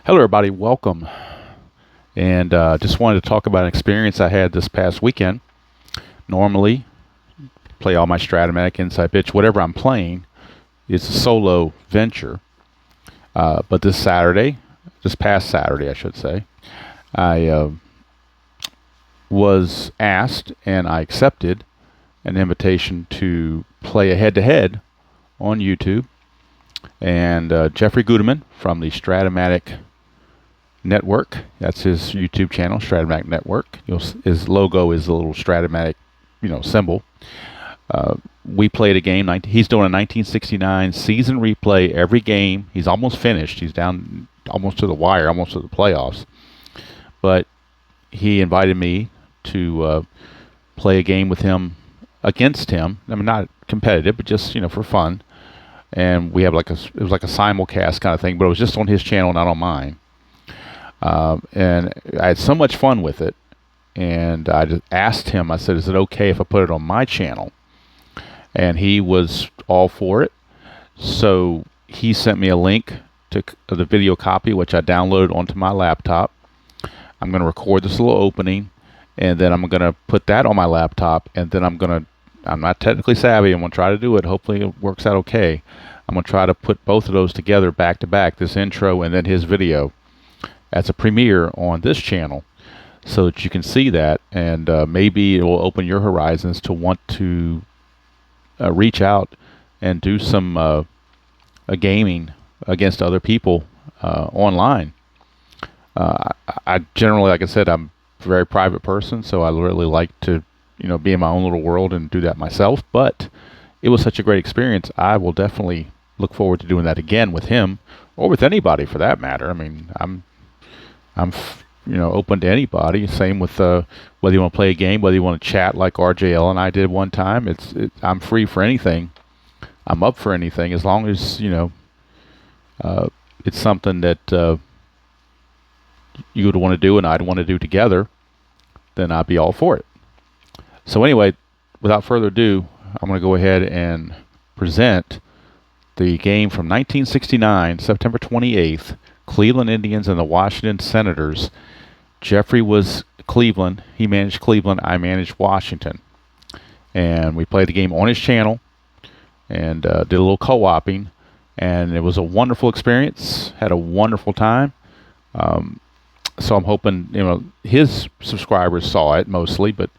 Hello, everybody. Welcome. And just wanted to talk about an experience I had this past weekend. Normally, play all my Strat-O-Matic inside pitch, whatever I'm playing. It's a solo venture. But this past Saturday, I should say, I was asked and I accepted an invitation to play a head-to-head on YouTube. And Jeffery Guterman from the Strat-O-Matic Network. That's his YouTube channel, Strat-O-Matic Network. His logo is a little Strat-O-Matic, symbol. We played a game. He's doing a 1969 season replay every game. He's almost finished. He's down almost to the wire, almost to the playoffs. But he invited me to play a game with him, against him. I mean, not competitive, but just for fun. And we have it was like a simulcast kind of thing, but it was just on his channel, not on mine. And I had so much fun with it. And I just asked him, I said, is it okay if I put it on my channel? And he was all for it. So he sent me a link to the video copy, which I downloaded onto my laptop. I'm going to record this little opening, and then I'm going to put that on my laptop, and then I'm not technically savvy. I'm going to try to do it. Hopefully it works out okay. I'm going to try to put both of those together back to back, this intro and then his video, as a premiere on this channel, so that you can see that, and maybe it will open your horizons to want to reach out and do some gaming against other people online. I generally, like I said, I'm a very private person, so I really like to, be in my own little world and do that myself. But it was such a great experience. I will definitely look forward to doing that again with him, or with anybody for that matter. I mean, I'm open to anybody. Same with whether you want to play a game, whether you want to chat like RJL and I did one time. I'm free for anything. I'm up for anything as long as it's something that you would want to do and I'd want to do together. Then I'd be all for it. So anyway, without further ado, I'm going to go ahead and present the game from 1969, September 28th, Cleveland Indians and the Washington Senators. Jeffrey was Cleveland. He managed Cleveland. I managed Washington. And we played the game on his channel and did a little co-oping. And it was a wonderful experience. Had a wonderful time. So I'm hoping, his subscribers saw it mostly, but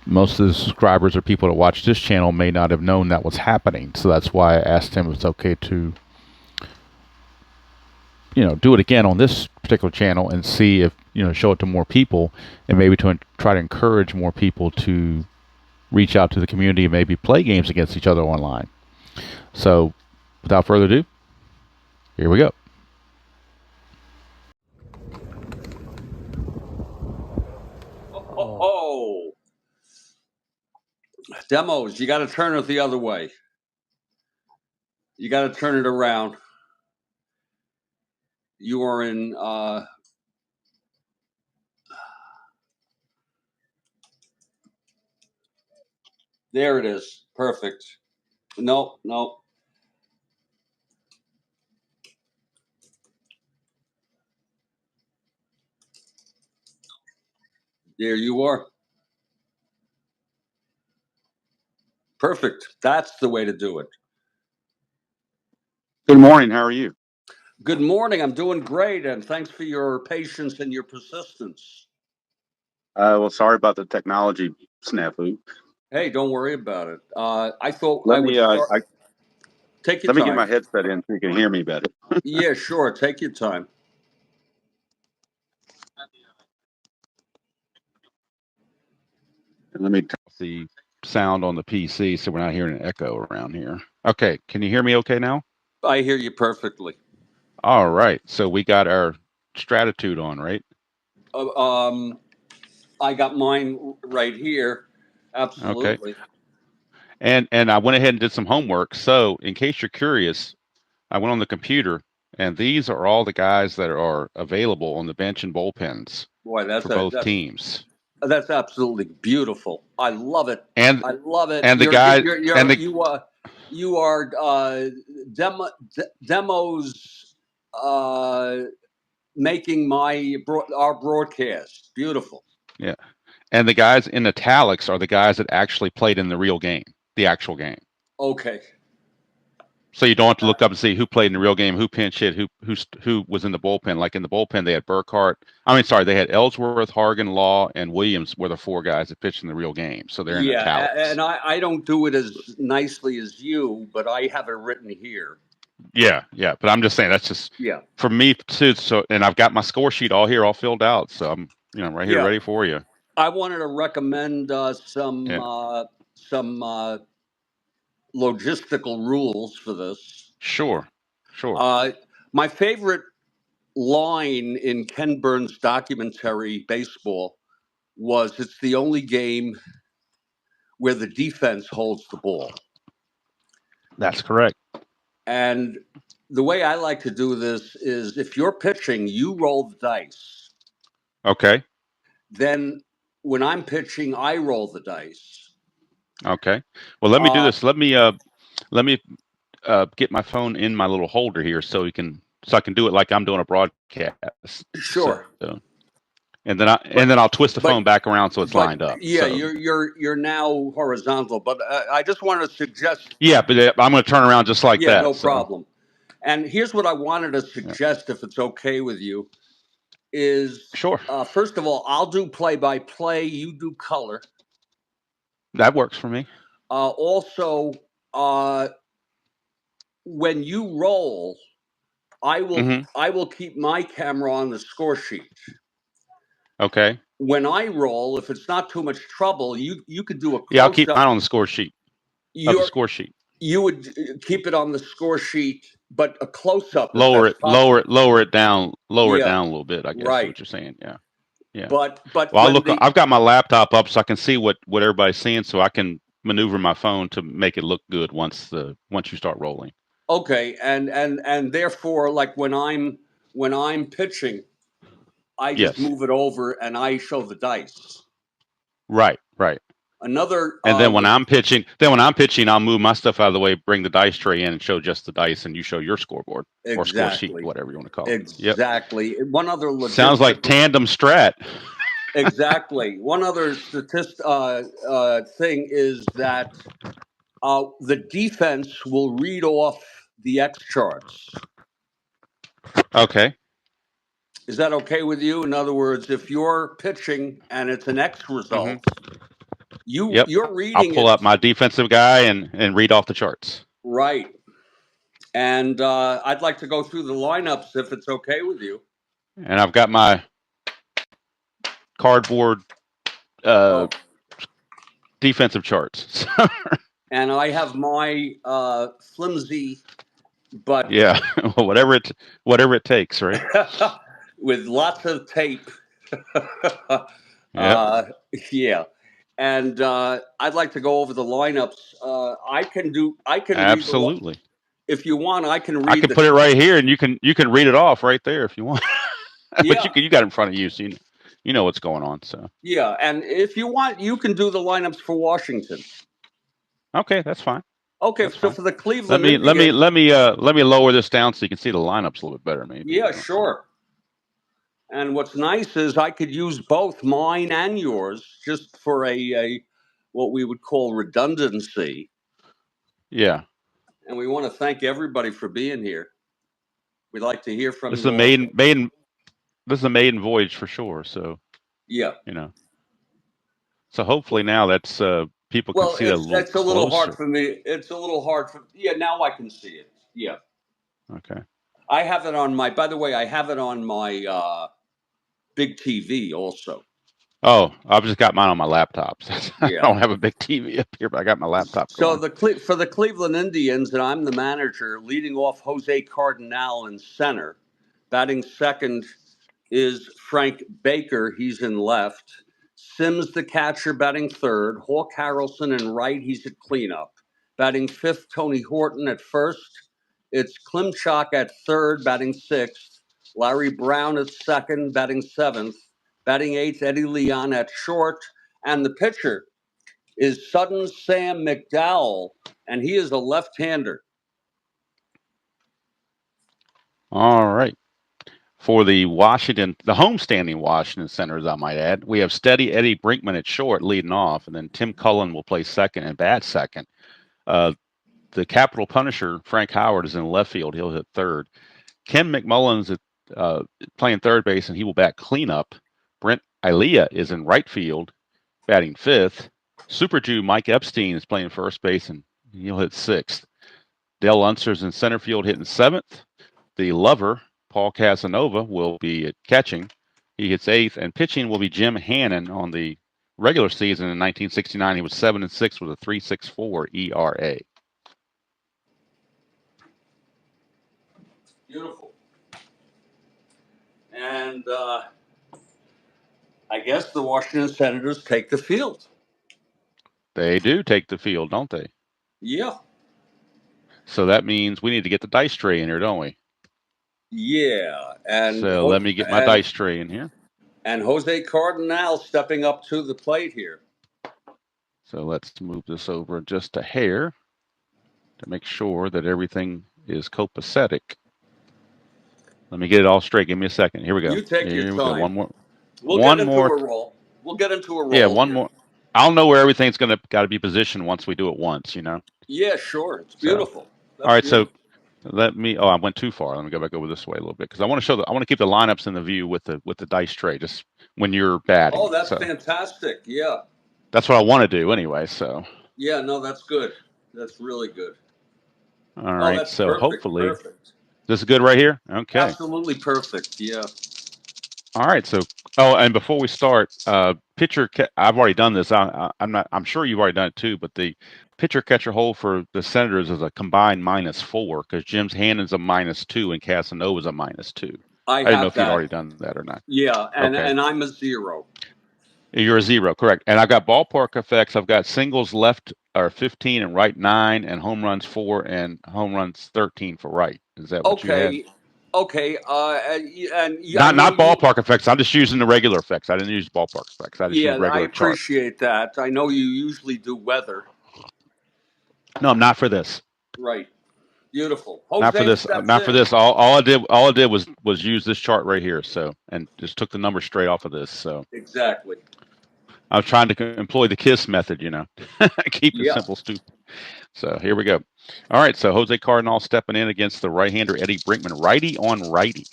most of the subscribers or people that watch this channel may not have known that was happening. So that's why I asked him if it's okay to, do it again on this particular channel and see if, show it to more people, and maybe to try to encourage more people to reach out to the community and maybe play games against each other online. So without further ado, here we go. Oh, demos, you got to turn it the other way. You got to turn it around. You are in there it is. Perfect. No. There you are. Perfect. That's the way to do it. Good morning. How are you? Good morning. I'm doing great, and thanks for your patience and your persistence. Well, sorry about the technology snafu. Hey, don't worry about it. I thought Let I me would start. Take your let me time. get my headset in so you can hear me better. Yeah, sure. Take your time. And let me turn the sound on the PC so we're not hearing an echo around here. Okay, can you hear me okay now? I hear you perfectly. All right. So we got our Stratitude on, right? I got mine right here. Absolutely. Okay. And I went ahead and did some homework. So in case you're curious, I went on the computer, and these are all the guys that are available on the bench and bullpens Boy, for both teams. That's absolutely beautiful. I love it. And I love it. and the guy and the You are demos making our broadcast beautiful. Yeah. And the guys in italics are the guys that actually played in the real game, the actual game. Okay. So you don't have to look up and see who played in the real game, who pinch hit, who was in the bullpen. Like in the bullpen, they had Burkhart. They had Ellsworth, Hargan, Law, and Williams were the four guys that pitched in the real game. So they're in italics. And I don't do it as nicely as you, but I have it written here. Yeah. But I'm just saying that's just for me too. So, and I've got my score sheet all here, all filled out. So I'm, right here, ready for you. I wanted to recommend some logistical rules for this. Sure. My favorite line in Ken Burns' documentary Baseball was, "It's the only game where the defense holds the ball." That's correct. And the way I like to do this is, if you're pitching, you roll the dice. Okay. Then when I'm pitching, I roll the dice. Okay. Well, let me do this. Let me get my phone in my little holder here so I can do it like I'm doing a broadcast. Sure. So, and then I'll twist the phone back around so it's lined up. Yeah, so. you're now horizontal, but I just wanted to suggest. Yeah, but I'm going to turn around just like that. Yeah, no problem. And here's what I wanted to suggest, if it's okay with you, is sure. First of all, I'll do play-by-play. You do color. That works for me. Also, when you roll, I will keep my camera on the score sheet. Okay. When I roll, if it's not too much trouble, you could do a close-up. Yeah, I'll keep mine on the score sheet. The score sheet. You would keep it on the score sheet, but a close-up. Lower it down a little bit. I guess is what you're saying. Yeah. But well, I've got my laptop up so I can see what everybody's seeing, so I can maneuver my phone to make it look good once you start rolling. Okay, and therefore, like when I'm pitching, I just move it over and I show the dice. Right. And then when I'm pitching, I'll move my stuff out of the way, bring the dice tray in, and show just the dice, and you show your scoreboard or score sheet, whatever you want to call it. Exactly. Yep. One other sounds like tandem strat. Exactly. One other thing is that the defense will read off the X charts. Okay. Is that okay with you? In other words, if you're pitching and it's an X result, you're reading. I'll pull up my defensive guy and read off the charts. Right. And I'd like to go through the lineups if it's okay with you. And I've got my cardboard defensive charts. And I have my flimsy, but whatever it takes, right? With lots of tape. And I'd like to go over the lineups. I can absolutely. Read if you want, I can read. I can put it right here, and you can read it off right there if you want. But you got it in front of you, so you know what's going on. So and if you want, you can do the lineups for Washington. Okay, that's fine. Okay, that's so fine. For the Cleveland, let me lower this down so you can see the lineups a little bit better, maybe. Yeah, sure. And what's nice is I could use both mine and yours just for a what we would call redundancy. Yeah. And we want to thank everybody for being here. We'd like to hear from you. This is a maiden voyage for sure. So So hopefully now that's people can see that a little. It's a little hard for me. It's a little hard for now I can see it. Yeah. Okay. I have it on my. By the way, I have it on my big TV also. Oh, I've just got mine on my laptop. I don't have a big TV up here, but I got my laptop going. So for the Cleveland Indians, and I'm the manager, leading off Jose Cardinal in center. Batting second is Frank Baker. He's in left. Sims, the catcher, batting third. Hawk Harrelson in right. He's at cleanup. Batting fifth, Tony Horton at first. It's Klimchak at third, batting sixth. Larry Brown at second, batting seventh. Batting eighth, Eddie Leon at short. And the pitcher is Sudden Sam McDowell, and he is a left-hander. All right. For the homestanding Washington Senators, I might add, we have steady Eddie Brinkman at short leading off, and then Tim Cullen will play second and bat second. The Capital Punisher, Frank Howard, is in left field. He'll hit third. Ken McMullen's playing third base, and he will bat cleanup. Brent Ilea is in right field, batting fifth. Super Jew Mike Epstein is playing first base, and he'll hit sixth. Dale Unser's in center field, hitting seventh. The Lover, Paul Casanova, will be catching. He hits eighth, and pitching will be Jim Hannon. On the regular season in 1969, he was 7-6 with a 3.64 ERA. Beautiful. And I guess the Washington Senators take the field. They do take the field, don't they? Yeah. So that means we need to get the dice tray in here, don't we? Yeah. And so let me get my dice tray in here. And Jose Cardinal stepping up to the plate here. So let's move this over just a hair to make sure that everything is copacetic. Let me get it all straight. Give me a second. Here we go. You take your time. Go. One more. We'll get into a roll. We'll get into a roll. Yeah, one more. I'll know where everything's got to be positioned once we do it once, you know? Yeah, sure. It's beautiful. All right, beautiful. So let me. Oh, I went too far. Let me go back over this way a little bit because I want to show I want to keep the lineups in the view with the dice tray just when you're batting. Oh, that's fantastic. Yeah. That's what I want to do anyway. So. Yeah. No, that's good. That's really good. All right. That's so perfect, hopefully, perfect. This is good right here. Okay. Absolutely perfect. Yeah. All right. So, and before we start, pitcher. I've already done this. I'm sure you've already done it too. But the pitcher catcher hold for the Senators is a combined -4 because Jim Hannon's a -2 and Casanova's a -2. I didn't know if you'd already done that or not. Yeah, and I'm a 0. You're a 0, correct. And I've got ballpark effects. I've got singles left are 15 and right 9, and home runs 4 and home runs 13 for right. Is that what you had? Okay. And not ballpark effects. I'm just using the regular effects. I didn't use ballpark effects. I just used regular I appreciate that. I know you usually do weather. No, I'm not for this. Right. Beautiful. Not for this. Not for this. All I did was use this chart right here. So and just took the number straight off of this. So exactly. I was trying to employ the KISS method, you know, keep it simple, stupid. So here we go. All right. So Jose Cardinal stepping in against the right-hander Eddie Brinkman, righty on righty.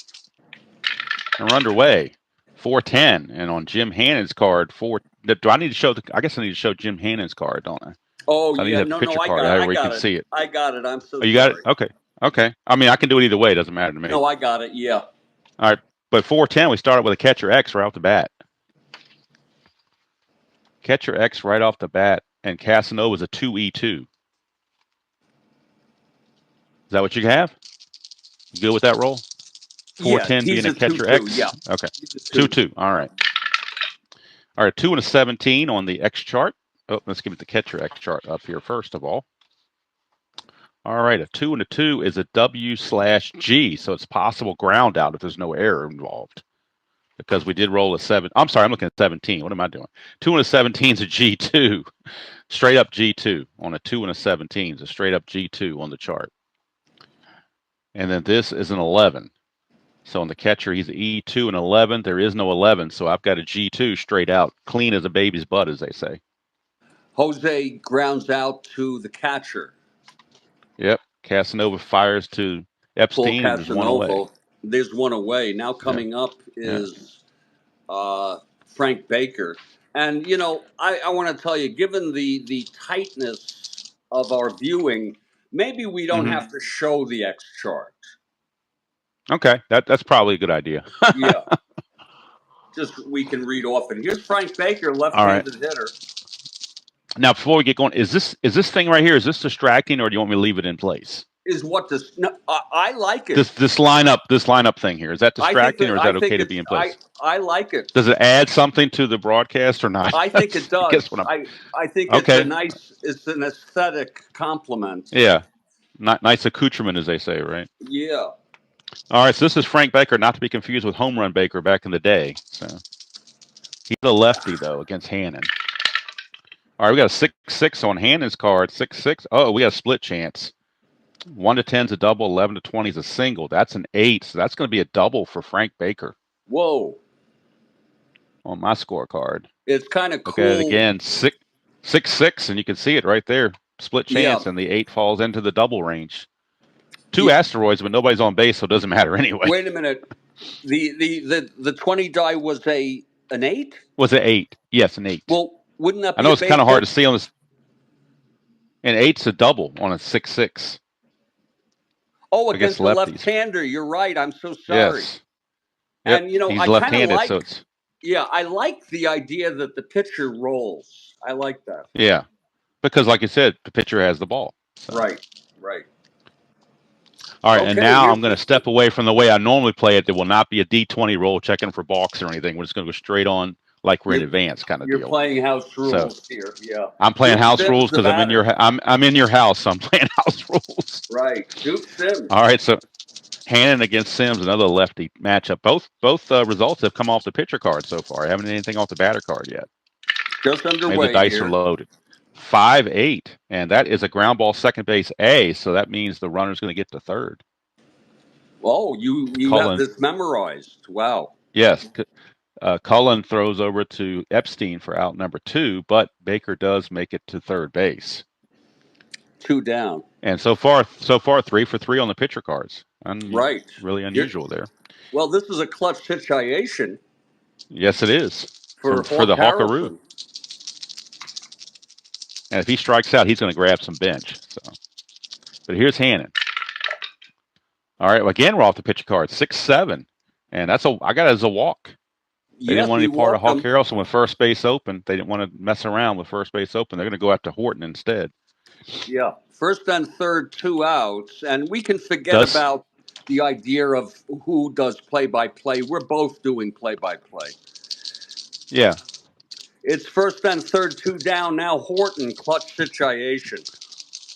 And we're underway. 4-10, and on Jim Hannon's card, do I need to show I guess I need to show Jim Hannon's card, don't I? Oh, I need to have the picture card where you can see it. I got it. I'm so sorry. You got it? Okay. I mean, I can do it either way. It doesn't matter to me. No, I got it. Yeah. All right. But 4-10, we started with a catcher X right off the bat. Catcher X right off the bat, and Casanova's a 2E2. Is that what you have? You good with that roll? 4-10 being a catcher 2-2, X? Yeah. Okay. 2-2. All right. All right. 2 and a 17 on the X chart. Oh, let's give it the catcher X chart up here first of all. All right, a 2 and a 2 is a W/G, so it's possible ground out if there's no error involved. Because we did roll a 7. I'm sorry, I'm looking at 17. What am I doing? 2 and a 17 is a G2. Straight up G2 on a 2 and a 17 is a straight up G2 on the chart. And then this is an 11. So on the catcher, he's E2 and 11. There is no 11, so I've got a G2 straight out, clean as a baby's butt, as they say. Jose grounds out to the catcher. Yep. Casanova fires to Epstein. And there's one away. There's one away. Now coming up is Frank Baker. And, you know, I want to tell you, given the tightness of our viewing, maybe we don't have to show the X chart. Okay. That's probably a good idea. Yeah. Just we can read off it. Here's Frank Baker, left-handed hitter. Now, before we get going, is this thing right here? Is this distracting, or do you want me to leave it in place? Is what this? No, I like it. This lineup thing here, is that distracting, or is that okay to be in place? I like it. Does it add something to the broadcast or not? I think it does. I think it's an aesthetic compliment. Yeah, nice accoutrement, as they say, right? Yeah. All right, so this is Frank Baker, not to be confused with Home Run Baker back in the day. So he's a lefty though against Hannon. All right, we got a 6-6 on Hannon's card. 6-6. Oh, we got a split chance. 1 to 10 is a double. 11 to 20 is a single. That's an 8. So that's going to be a double for Frank Baker. Whoa. On my scorecard. It's kind of Look cool. at it again. 6-6, and you can see it right there. Split chance, and the 8 falls into the double range. 2 asteroids, but nobody's on base, so it doesn't matter anyway. Wait a minute. The 20 die was an 8? Was it 8? Yes, an 8. Well, wouldn't that be I know a it's kind of hard to see on this. And 8's a double on a 6-6. Oh, against the left-hander. You're right. I'm so sorry. Yes. Yep. And he's I left-handed, like, so it's. Yeah, I like the idea that the pitcher rolls. I like that. Yeah, because like you said, the pitcher has the ball. So. Right. All right, and now I'm going to step away from the way I normally play it. There will not be a D20 roll checking for balks or anything. We're just going to go straight on like we're in advance kind of deal. You're playing house rules here, yeah. I'm playing house rules because I'm in your house, so I'm playing house rules. Right, Duke Sims. All right, so Hannon against Sims, another lefty matchup. Both results have come off the pitcher card so far. I haven't anything off the batter card yet. Just underway. Maybe the dice are loaded. 5-8, and that is a ground ball second base A, so that means the runner's going to get to third. Oh, you have this memorized. Wow. Yes. Cullen throws over to Epstein for out number 2, but Baker does make it to third base. 2 down. And so far 3 for 3 on the pitcher cards. Right. Really unusual there. Well, this is a clutch situation. Yes, it is. For the Hawkaroo. And if he strikes out, he's going to grab some bench. So, but here's Hannon. All right, again, we're off the pitcher card. 6-7. And I got it as a walk. They didn't want any part of Hawk Harrelson with first base open. They didn't want to mess around with first base open. They're going to go after Horton instead. Yeah. First and third, 2 outs. And we can forget about the idea of who does play-by-play. We're both doing play-by-play. Yeah. It's first and third, 2 down. Now Horton, clutch situation.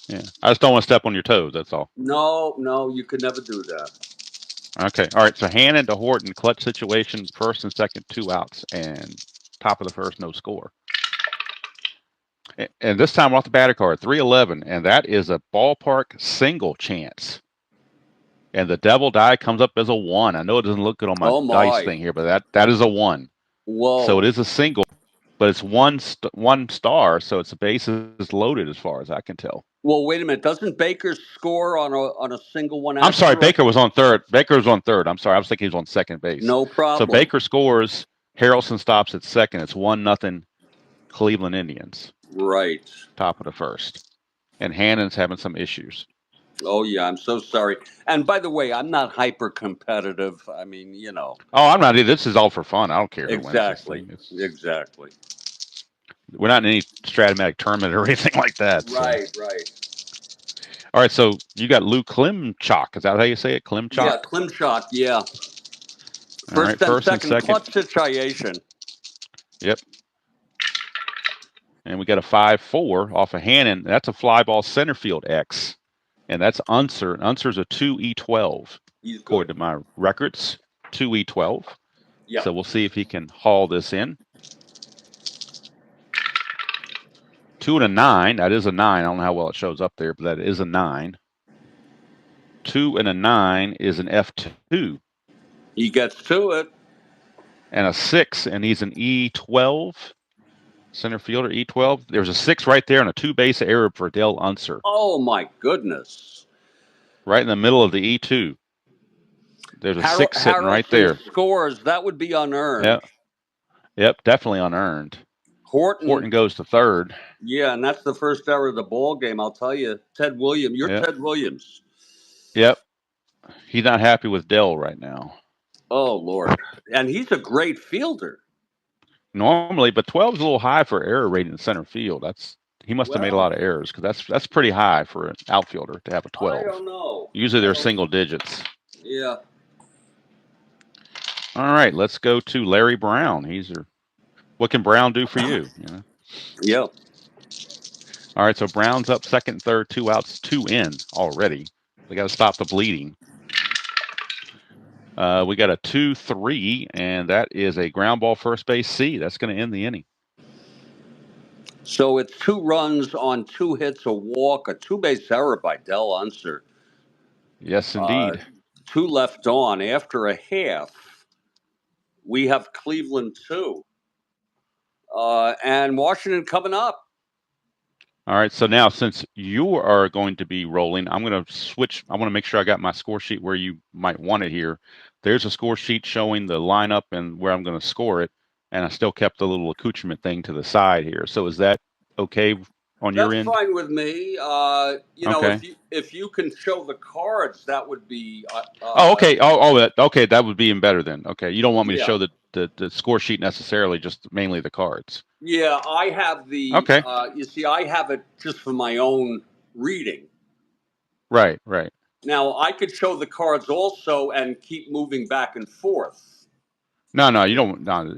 Yeah. I just don't want to step on your toes, that's all. No, you could never do that. Okay. All right. So Hannon to Horton, clutch situation, first and second, 2 outs, and top of the first, no score. And this time off the batter card, 3-11, and that is a ballpark single chance. And the devil die comes up as a 1. I know it doesn't look good on my dice thing here, but that is a 1. Whoa. So it is a single, but it's one star, so its base is loaded as far as I can tell. Well, wait a minute. Doesn't Baker score on a single one? I'm sorry, Baker was on third. I'm sorry, I was thinking he was on second base. No problem. So Baker scores. Harrelson stops at second. It's 1-0 Cleveland Indians. Right. Top of the first. And Hannon's having some issues. Oh, yeah. I'm so sorry. And by the way, I'm not hyper competitive. I mean, Oh, I'm not either. This is all for fun. I don't care. Exactly. We're not in any Strat-O-Matic tournament or anything like that. Right. All right, so you got Lou Klimchak. Is that how you say it? Klimchak? Yeah, Klimchak, yeah. First and second clutch situation. Yep. And we got a 5-4 off of Hannon. That's a fly ball center field X. And that's Unser. Unser's a 2E12. According to my records, 2E12. Yeah. So we'll see if he can haul this in. 2 and a 9. That is a 9. I don't know how well it shows up there, but that is a 9. 2 and a 9 is an F2. He gets to it. And a 6, and he's an E12. Center fielder, E12. There's a 6 right there and a 2-base error for Dale Unser. Oh, my goodness. Right in the middle of the E2. There's a 6 sitting right there. Scores. That would be unearned. Yep, definitely unearned. Horton goes to third. Yeah, and that's the first error of the ball game. I'll tell you, Ted Williams. You're Ted Williams. Yep. He's not happy with Dell right now. Oh, Lord. And he's a great fielder. Normally, but 12 is a little high for error rate in center field. He must have made a lot of errors because that's pretty high for an outfielder to have a 12. I don't know. Usually they're single digits. Yeah. All right, let's go to Larry Brown. What can Brown do for you? Yeah. All right, so Brown's up second, third, 2 outs, 2 in already. We got to stop the bleeding. We got a 2-3, and that is a ground ball first base C. That's going to end the inning. So it's 2 runs on 2 hits, a walk, a 2-base error by Dell Unser. Yes, indeed. 2 left on after a half. We have Cleveland 2. And Washington coming up. All right. So now, since you are going to be rolling, I'm going to switch. I want to make sure I got my score sheet where you might want it here. There's a score sheet showing the lineup and where I'm going to score it. And I still kept the little accoutrement thing to the side here. So is that okay on your That's end? fine with me. You know, Okay. if you can show the cards, that would be. Oh, okay. Okay. That would be even better then. Okay. You don't want me to Yeah. show the score sheet necessarily, just mainly the cards. Yeah, I have the. Okay. You see, I have it just for my own reading. Right. Right. Now I could show the cards also and keep moving back and forth. No, you don't. No,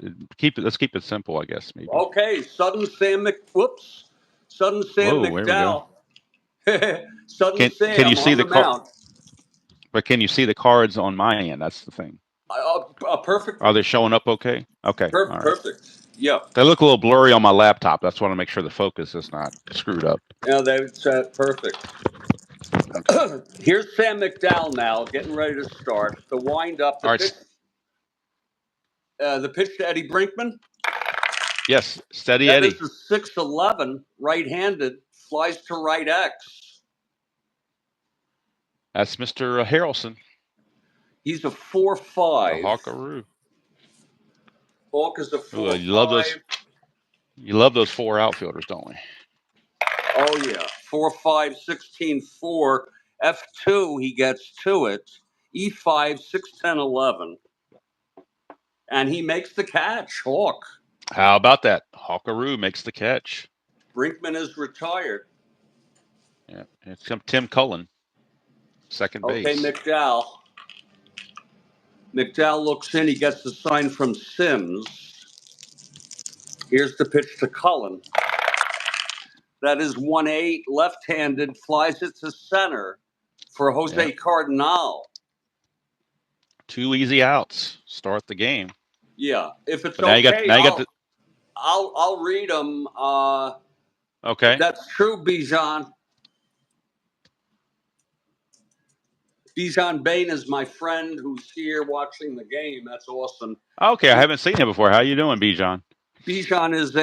let's keep it simple, I guess, maybe. Okay, Sudden Sam Whoa, there we go. McDowell. Sudden Can Sam you see on the the card? mount. But can you see the cards on my end? That's the thing. Perfect. Are they showing up okay? Okay. All right. Perfect. Yeah. They look a little blurry on my laptop. That's why I want to make sure the focus is not screwed up. Yeah, that's perfect. Okay. Here's Sam McDowell now, getting ready to start. The wind up, All right. the pitch to Eddie Brinkman. Yes, steady That Eddie. is a 6-11, right-handed, flies to right X. That's Mr. Harrelson. He's a 4-5. Hawkaroo. Hawk is a 4-5. You love those 4 outfielders, don't we? Oh yeah, 4-5, 16-4. F2, he gets to it. E5, 6-10-11. And he makes the catch, Hawk. How about that? Hawkaroo makes the catch. Brinkman is retired. Yeah, it's Tim Cullen, second base. Okay, McDowell. McDowell looks in. He gets the sign from Sims. Here's the pitch to Cullen. That is 1-8, left-handed, flies it to center for Jose Cardinal. 2 easy outs. Start the game. Yeah, if it's But okay, I'll read them. Okay. That's true, Bijan. Bijan Bain is my friend who's here watching the game. That's awesome. Okay, I haven't seen him before. How you doing, Bijan? Bijan is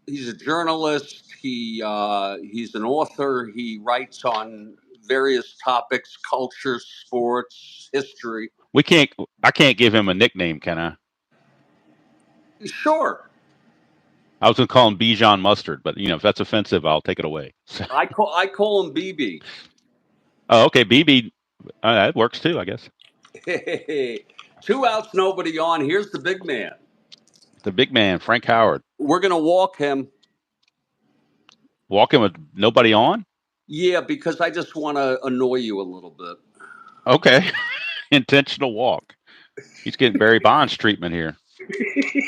he's a journalist. He's an author. He writes on various topics: culture, sports, history. I can't give him a nickname, can I? Sure. I was gonna call him Bijan Mustard, but if that's offensive, I'll take it away. I call him BB. Oh, okay, BB. That works too, I guess. 2 outs, nobody on. Here's the big man. The big man, Frank Howard. We're gonna walk him. Walk him with nobody on? Yeah, because I just want to annoy you a little bit. Okay. Intentional walk. He's getting Barry Bonds treatment here.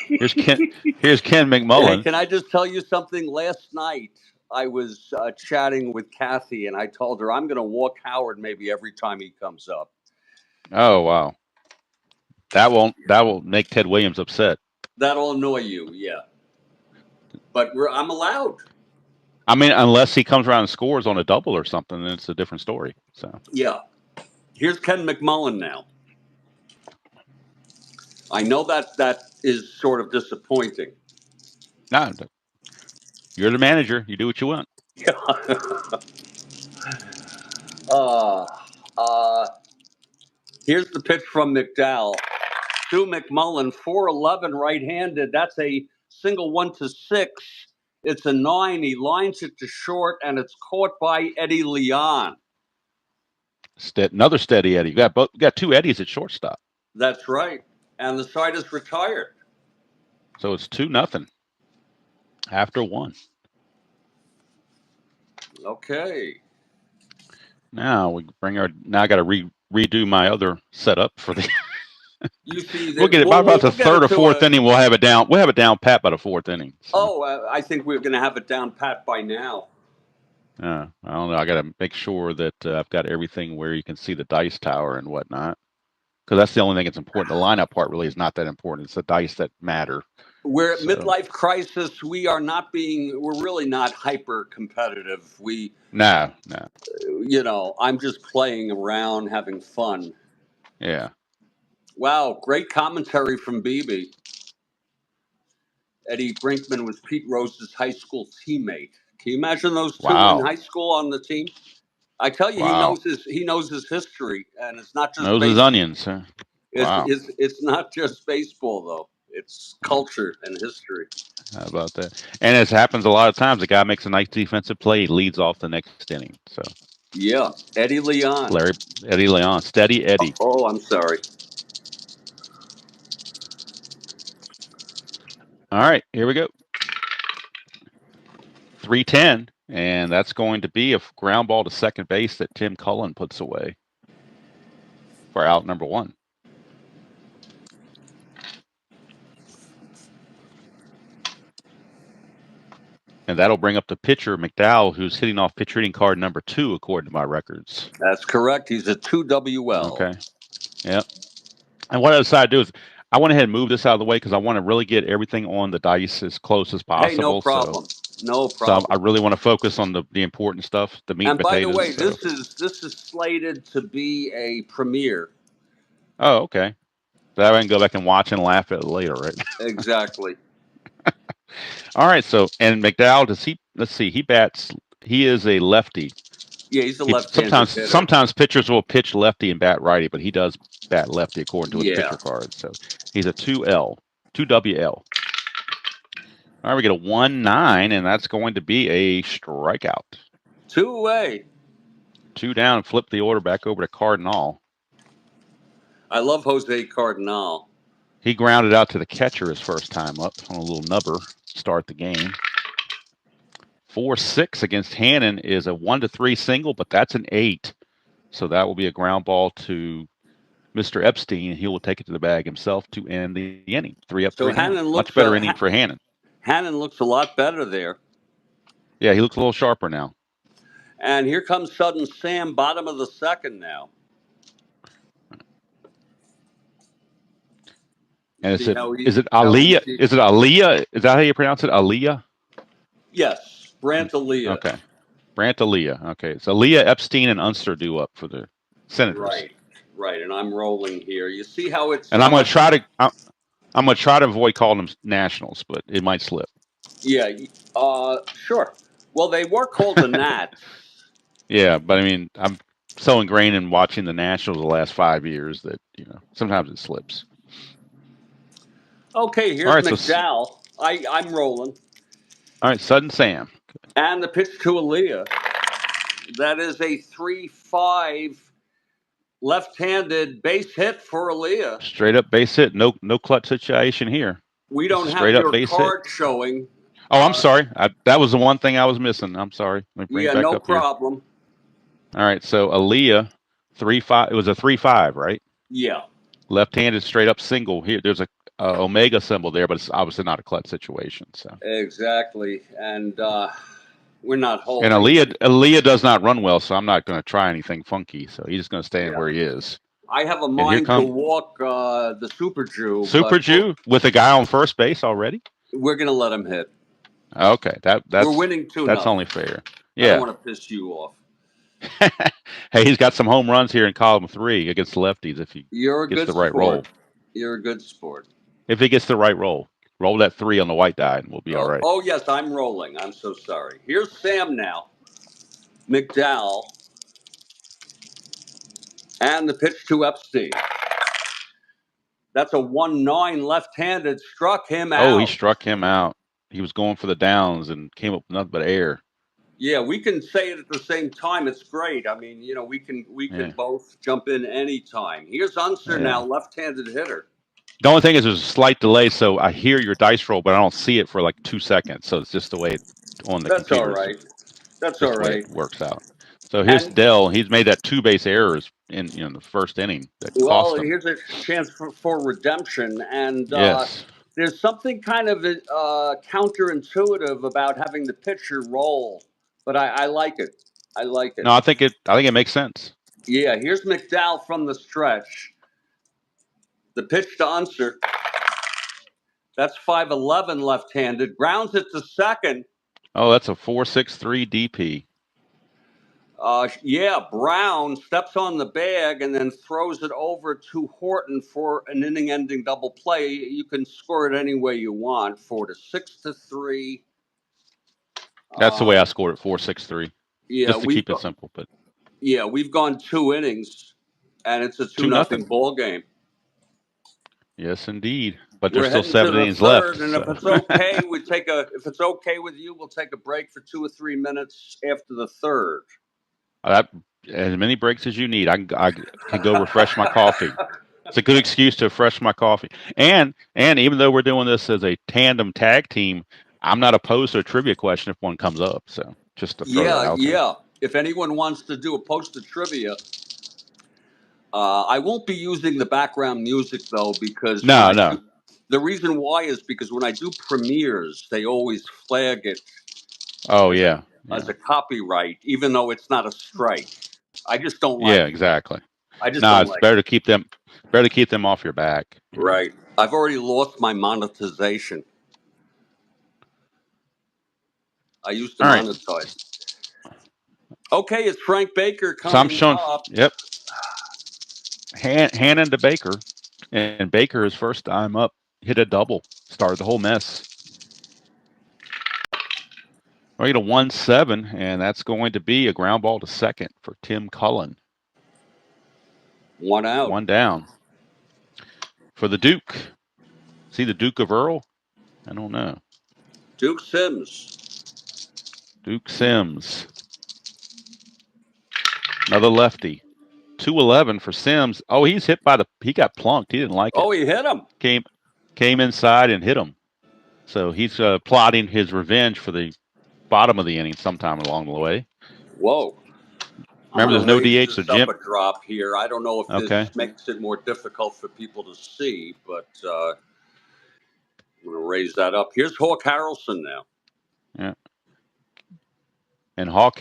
Here's Ken McMullen. Hey, can I just tell you something? Last night I was chatting with Kathy, and I told her I'm going to walk Howard maybe every time he comes up. Oh wow, that will make Ted Williams upset. That'll annoy you, yeah. But I'm allowed. I mean, unless he comes around and scores on a double or something, then it's a different story. So yeah, here's Ken McMullen now. I know that is sort of disappointing. No, you're the manager. You do what you want. Yeah. Here's the pitch from McDowell. To McMullen, 4-11 right-handed. That's a single 1-6. It's a 9. He lines it to short, and it's caught by Eddie Leon. Another steady Eddie. You got 2 Eddies at shortstop. That's right. And the side is retired. So it's 2-0 after 1. Okay. Now we I got to redo my other setup for the. You see, we'll get it by about the 3rd or 4th inning. We'll have it down. We'll have it down pat by the 4th inning. So. I think we're going to have it down pat by now. I don't know. I got to make sure that I've got everything where you can see the dice tower and whatnot, because that's the only thing that's important. The lineup part really is not that important. It's the dice that matter. We're at So midlife crisis. We're really not hyper competitive. No. I'm just playing around, having fun. Yeah. Wow, great commentary from BB. Eddie Brinkman was Pete Rose's high school teammate. Can you imagine those two in Wow. high school on the team? I tell you, Wow. he knows his history, and it's not just Knows his baseball. onions. Huh? Wow. It's not just baseball though. It's culture and history. How about that? And as happens a lot of times, the guy makes a nice defensive play, he leads off the next inning. So Yeah, Eddie Leon. Eddie Leon, steady Eddie. Oh, I'm sorry. All right, here we go. 3-10, and that's going to be a ground ball to second base that Tim Cullen puts away for out number 1. And that'll bring up the pitcher, McDowell, who's hitting off pitcher hitting card number 2, according to my records. That's correct. He's a 2WL. Okay. Yep. And what I decided to do is I went ahead and moved this out of the way because I want to really get everything on the dice as close as possible. Hey, no problem. No problem. So I really want to focus on the important stuff, the meat and potatoes. And by the way, this is slated to be a premiere. Oh, okay. That I can go back and watch and laugh at it later, right? Exactly. All right. So, and McDowell, he is a lefty. Yeah, he's a left-handed hitter. Sometimes pitchers will pitch lefty and bat righty, but he does bat lefty according to his pitcher card. So he's a 2WL. All right, we get a 1-9, and that's going to be a strikeout. 2 away. 2 down, and flip the order back over to Cardinal. I love Jose Cardinal. He grounded out to the catcher his first time up on a little nubber to start the game. 4-6 against Hannon is a 1-3 single, but that's an 8. So that will be a ground ball to Mr. Epstein. He will take it to the bag himself to end the inning. 3 up, 3 down. Much better inning for Hannon. Hannon looks a lot better there. Yeah, he looks a little sharper now. And here comes Sudden Sam, bottom of the second now. And is it Aliyah? Is it Aliyah? Is that how you pronounce it? Aliyah? Yes, Brant Aliyah. Okay. Brant Aliyah. Okay. It's Aliyah, Epstein, and Unser due up for the Senators. Right. And I'm rolling here. You see how it's. And I'm going to try to avoid calling them Nationals, but it might slip. Yeah. Sure. Well, they were called the Nats. Yeah, but I mean, I'm so ingrained in watching the Nationals the last 5 years that sometimes it slips. Okay, here's McDowell. I'm rolling. All right, Sudden Sam. And the pitch to Aliyah. That is a 3-5 left-handed base hit for Aliyah. Straight up base hit. No clutch situation here. We don't have your card showing. Oh, I'm sorry. That was the one thing I was missing. I'm sorry. Let me bring it back up here. No problem. All right, so Aliyah, 3-5. It was a 3-5, right? Yeah. Left-handed straight up single. Here, there's a omega symbol there, but it's obviously not a clutch situation. So exactly, and we're not holding. And Aliyah does not run well, so I'm not going to try anything funky. So he's just going to stay where he is. I have a mind to walk the Super Jew. Jew with a guy on first base already. We're going to let him hit. Okay, that's we're winning 2-0. That's only fair. Yeah, I don't want to piss you off. Hey, he's got some home runs here in column 3 against lefties. If he gets the right roll, you're a good sport. If he gets the right roll that 3 on the white die, and we'll be all right. Oh yes, I'm rolling. I'm so sorry. Here's Sam now. McDowell, and the pitch to Epstein. That's a 1-9 left-handed. Struck him out. Oh, he struck him out. He was going for the downs and came up with nothing but air. Yeah, we can say it at the same time. It's great. I mean, we can both jump in anytime. Here's Unser now, left-handed hitter. The only thing is there's a slight delay, so I hear your dice roll, but I don't see it for like 2 seconds. So it's just the way it's on the computer. That's all right. That's all right. It works out. So here's Dell. He's made that 2 base errors in the first inning that cost him. Here's a chance for redemption, and there's something kind of counterintuitive about having the pitcher roll, but I like it. I like it. No, I think it makes sense. Yeah, here's McDowell from the stretch. The pitch to Unser. That's 5'11" left-handed. Grounds it to second. Oh, that's a 4.63 DP. Yeah, Brown steps on the bag and then throws it over to Horton for an inning-ending double play. You can score it any way you want. 4-6 to 3. That's the way I scored it, 4.63. Yeah, Just to keep it simple, but yeah, we've gone 2 innings, and it's a 2-0 ball game. Yes, indeed. But We're there's still heading 7 to the innings third, left. and if it's okay, if it's okay with you, we'll take a break for 2 or 3 minutes after the third. As many breaks as you need. I can go refresh my coffee. It's a good excuse to refresh my coffee. And even though we're doing this as a tandem tag team, I'm not opposed to a trivia question if one comes up. So just to throw that out there. Yeah. If anyone wants to do a posted trivia, I won't be using the background music though, because No. The reason why is because when I do premieres, they always flag it. Oh yeah. As a copyright, even though it's not a strike. I just don't like. Yeah, exactly. I just don't it's better to keep them. Better to keep them off your back. Right. I've already lost my monetization. I used to monetize. Okay, it's Frank Baker coming So I'm showing. up. Yep. Hannon to Baker, and Baker his first time up hit a double, started the whole mess. We get a 1-7, and that's going to be a ground ball to second for Tim Cullen. 1 out. 1 down. For the Duke. See the Duke of Earl? I don't know. Duke Sims. Duke Sims. Another lefty. 2-11 for Sims. Oh, he's hit by he got plunked. He didn't like it. Oh, he hit him. Came inside and hit him. So he's plotting his revenge for the bottom of the inning sometime along the way. Whoa. Remember, there's no DH, so Jim. A drop here. I don't know if this makes it more difficult for people to see, but I'm going to raise that up. Here's Hawk Harrelson now. Yeah. And Hawk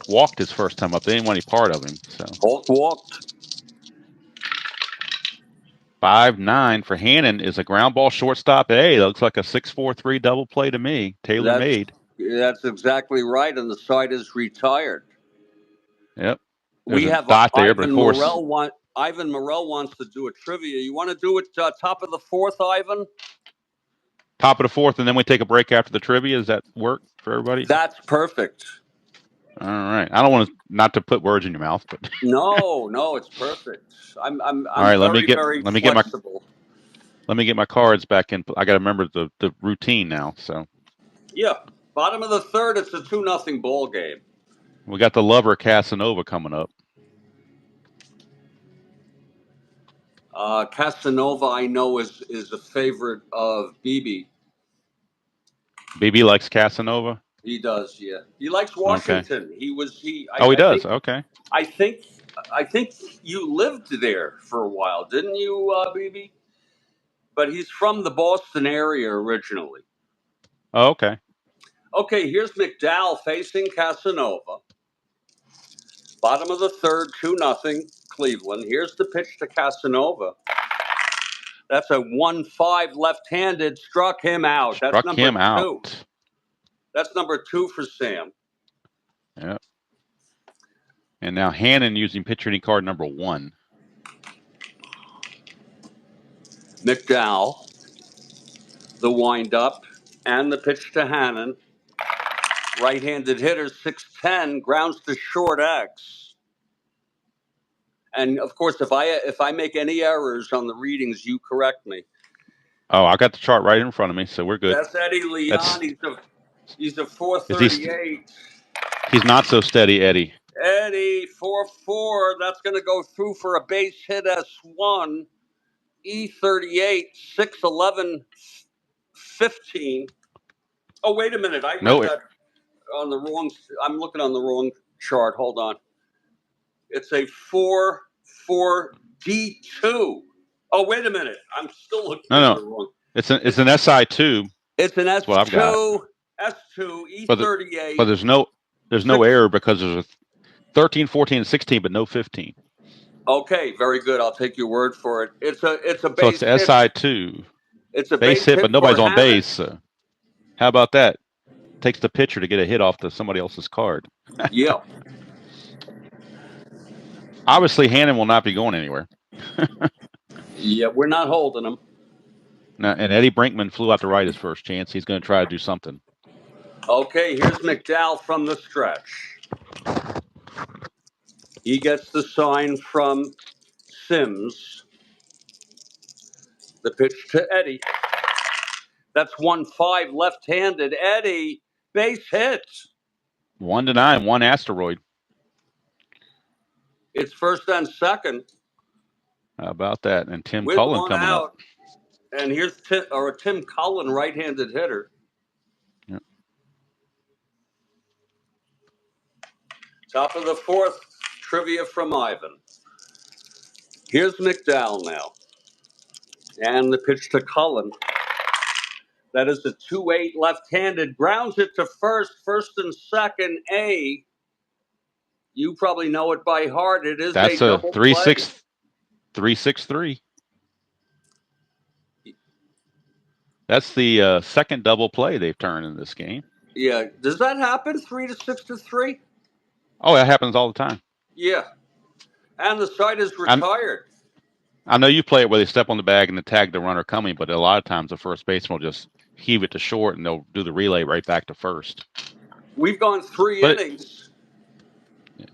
walked his first time up. They didn't want any part of him. So Hawk walked. 5-9 for Hannon is a ground ball shortstop. Hey, looks like a 6-4-3 double play to me. Tailor made. That's exactly right, and the side is retired. Yep. We have dot there, but of course Ivan Morel wants to do a trivia. You want to do it top of the fourth, Ivan? Top of the fourth, and then we take a break after the trivia. Does that work for everybody? That's perfect. All right. I don't want not to put words in your mouth, but no, it's perfect. I'm all right. Let me get flexible. Let me get my cards back in. I got to remember the routine now. So yeah, bottom of the third. It's a 2-0 ball game. We got the lover Casanova coming up. Casanova, I know, is a favorite of BB. BB likes Casanova. He does, yeah. He likes Washington. Okay. He does. Okay. I think you lived there for a while, didn't you, BB? But he's from the Boston area originally. Oh, okay. Okay, here's McDowell facing Casanova. Bottom of the third, 2-0 Cleveland. Here's the pitch to Casanova. That's a 1-5 left-handed. Struck him out. That's number 2. That's number 2 for Sam. Yep. And now Hannon using pitcher hitting card number 1. McDowell, the windup, and the pitch to Hannon. Right-handed hitter, 6'10", grounds to short X. And of course, if I make any errors on the readings, you correct me. Oh, I got the chart right in front of me, so we're good. That's Eddie Leon. He's a 438. He's not so steady, Eddie. Eddie, 4-4. That's going to go through for a base hit S1. E38, 6'11", 15. Oh, wait a minute. I read that on the wrong. I'm looking on the wrong chart. Hold on. It's a 4-4 D2. Oh, wait a minute. I'm still looking at the wrong. It's an SI2. It's an S2. S2 E38. But there's no error because there's a 13, 14, and 16, but no 15. Okay, very good. I'll take your word for it. It's a base. So it's SI2. It's a Base base hit, hit but for nobody's on Hammond. base. How about that? Takes the pitcher to get a hit off to somebody else's card. Yeah. Obviously, Hannon will not be going anywhere. Yeah, we're not holding him. Now, and Eddie Brinkman flew out to right his first chance. He's going to try to do something. Okay, here's McDowell from the stretch. He gets the sign from Sims. The pitch to Eddie. That's 1-5 left-handed. Eddie, base hit. 1-9, one asteroid. It's first and second. How about that? And Tim With Cullen one coming out. up. And here's Tim Cullen, right-handed hitter. Yep. Top of the fourth, trivia from Ivan. Here's McDowell now. And the pitch to Cullen. That is a 2-8 left-handed. Grounds it to first and second. You probably know it by heart. It is That's a a double 3-6, play. 3-6-3. That's the second double play they've turned in this game. Yeah. Does that happen? 3 to 6 to 3? Oh, that happens all the time. Yeah. And the side is retired. I know you play it where they step on the bag and they tag the runner coming, but a lot of times the first baseman will just heave it to short and they'll do the relay right back to first. We've gone 3 innings.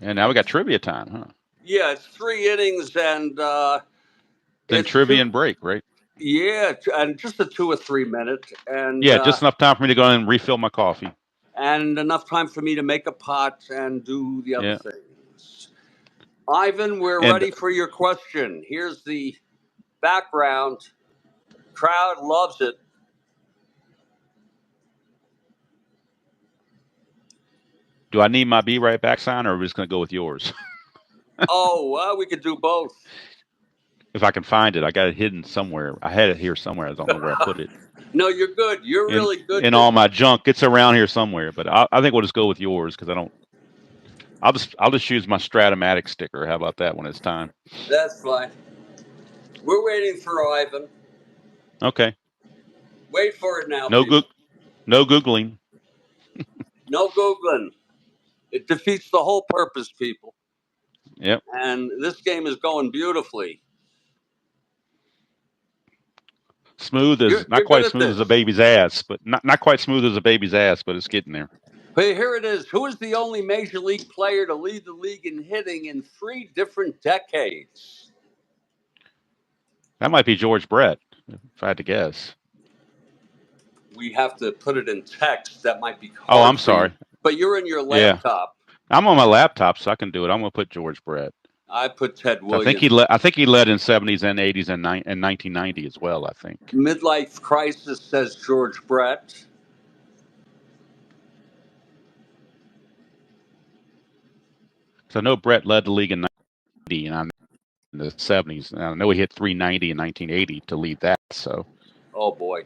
And now we got trivia time, huh? Yeah, it's 3 innings and Then trivia and break, right? Yeah, and just a 2 or 3 minute, and yeah, just enough time for me to go in and refill my coffee, and enough time for me to make a pot and do the other things. Ivan, we're ready for your question. Here's the background. Crowd loves it. Do I need my "Be Right Back" sign, or are we just going to go with yours? Oh, well, we could do both. If I can find it, I got it hidden somewhere. I had it here somewhere. I don't know where I put it. No, you're good. You're really good. In all my junk, it's around here somewhere. But I think we'll just go with yours because I don't. I'll just use my Strat-O-Matic sticker. How about that when it's time? That's fine. We're waiting for Ivan. Okay. Wait for it now. No Googling. No Googling. It defeats the whole purpose, people. Yep. And this game is going beautifully. Smooth as not quite smooth as a baby's ass, but not quite smooth as a baby's ass, but it's getting there. Hey, here it is. Who is the only major league player to lead the league in hitting in 3 different decades? That might be George Brett, if I had to guess. We have to put it in text. That might be hard. Oh, I'm sorry. But you're in your laptop. Yeah. I'm on my laptop, so I can do it. I'm going to put George Brett. I put Ted Williams. I think he led in 70s and 80s and 1990 as well, I think. Midlife crisis, says George Brett. So I know Brett led the league in 90 and in the 70s. And I know he hit 390 in 1980 to lead that. So, oh boy,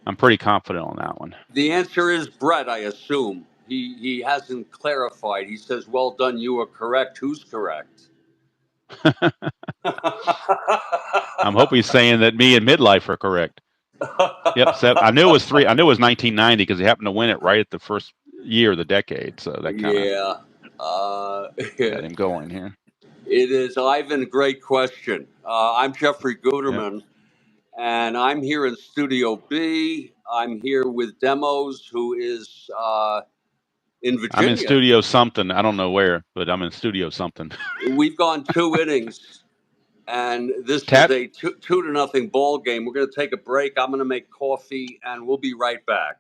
I'm pretty confident on that one. The answer is Brett, I assume. He hasn't clarified. He says, "Well done, you are correct." Who's correct? I'm hoping he's saying that me and Midlife are correct. Yep, I knew it was 1990 because he happened to win it right at the first year of the decade. So that kind of got him going here. It is, Ivan. Great question. I'm Jeffrey Guterman, and I'm here in Studio B. I'm here with Demos, who is in Virginia. I'm in Studio something. I don't know where, but I'm in Studio something. We've gone 2 innings. And this is a 2-0 ball game. We're going to take a break. I'm going to make coffee, and we'll be right back.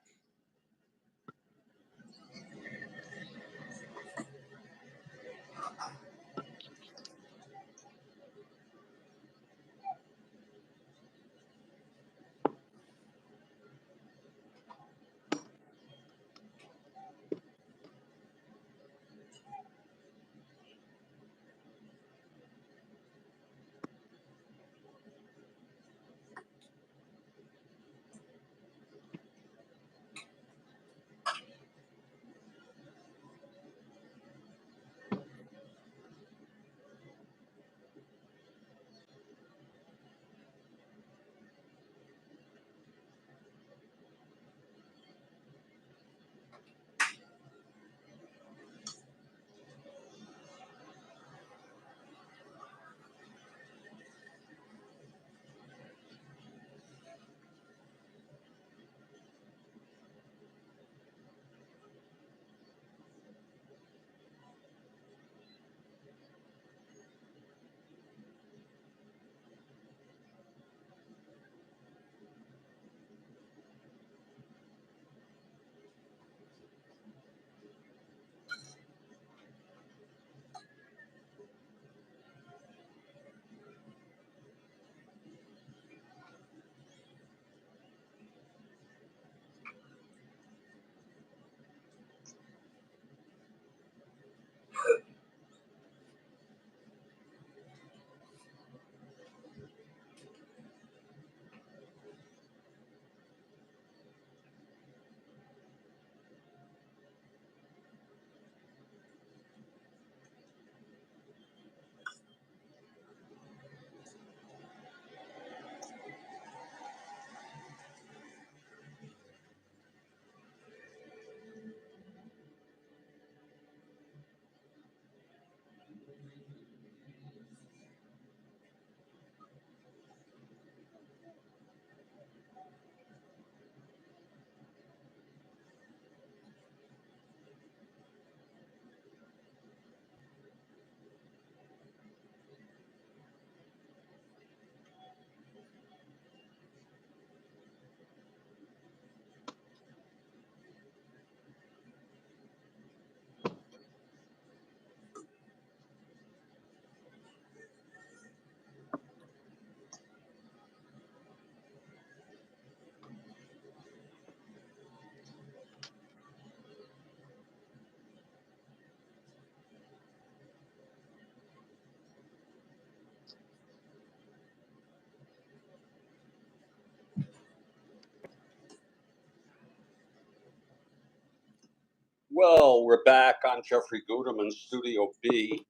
Well, we're back on Jeffrey Guterman, Studio B.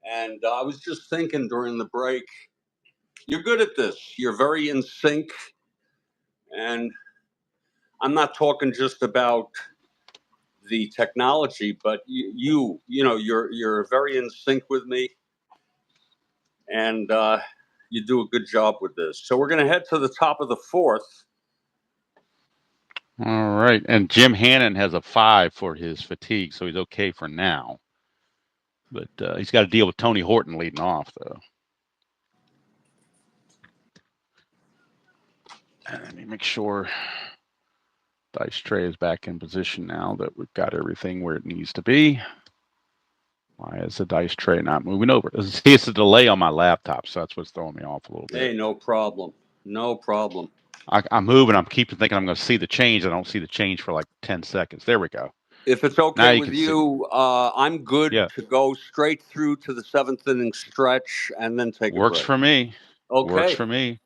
And I was just thinking during the break, you're good at this. You're very in sync. And I'm not talking just about the technology, but you're very in sync with me. And you do a good job with this. So we're going to head to the top of the fourth. All right. And Jim Hannon has a 5 for his fatigue, so he's okay for now. But he's got to deal with Tony Horton leading off, though. And let me make sure dice tray is back in position now that we've got everything where it needs to be. Why is the dice tray not moving over? It's a delay on my laptop, so that's what's throwing me off a little bit. Hey, no problem. No problem. I'm moving. I'm keeping thinking I'm going to see the change. I don't see the change for like 10 seconds. There we go. If it's okay with you, I'm good to go straight through to the 7th inning stretch and then take a break. Works for me. Okay. Works for me.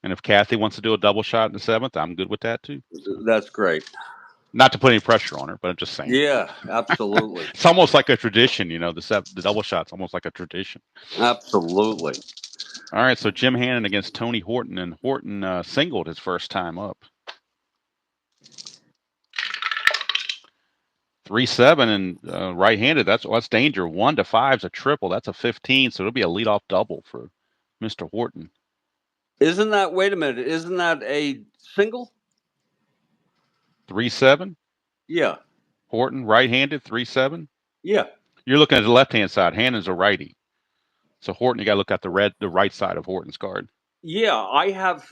And if Kathy wants to do a double shot in the 7th, I'm good with that too. So. That's great. Not to put any pressure on her, but I'm just saying. Yeah, absolutely. It's almost like a tradition, the double shot's almost like a tradition. Absolutely. All right, so Jim Hannon against Tony Horton, and Horton singled his first time up. 3-7 and right-handed. That's danger. 1 to 5 is a triple. That's a 15, so it'll be a leadoff double for Mr. Horton. Isn't that? Wait a minute. Isn't that a single? 3-7. Yeah. Horton right-handed. 3-7. Yeah. You're looking at the left-hand side. Hannon's a righty. So Horton, you got to look at the right side of Horton's card. Yeah, I have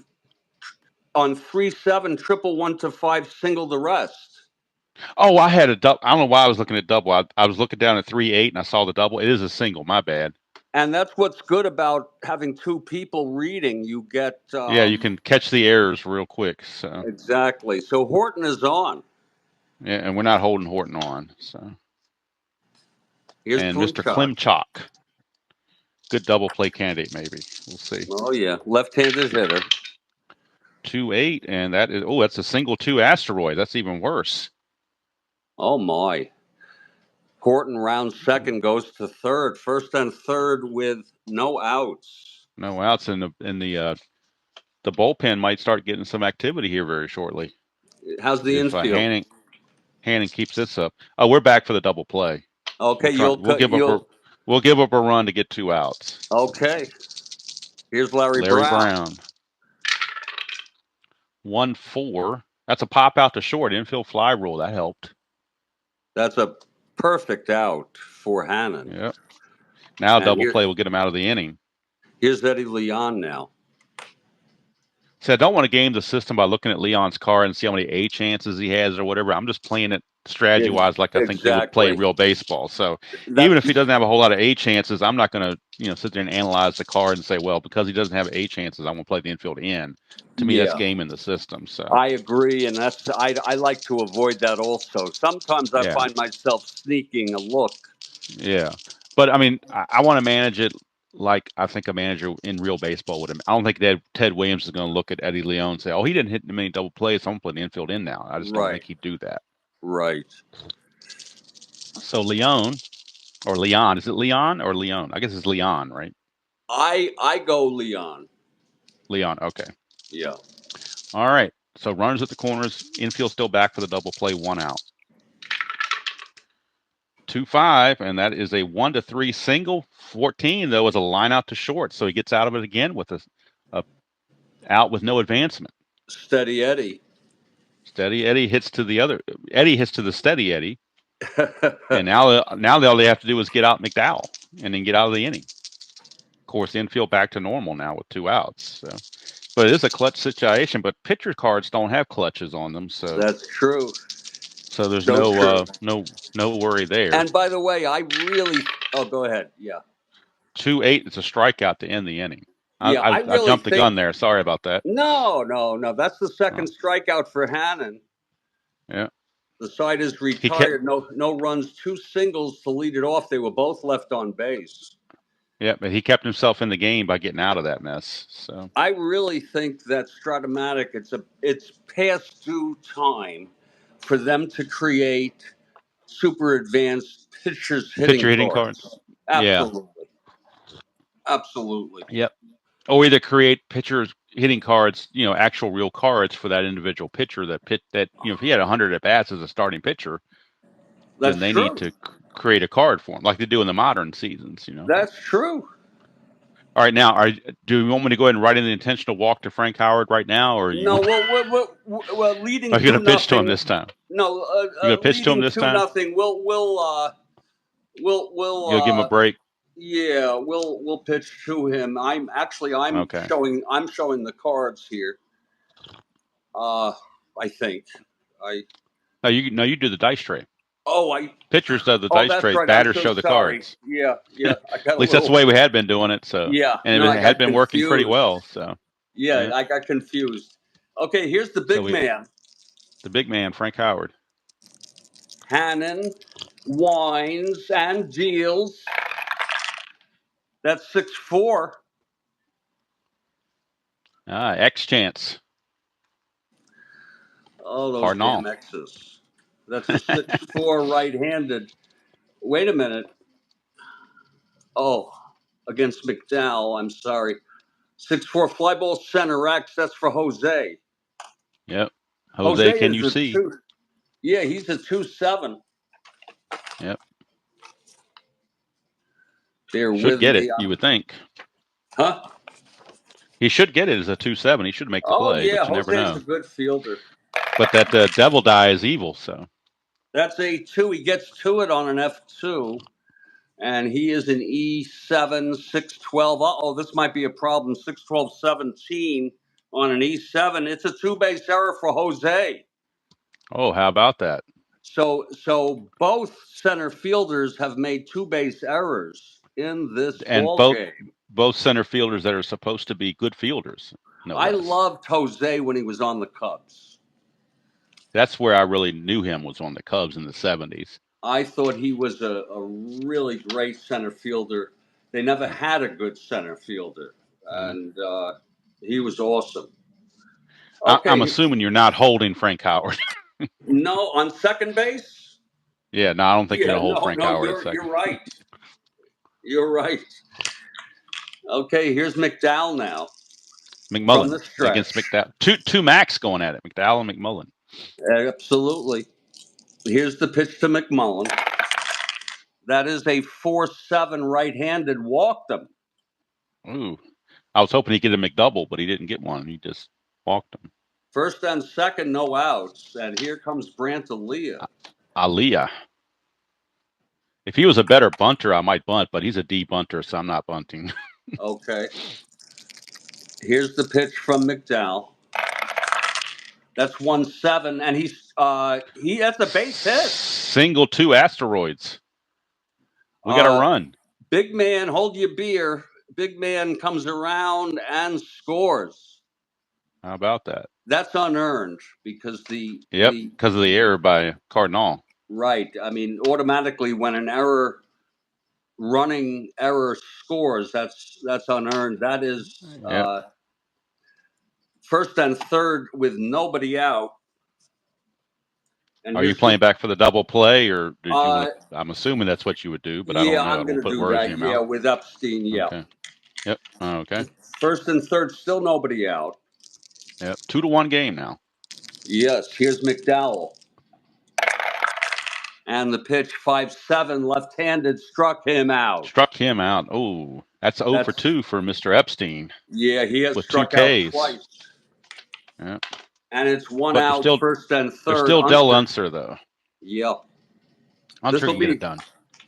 on 3-7 triple 1 to 5 single the rest. Oh, I had a double. I don't know why I was looking at double. I was looking down at 3-8 and I saw the double. It is a single. My bad. And that's what's good about having two people reading. You get yeah, you can catch the errors real quick. So exactly. So Horton is on. Yeah, and we're not holding Horton on. So here's and Mr. Klimchak. Good double play candidate, maybe. We'll see. Oh yeah, left-handed hitter. 2-8, and that's a single 2 asteroid. That's even worse. Oh my. Horton rounds second, goes to third. First and third with no outs. No outs, and the bullpen might start getting some activity here very shortly. How's the infield? Hannon keeps this up. Oh, we're back for the double play. Okay, we'll give up a run to get 2 outs. Okay. Here's Larry Brown. 1-4. That's a pop out to short. Infield fly rule. That helped. That's a perfect out for Hannon. Yep. Now double play will get him out of the inning. Here's Eddie Leon now. So I don't want to game the system by looking at Leon's card and see how many A chances he has or whatever. I'm just playing it strategy-wise like I think they would play real baseball. So even if he doesn't have a whole lot of A chances, I'm not going to sit there and analyze the card and say, well, because he doesn't have A chances, I'm going to play the infield in. To me, that's gaming the system. So I agree, and I like to avoid that also. Sometimes I find myself sneaking a look. Yeah, but I mean, I want to manage it like I think a manager in real baseball would. I don't think that Ted Williams is going to look at Eddie Leon and say, "Oh, he didn't hit many double plays, so I'm putting the infield in now." I just don't think he'd do that. Right. So Leon, is it Leon or Leon? I guess it's Leon, right? I go Leon. Leon, okay. Yeah. All right. So runners at the corners, infield still back for the double play, 1 out. 2-5, and that is a 1-3 single. 14 though is a line out to short, so he gets out of it again with a out with no advancement. Steady Eddie. Steady Eddie hits to the other. Eddie hits to the steady Eddie, and now all they have to do is get out McDowell and then get out of the inning. Of course, infield back to normal now with 2 outs. So, but it is a clutch situation. But pitcher cards don't have clutches on them, so that's true. So there's no worry there. And by the way, I really go ahead. Yeah. 2-8. It's a strikeout to end the inning. Yeah, I jumped the gun there. Sorry about that. No. That's the second strikeout for Hannon. Yeah. The side is retired. No runs, 2 singles to lead it off. They were both left on base. Yeah, but he kept himself in the game by getting out of that mess. So I really think that Strat-O-Matic, it's past due time for them to create super advanced pitchers Pitcher hitting hitting cards. cards. Yeah. Absolutely. Absolutely. Yep. Or either create pitchers hitting cards, actual real cards for that individual pitcher that if he had 100 at bats as a starting pitcher, then That's they true. need to create a card for him like they do in the modern seasons, That's true. All right, now, do you want me to go ahead and write in the intentional walk to Frank Howard right now, or No, well, are leading you going to 2-0. pitch to him this time? No, You going to pitch to him leading this 2-0. time? We'll You'll give him a break. Yeah, we'll pitch to him. I'm Okay. showing the cards here. I think No, you do the dice tray. Oh, Pitchers do the dice that's trays. right. Batters I'm so show the sorry. cards. Yeah. I got At least that's the way we had been doing it. So Yeah, and no, it I had got been working pretty confused. well. So Yeah, I got confused. Okay, here's the big man. The big man, Frank Howard. Hannon, wines, and deals. That's 6-4. X chance. Oh, those Cardinal. damn X's. That's a 6-4 right-handed. Wait a minute. Oh, against McDowell. I'm sorry. 6-4 fly ball center X. That's for Jose. Yep. Jose, can you see? Yeah, he's a 2-7. Yep. Should get it, you would think. Huh? He should get it as a 2-7. He should make the play, yeah, but you never know. Jose's a good fielder. But that devil die is evil, so. That's a 2. He gets to it on an F2, and he is an E7, 6-12. Uh-oh, this might be a problem. 6-12, 17 on an E7. It's a 2-base error for Jose. Oh, how about that? So both center fielders have made 2-base errors in this ball game. Both center fielders that are supposed to be good fielders. I loved Jose when he was on the Cubs. That's where I really knew him, was on the Cubs in the 70s. I thought he was a really great center fielder. They never had a good center fielder, and he was awesome. Okay. I'm assuming you're not holding Frank Howard. No, on second base? Yeah, no, I don't think you're going to hold Frank Howard at second. You're right. You're right. Okay, here's McDowell now. McMullen against McDowell. Two Macs going at it, McDowell and McMullen. Absolutely. Here's the pitch to McMullen. That is a 4-7 right-handed, walked him. Ooh. I was hoping he'd get a McDouble, but he didn't get one. He just walked him. First and second, no outs. And here comes Brant Aliyah. If he was a better bunter, I might bunt, but he's a D bunter, so I'm not bunting. Okay. Here's the pitch from McDowell. That's 1-7, and that's a base hit. Single 2 asteroids. We got to run. Big man, hold your beer. Big man comes around and scores. How about that? That's unearned because because of the error by Cardinal. Right. I mean, automatically when an running error scores, that's unearned. That is first and third with nobody out. And are you playing back for the double play, or did you I'm assuming that's what you would do, but I don't know. I'm going to do that. Yeah, with Epstein. Yeah. Okay. Yep. Okay. First and third, still nobody out. Yep. 2-1 game now. Yes. Here's McDowell. And the pitch, 5-7, left-handed, struck him out. Oh, that's 0 for 2 for Mr. Epstein. Yeah, he has struck out twice. Yeah. And it's one out, first and third. There's still Del Unser, though. Yep. Unser can get it done.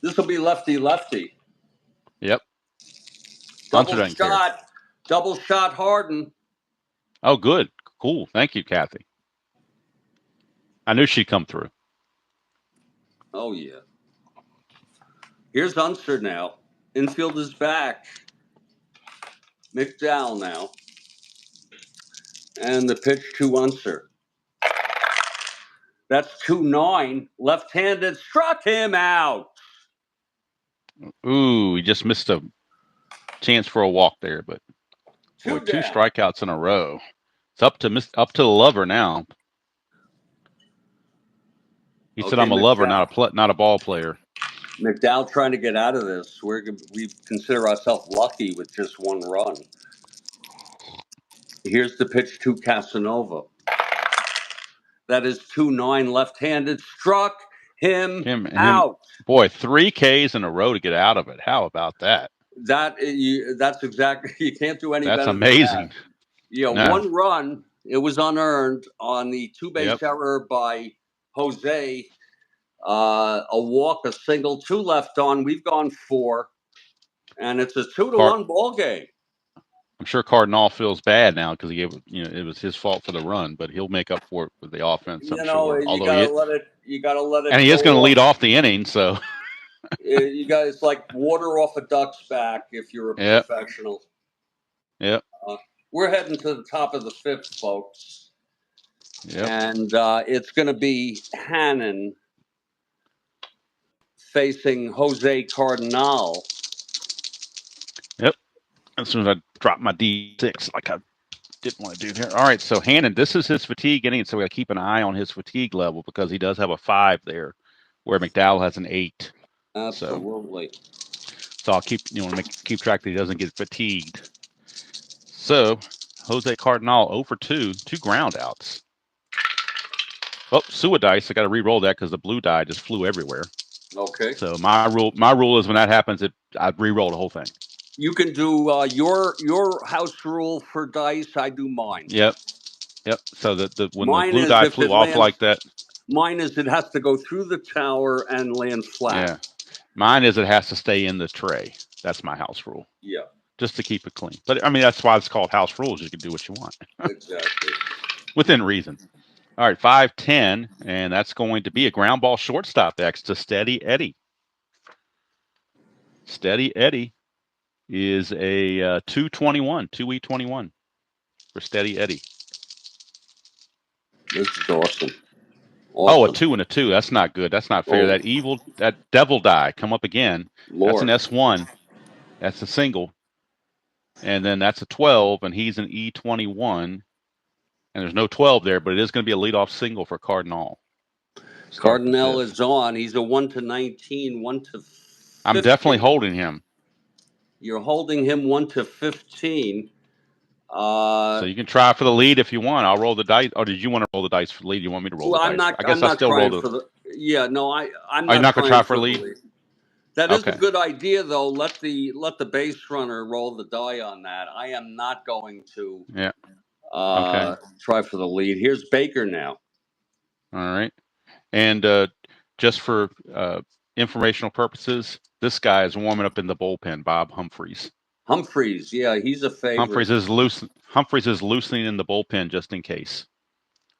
This will be lefty-lefty. Yep. Double shot Harden. Oh, good. Cool. Thank you, Kathy. I knew she'd come through. Oh, yeah. Here's Unser now. Infield is back. McDowell now. And the pitch to Unser. That's 2-9. Left-handed, struck him out. Ooh, he just missed a chance for a walk there, but two strikeouts in a row. It's up to the lover now. He Okay, said I'm a lover, McDowell. not a ball player. McDowell trying to get out of this. We consider ourselves lucky with just one run. Here's the pitch to Casanova. That is 2-9 left-handed. Struck him out. Boy, 3 Ks in a row to get out of it. How about that? That's exactly. You can't do any That's better amazing. than that. Yeah, No. one run. It was unearned on the two-base error by Jose. A walk, a single, 2 left on. We've gone 4, and it's a 2-1 ball game. I'm sure Cardinal feels bad now because he gave, it was his fault for the run, but he'll make up for it with the offense. I'm sure. You gotta let it. You gotta let it. And he is going to lead off the inning, so. You guys like water off a duck's back if you're a professional. Yep. We're heading to the top of the 5th, folks. Yep. And it's going to be Hannon facing Jose Cardinal. Yep. As soon as I drop my D6 like I didn't want to do here. All right, so Hannon, this is his fatigue inning, so we got to keep an eye on his fatigue level because he does have a 5 there, where McDowell has an 8. Absolutely. So I'll keep keep track that he doesn't get fatigued. So Jose Cardinal 0 for 2 ground outs. Oh, Sua dice. I got to re-roll that because the blue die just flew everywhere. Okay. So my rule is when that happens, I re-roll the whole thing. You can do your house rule for dice. I do mine. Yep. So when mine the blue die flew off like that. Mine is it has to go through the tower and land flat. Yeah. Mine is it has to stay in the tray. That's my house rule. Yeah. Just to keep it clean. But I mean, that's why it's called house rules. You can do what you want. Exactly. Within reason. All right, 5-10, and that's going to be a ground ball shortstop X to Steady Eddie. Steady Eddie is a 221, 2E21 for Steady Eddie. This is awesome. Oh, a 2 and a 2. That's not good. That's not fair. Oh. That devil die come up again. Lord. That's an S1. That's a single. And then that's a 12, and he's an E21. And there's no 12 there, but it is going to be a leadoff single for Cardinal. Cardinal is on. He's a 1-19, 1-15. I'm definitely holding him. You're holding him 1-15. So you can try for the lead if you want. I'll roll the dice. Or did you want to roll the dice for the lead? You want me to roll the dice? I guess I still roll the. Yeah, no, I'm not. You're not going to try for lead? That is a good idea, though. Let the base runner roll the die on that. I am not going to. Yeah. Try for the lead. Here's Baker now. All right, and just for informational purposes, this guy is warming up in the bullpen. Bob Humphreys. Humphreys, yeah, he's a favorite. Humphreys is loosening in the bullpen just in case.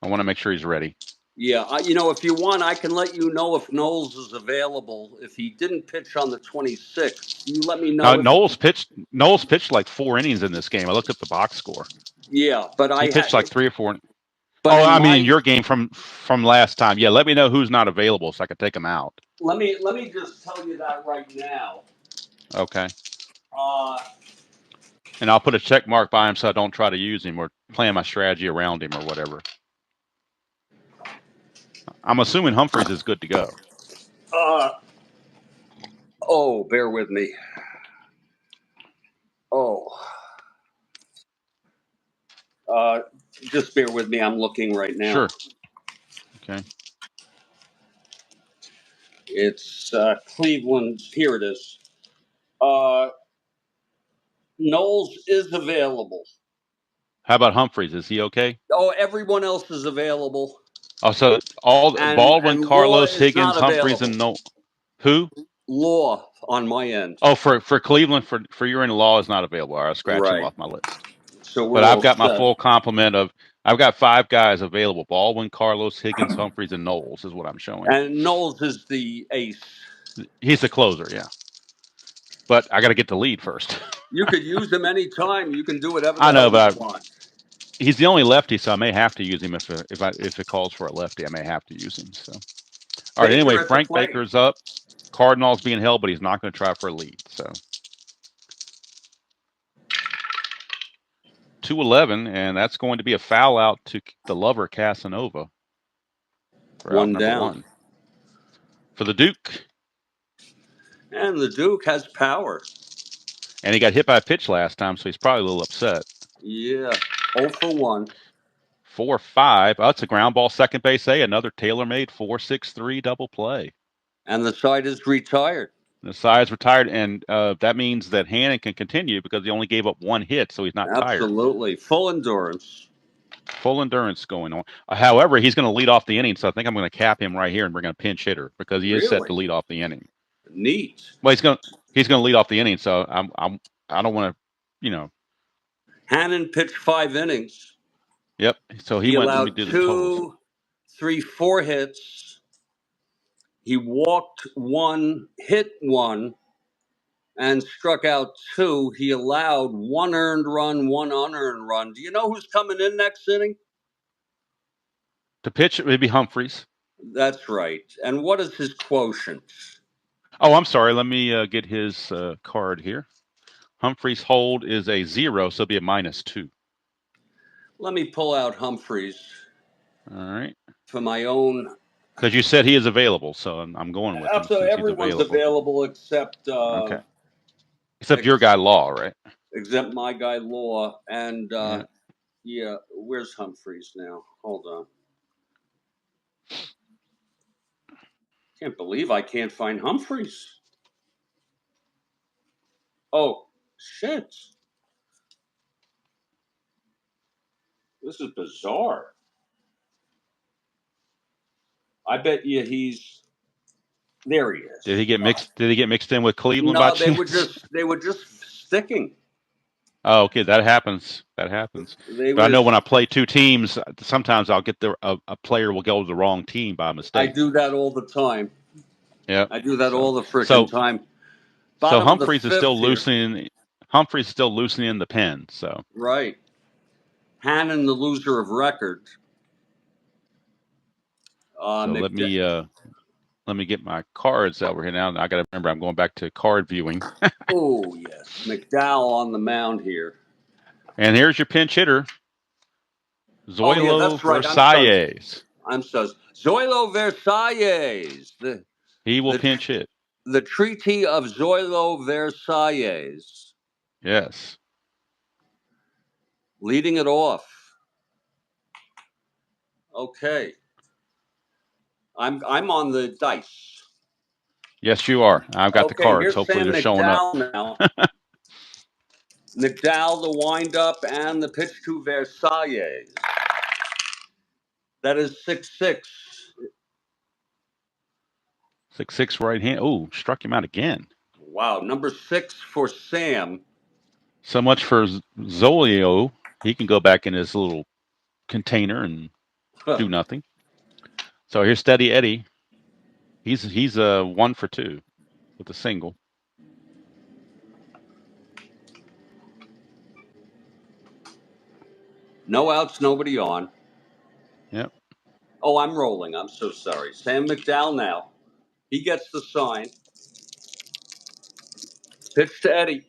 I want to make sure he's ready. Yeah, if you want, I can let you know if Knowles is available. If he didn't pitch on the 26th, you let me know. Knowles pitched like 4 innings in this game. I looked up the box score. Yeah, but he pitched like 3 or 4. But in your game from last time. Yeah, let me know who's not available so I can take him out. Let me just tell you that right now. Okay. And I'll put a check mark by him so I don't try to use him or plan my strategy around him or whatever. I'm assuming Humphreys is good to go. Bear with me. Just bear with me. I'm looking right now. Sure. Okay. It's Cleveland. Here it is. Knowles is available. How about Humphreys? Is he okay? Oh, everyone else is available. Oh, so Baldwin, Carlos, Higgins, Humphreys, and Knowles. Who? Law on my end. Oh, for Cleveland, for your end, Law is not available. All right, I'll scratch him off my list. So but I've got my full complement of. I've got 5 guys available: Baldwin, Carlos, Higgins, Humphreys, and Knowles is what I'm showing. And Knowles is the ace. He's the closer, yeah. But I got to get the lead first. You could use him anytime. You can do whatever. I know, but you want. He's the only lefty, so I may have to use him if it calls for a lefty. I may have to use him. So, all right. Anyway, Frank Baker's up. Cardinal's being held, but he's not going to try for a lead. So 2-11, and that's going to be a foul out to the lover Casanova. One down. for the Duke. And the Duke has power. And he got hit by a pitch last time, so he's probably a little upset. Yeah, 0 for 1. 4-5. Oh, it's a ground ball, second base A. Another tailor-made 4-6-3 double play. And the side is retired. The side's retired, and that means that Hannon can continue because he only gave up 1 hit, so he's not tired. Absolutely. Full endurance. Full endurance going on. However, he's going to lead off the inning, so I think I'm going to cap him right here and bring in a pinch hitter because he is set to lead off the inning. Neat. Well, he's going to lead off the inning, so I don't want to, Hannon pitched 5 innings. Yep. So he went. Let me allowed do the totals. 2, 3, 4 hits. He walked 1, hit 1, and struck out 2. He allowed 1 earned run, 1 unearned run. Do you know who's coming in next inning? To pitch, it would be Humphreys. That's right. And what is his quotient? Oh, I'm sorry. Let me get his card here. Humphreys' hold is a 0, so it'll be a -2. Let me pull out Humphreys. All right. For my own. Because you said he is available, so I'm going with him. Absolutely, everyone's available except. Okay. Except your guy Law, right? Except my guy Law, and yeah. Where's Humphreys now? Hold on. Can't believe I can't find Humphreys. Oh, shit. This is bizarre. I bet you he's there. He is. Did he get mixed? Did he get mixed in with Cleveland? No, by they chance? they were just sticking. Oh, okay, that happens. But I know when I play 2 teams, sometimes I'll get a player will go to the wrong team by mistake. I do that all the time. Yeah, I do that all the freaking time. So Humphreys is still loosening. Humphreys is still loosening the pen. So right. Hannon, the loser of record. So let me get my cards over here now. I got to remember I'm going back to card viewing. Oh yes, McDowell on the mound here. And here's your pinch hitter, Zoilo Versailles. I'm so Zoilo Versailles. He will pinch hit. The Treaty of Zoilo Versailles. Yes. Leading it off. Okay. I'm on the dice. Yes, you are. I've got the cards. Hopefully they're showing up. Now. McDowell, the windup, and the pitch to Versailles. That is 6-6. 6-6 right hand. Oh, struck him out again. Wow. Number 6 for Sam. So much for Zolio. He can go back in his little container and do nothing. So here's Steady Eddie. He's 1 for 2 with a single. No outs, nobody on. Yep. Oh, I'm rolling. I'm so sorry. Sam McDowell now. He gets the sign. Pitch to Eddie.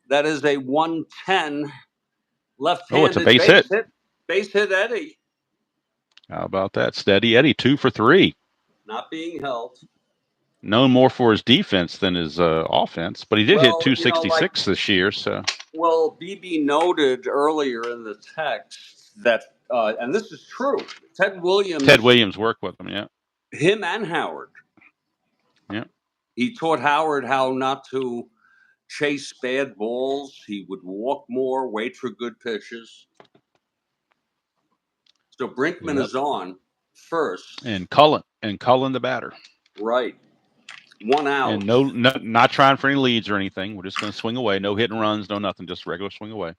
That is a 110 left-handed. Oh, it's a base hit. Base hit Eddie. How about that? Steady Eddie, 2 for 3. Not being held. Known more for his defense than his offense, but he did hit 266 this year. So. Well, BB noted earlier in the text that, and this is true, Ted Williams worked with him, yeah. Him and Howard. Yeah. He taught Howard how not to chase bad balls. He would walk more, wait for good pitches. So Brinkman is on first. And Cullen the batter. Right. 1 out. And not trying for any leads or anything. We're just going to swing away. No hit and runs, no nothing. Just regular swing away.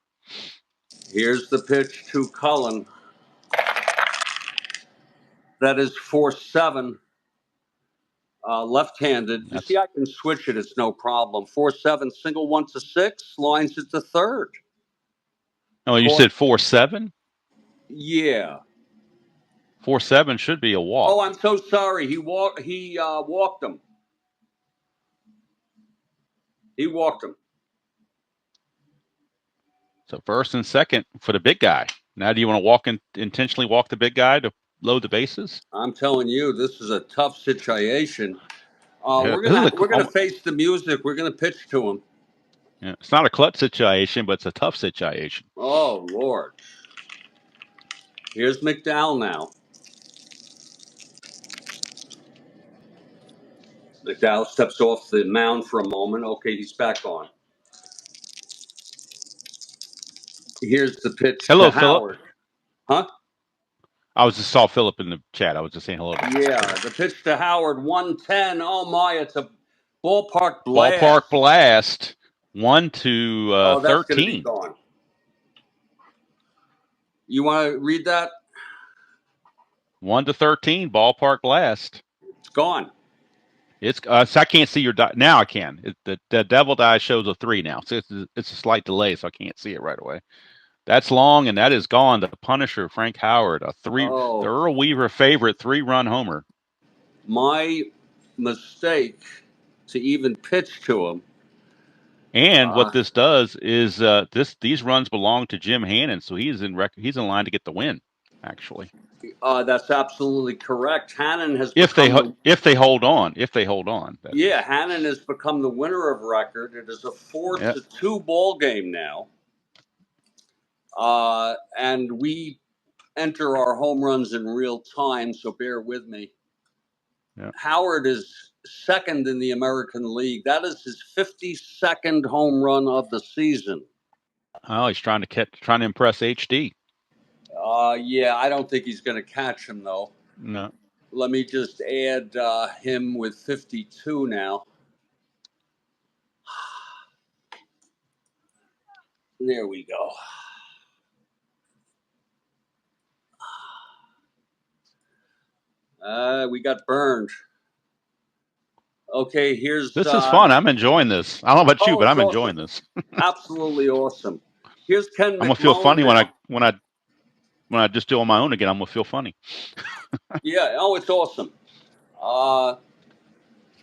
Here's the pitch to Cullen. That is 4-7. Left-handed. You see, I can switch it. It's no problem. 4-7, single 1 to 6, lines it to third. Oh, you said 4-7? Yeah. 4-7 should be a walk. Oh, I'm so sorry. He walked him. He walked him. So first and second for the big guy. Now, do you want to intentionally walk the big guy to load the bases? I'm telling you, this is a tough situation. Yeah, We're gonna face the music. We're gonna pitch to him. yeah, it's not a clutch situation, but it's a tough situation. Oh Lord. Here's McDowell now. McDowell steps off the mound for a moment. Okay, he's back on. Here's the pitch to Hello, Philip. Howard. Huh? I was just saw Philip in the chat. I was just saying hello to him. Yeah, the pitch to Howard, 110. Oh my, it's a ballpark blast. Ballpark blast, 1 to That's going to be 13. gone. You want to read that? 1 to 13, ballpark blast. It's gone. It's so I can't see your die. Now I can. The devil die shows a 3 now, so it's a slight delay, so I can't see it right away. That's long, and that is gone. The Punisher, Frank Howard, the Earl Weaver favorite 3-run homer. My mistake to even pitch to him. And what this does is these runs belong to Jim Hannon, so he's in line to get the win. Actually, that's absolutely correct. Hannon has if they hold on. Yeah, Hannon has become the winner of record. It is a 4-2 ball game now, and we enter our home runs in real time. So bear with me. Yeah. Howard is second in the American League. That is his 52nd home run of the season. Oh, he's trying to impress HD. Yeah, I don't think he's going to catch him though. No. Let me just add him with 52 now. There we go. We got burned. Okay, here's... This is fun. I'm enjoying this. I don't know about you, but I'm awesome. enjoying this. Absolutely awesome. Here's Ken McMullen. I'm gonna feel funny when I just do on my own again. I'm gonna feel funny. Yeah. Oh, it's awesome.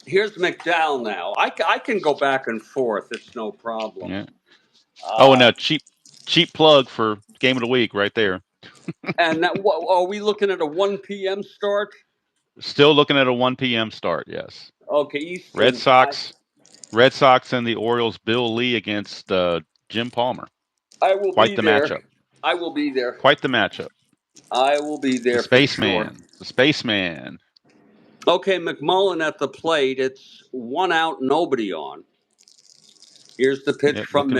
Here's McDowell now. I can go back and forth. It's no problem. Yeah. And a cheap plug for game of the week right there. And that, are we looking at a 1 p.m. start? Still looking at a 1 p.m. start. Yes. Okay. Eastern. Red Sox and the Orioles. Bill Lee against Jim Palmer. I will Quite the matchup. I will be there. Quite the matchup. I will be there. The Spaceman. Sure. The Spaceman. Okay, McMullen at the plate. It's 1 out, nobody on. Here's the pitch from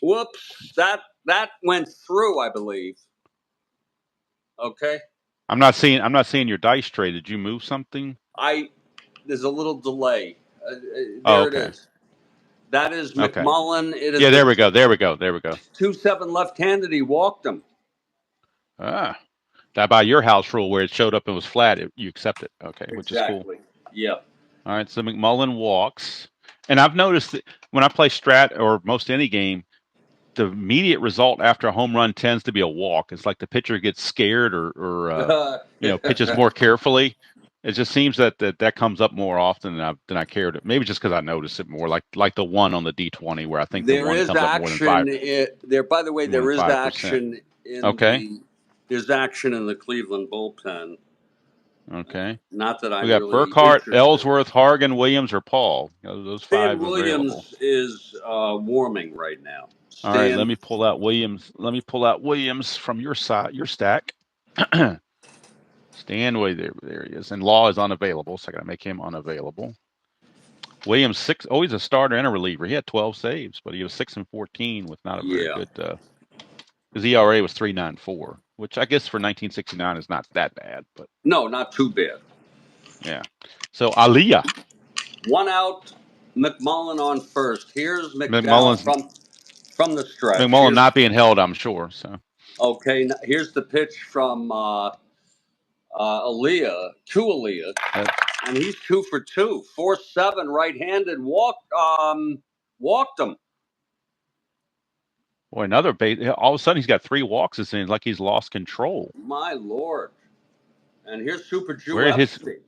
Whoops! That went through, I believe. Okay. I'm not seeing your dice tray. Did you move something? There's a little delay. There it is. That is McMullen. Okay. It is. Yeah, there we go. 2-7 left-handed. He walked him. That by your house rule where it showed up and was flat, you accept it. Okay, exactly. Which is cool. Yeah. All right, so McMullen walks, and I've noticed that when I play Strat or most any game, the immediate result after a home run tends to be a walk. It's like the pitcher gets scared or pitches more carefully. It just seems that comes up more often than I cared. Maybe just because I notice it more, like the one on the D20 where I think there the one is comes action up more than 5. There, by the way, there is 5%. Action in there's action in the Cleveland bullpen. Okay. Not that I'm we got really Burkhart, interested. Ellsworth, Hargan, Williams, or Paul. Those 5 Stan available. Williams is warming right now. All right, let me pull out Williams. Let me pull out Williams from your side, your stack. Stanway, there he is. And Law is unavailable, so I got to make him unavailable. Williams 6. Oh, he's a starter and a reliever. He had 12 saves, but he was 6-14 with not a very good. His ERA was 3.94, which I guess for 1969 is not that bad, but no, not too bad. Yeah. So Aliyah. 1 out. McMullen on first. Here's McDowell from the stretch. McMullen not being held, I'm sure. So. Okay. Here's the pitch from Aliyah to Aliyah, and he's 2 for 2. 4-7 right-handed. Walked him. Boy, another base. All of a sudden, he's got 3 walks. It seems like he's lost control. My Lord. And here's Super Jew Epstein.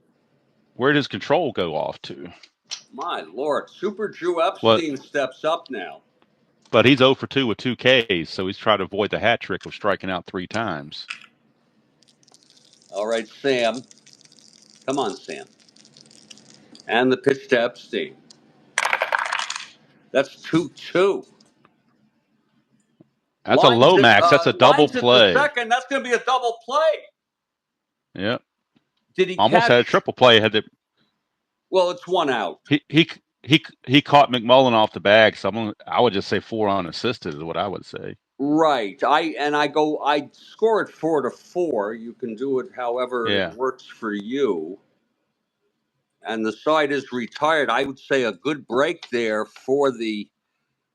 Where did his control go off to? My Lord. Super Jew Epstein steps up now. But he's 0 for 2 with 2 Ks, so he's trying to avoid the hat trick of striking out 3 times. All right, Sam. Come on, Sam. And the pitch to Epstein. That's 2-2. That's a low max. That's a double Lines at the play. second. That's going to be a double play. Yep. Did he Almost catch? had a triple play. Had the Well, it's 1 out. he caught McMullen off the bag. So I would just say 4 unassisted is what I would say. Right. I score it 4-4. You can do it however it works for you. And the side is retired. I would say a good break there for Sam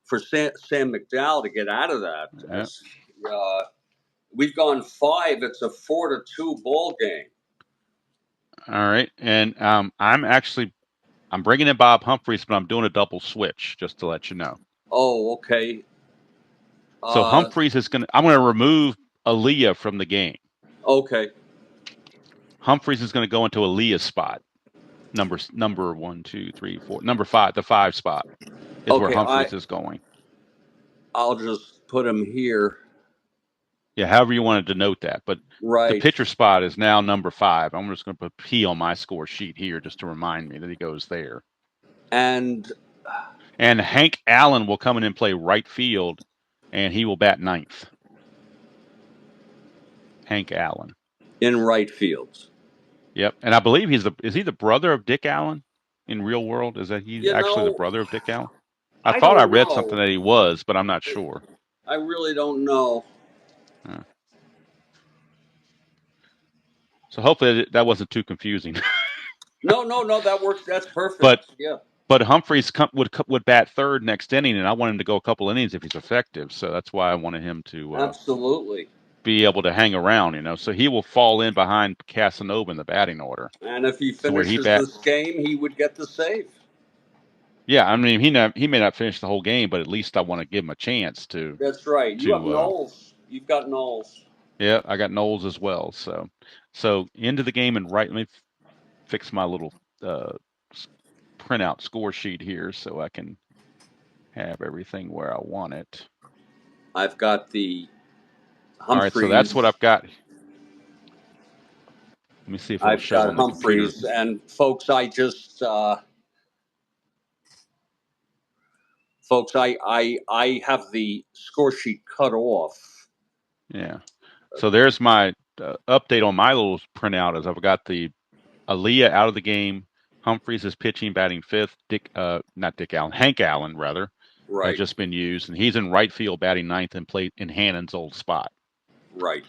McDowell to get out of that. Yep. We've gone 5. It's a 4-2 ball game. All right, and I'm bringing in Bob Humphries, but I'm doing a double switch just to let you know. Oh, okay. So Humphries I'm going to remove Aaliyah from the game. Okay. Humphries is going to go into Aaliyah's spot. Number 1, 2, 3, 4. Number 5, the 5 spot is where Humphries is going. I'll just put him here. Yeah, however you want to denote that. But the pitcher spot is now number 5. I'm just going to put P on my score sheet here just to remind me that he goes there. And Hank Allen will come in and play right field, and he will bat 9th. Hank Allen. In right field. Yep, and I believe is he the brother of Dick Allen in real world? Is that he's actually the brother of Dick Allen? I thought I read something that he was, but I'm not sure. I really don't know. So hopefully that wasn't too confusing. No, that works. That's perfect. But Humphries would bat 3rd next inning, and I want him to go a couple innings if he's effective. So that's why I wanted him to absolutely be able to hang around. So he will fall in behind Casanova in the batting order. And if he finishes this game, he would get the save. Yeah, I mean he may not finish the whole game, but at least I want to give him a chance to. That's right. You have Knowles. You've got Knowles. Yeah, I got Knowles as well. So into the game and let me fix my little printout score sheet here so I can have everything where I want it. I've got the Humphries. All right, so that's what I've got. Let me see if it'll show on the Humphries, computer. And folks, I just I have the score sheet cut off. Yeah. So there's my update on my little printout. Is I've got the Aaliyah out of the game. Humphries is pitching, batting 5th. Hank Allen rather, has just been used, and he's in right field, batting 9th, and played in Hannon's old spot. Right.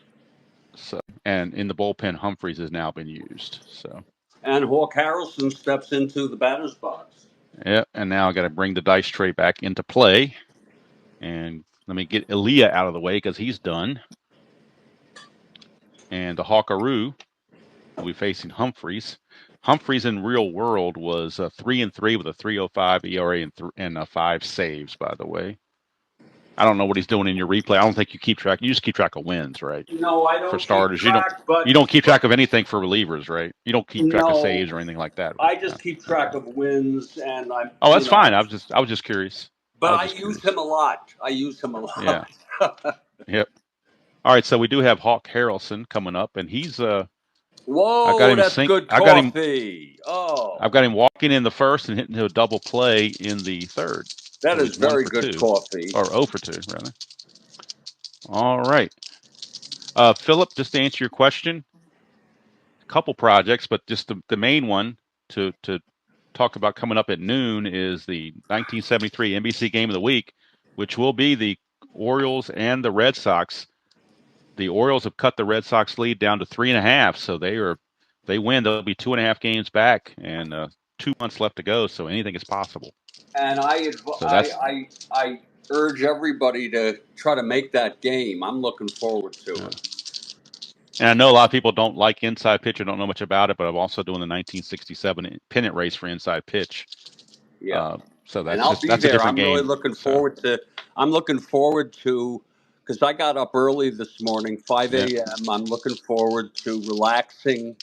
So, and in the bullpen, Humphries has now been used. So. And Hawk Harrelson steps into the batter's box. Yeah, and now I got to bring the dice tray back into play, and let me get Aaliyah out of the way because he's done. And the Hawkaroo will be facing Humphries. Humphries in real world was 3-3 with a 3.05 ERA and 5 saves. By the way, I don't know what he's doing in your replay. I don't think you keep track. You just keep track of wins, right? No, I don't. For starters, you don't keep track of anything for relievers, right? You don't keep track of saves or anything like that. Right? I just keep track of wins, and I'm. Oh, that's fine. I was just curious. But I use him a lot. Yeah. Yep. All right, so we do have Hawk Harrelson coming up, and he's Whoa, that's good coffee. I've got him walking in the 1st and hitting a double play in the 3rd. That is very good coffee. Or 0 for 2, rather. All right. Philip, just to answer your question, a couple projects, but just the main one to talk about coming up at noon is the 1973 NBC Game of the Week, which will be the Orioles and the Red Sox. The Orioles have cut the Red Sox lead down to 3.5, so they win. They'll be 2.5 games back, and 2 months left to go. So anything is possible. And I urge everybody to try to make that game. I'm looking forward to it. And I know a lot of people don't like Inside Pitch or don't know much about it, but I'm also doing the 1967 pennant race for Inside Pitch. Yeah. So that's a different game. Really looking forward to. I'm looking forward to. Because I got up early this morning, 5 a.m. Yeah. I'm looking forward to relaxing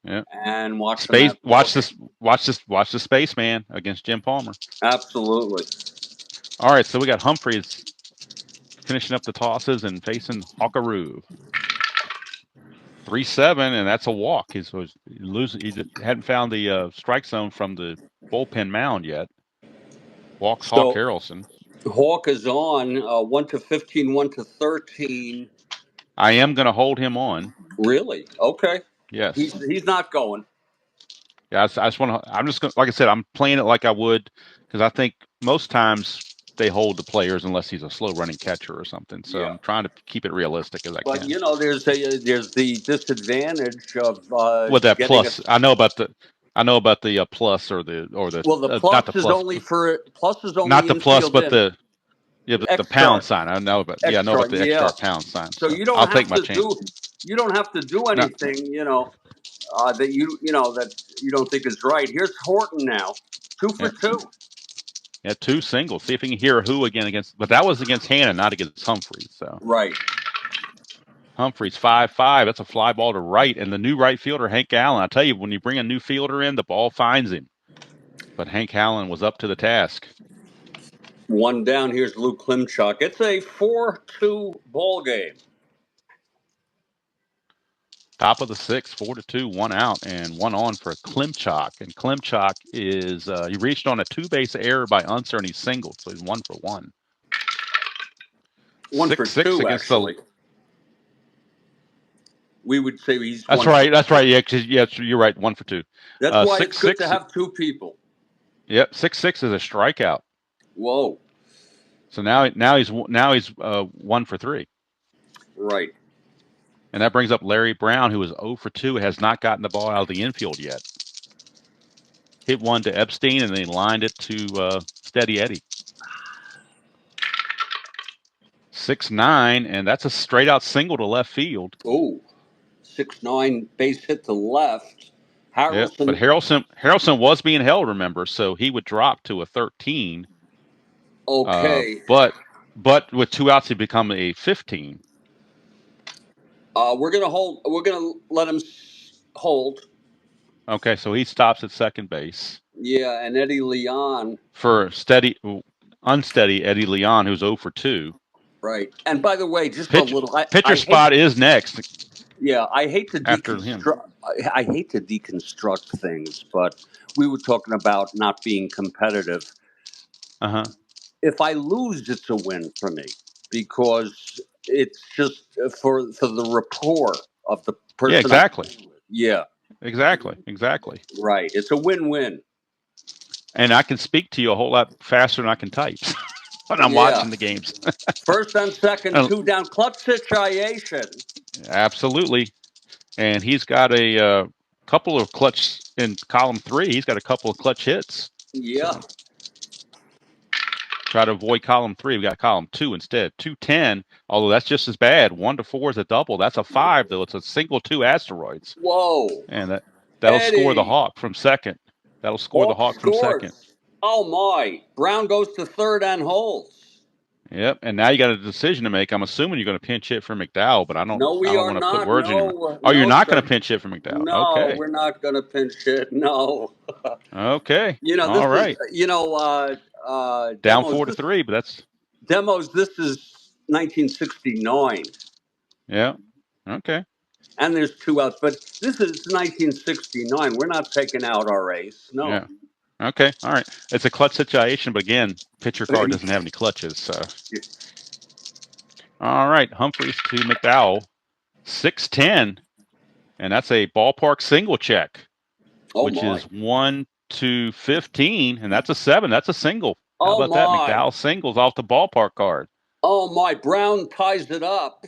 and watching watch the Spaceman against Jim Palmer. Absolutely. All right, so we got Humphries finishing up the tosses and facing Hawkaroo. 3-7, and that's a walk. He hadn't found the strike zone from the bullpen mound yet. Walks Hawk So Harrelson. Hawk is on 1-15, 1-13. I am going to hold him on. Really? Okay. Yes. He's not going. Yeah, I just want to. I'm just going. Like I said, I'm playing it like I would because I think most times they hold the players unless he's a slow running catcher or something. So Yeah. I'm trying to keep it realistic as I But can. you know, there's the disadvantage of With that getting a. plus, I know about the plus or the Well, the not the plus is plus, only for plus is not only the plus, infield but in. the Extra, pound sign. I know about I know about the yeah. extra pound sign. So So you don't I'll take have my to chance. do No, anything, that you don't think is right. Here's Horton now, 2 for yeah, 2. yeah, 2 singles. See if he can hear who again against. But that was against Hannon, not against Humphreys. So Right. Humphreys 5-5. That's a fly ball to right, and the new right fielder Hank Allen. I tell you, when you bring a new fielder in, the ball finds him. But Hank Allen was up to the task. 1 down. Here's Lou Klimchuk. It's a 4-2 ball game. Top of the 6th, 4-2, 1 out, and 1 on for Klimchuk. And Klimchuk is he reached on a 2-base error by Unser, and he singled, so he's 1 for 1. 1 for 6-6 2, against actually. We would say he's That's 1 right. for That's right. Yeah, you're right. 1 for 2. That's why it's good to 6-6. have 2 people. Yep, 6-6 is a strikeout. Whoa. So now he's 1 for 3. Right. And that brings up Larry Brown, who is 0 for 2, has not gotten the ball out of the infield yet. Hit one to Epstein, and then lined it to Steady Eddie. 6-9, and that's a straight out single to left field. Oh, 6-9 base hit to left. Yeah, Harrelson. but Harrelson was being held, remember, so he would drop to a 13. Okay. But with 2 outs, he'd become a 15. We're gonna hold. We're gonna let him hold. Okay, so he stops at second base. Yeah, and Eddie Leon. For unsteady Eddie Leon, who's 0 for 2. Right. And by the way, just a little. Pitcher spot is next. Yeah, I hate to after him. I hate to deconstruct things, but we were talking about not being competitive. If I lose, it's a win for me because it's just for the rapport of the person. Yeah, exactly. Yeah. Exactly. Right. It's a win-win. And I can speak to you a whole lot faster than I can type when I'm watching the games. First and second, 2 down, clutch situation. Absolutely. And he's got a couple of clutch in column 3. He's got a couple of clutch hits. Yeah. So try to avoid column 3. We got column 2 instead. 2-10, although that's just as bad. 1-4 is a double. That's a 5, though. It's a single 2 asteroids. Whoa. And that'll score the Hawk from second. That'll score the Hawk from second. Oh, my. Brown goes to third and holds. Yep, and now you got a decision to make. I'm assuming you're going to pinch hit for McDowell, but I don't want to put words in your mouth. Oh, you're not going to pinch hit for McDowell. No, okay. We're not going to pinch hit. No. Okay. All right. Down 4-3, but that's demos. This is 1969. Yeah. Okay. And there's 2 outs, but this is 1969. We're not taking out our ace. No. Yeah. Okay. All right. It's a clutch situation, but again, pitcher card doesn't have any clutches. So. All right. Humphreys to McDowell, 6-10, and that's a ballpark single check, which is 1-15, and that's a 7. That's a single. How about that? McDowell singles off the ballpark card. Oh my! Brown ties it up.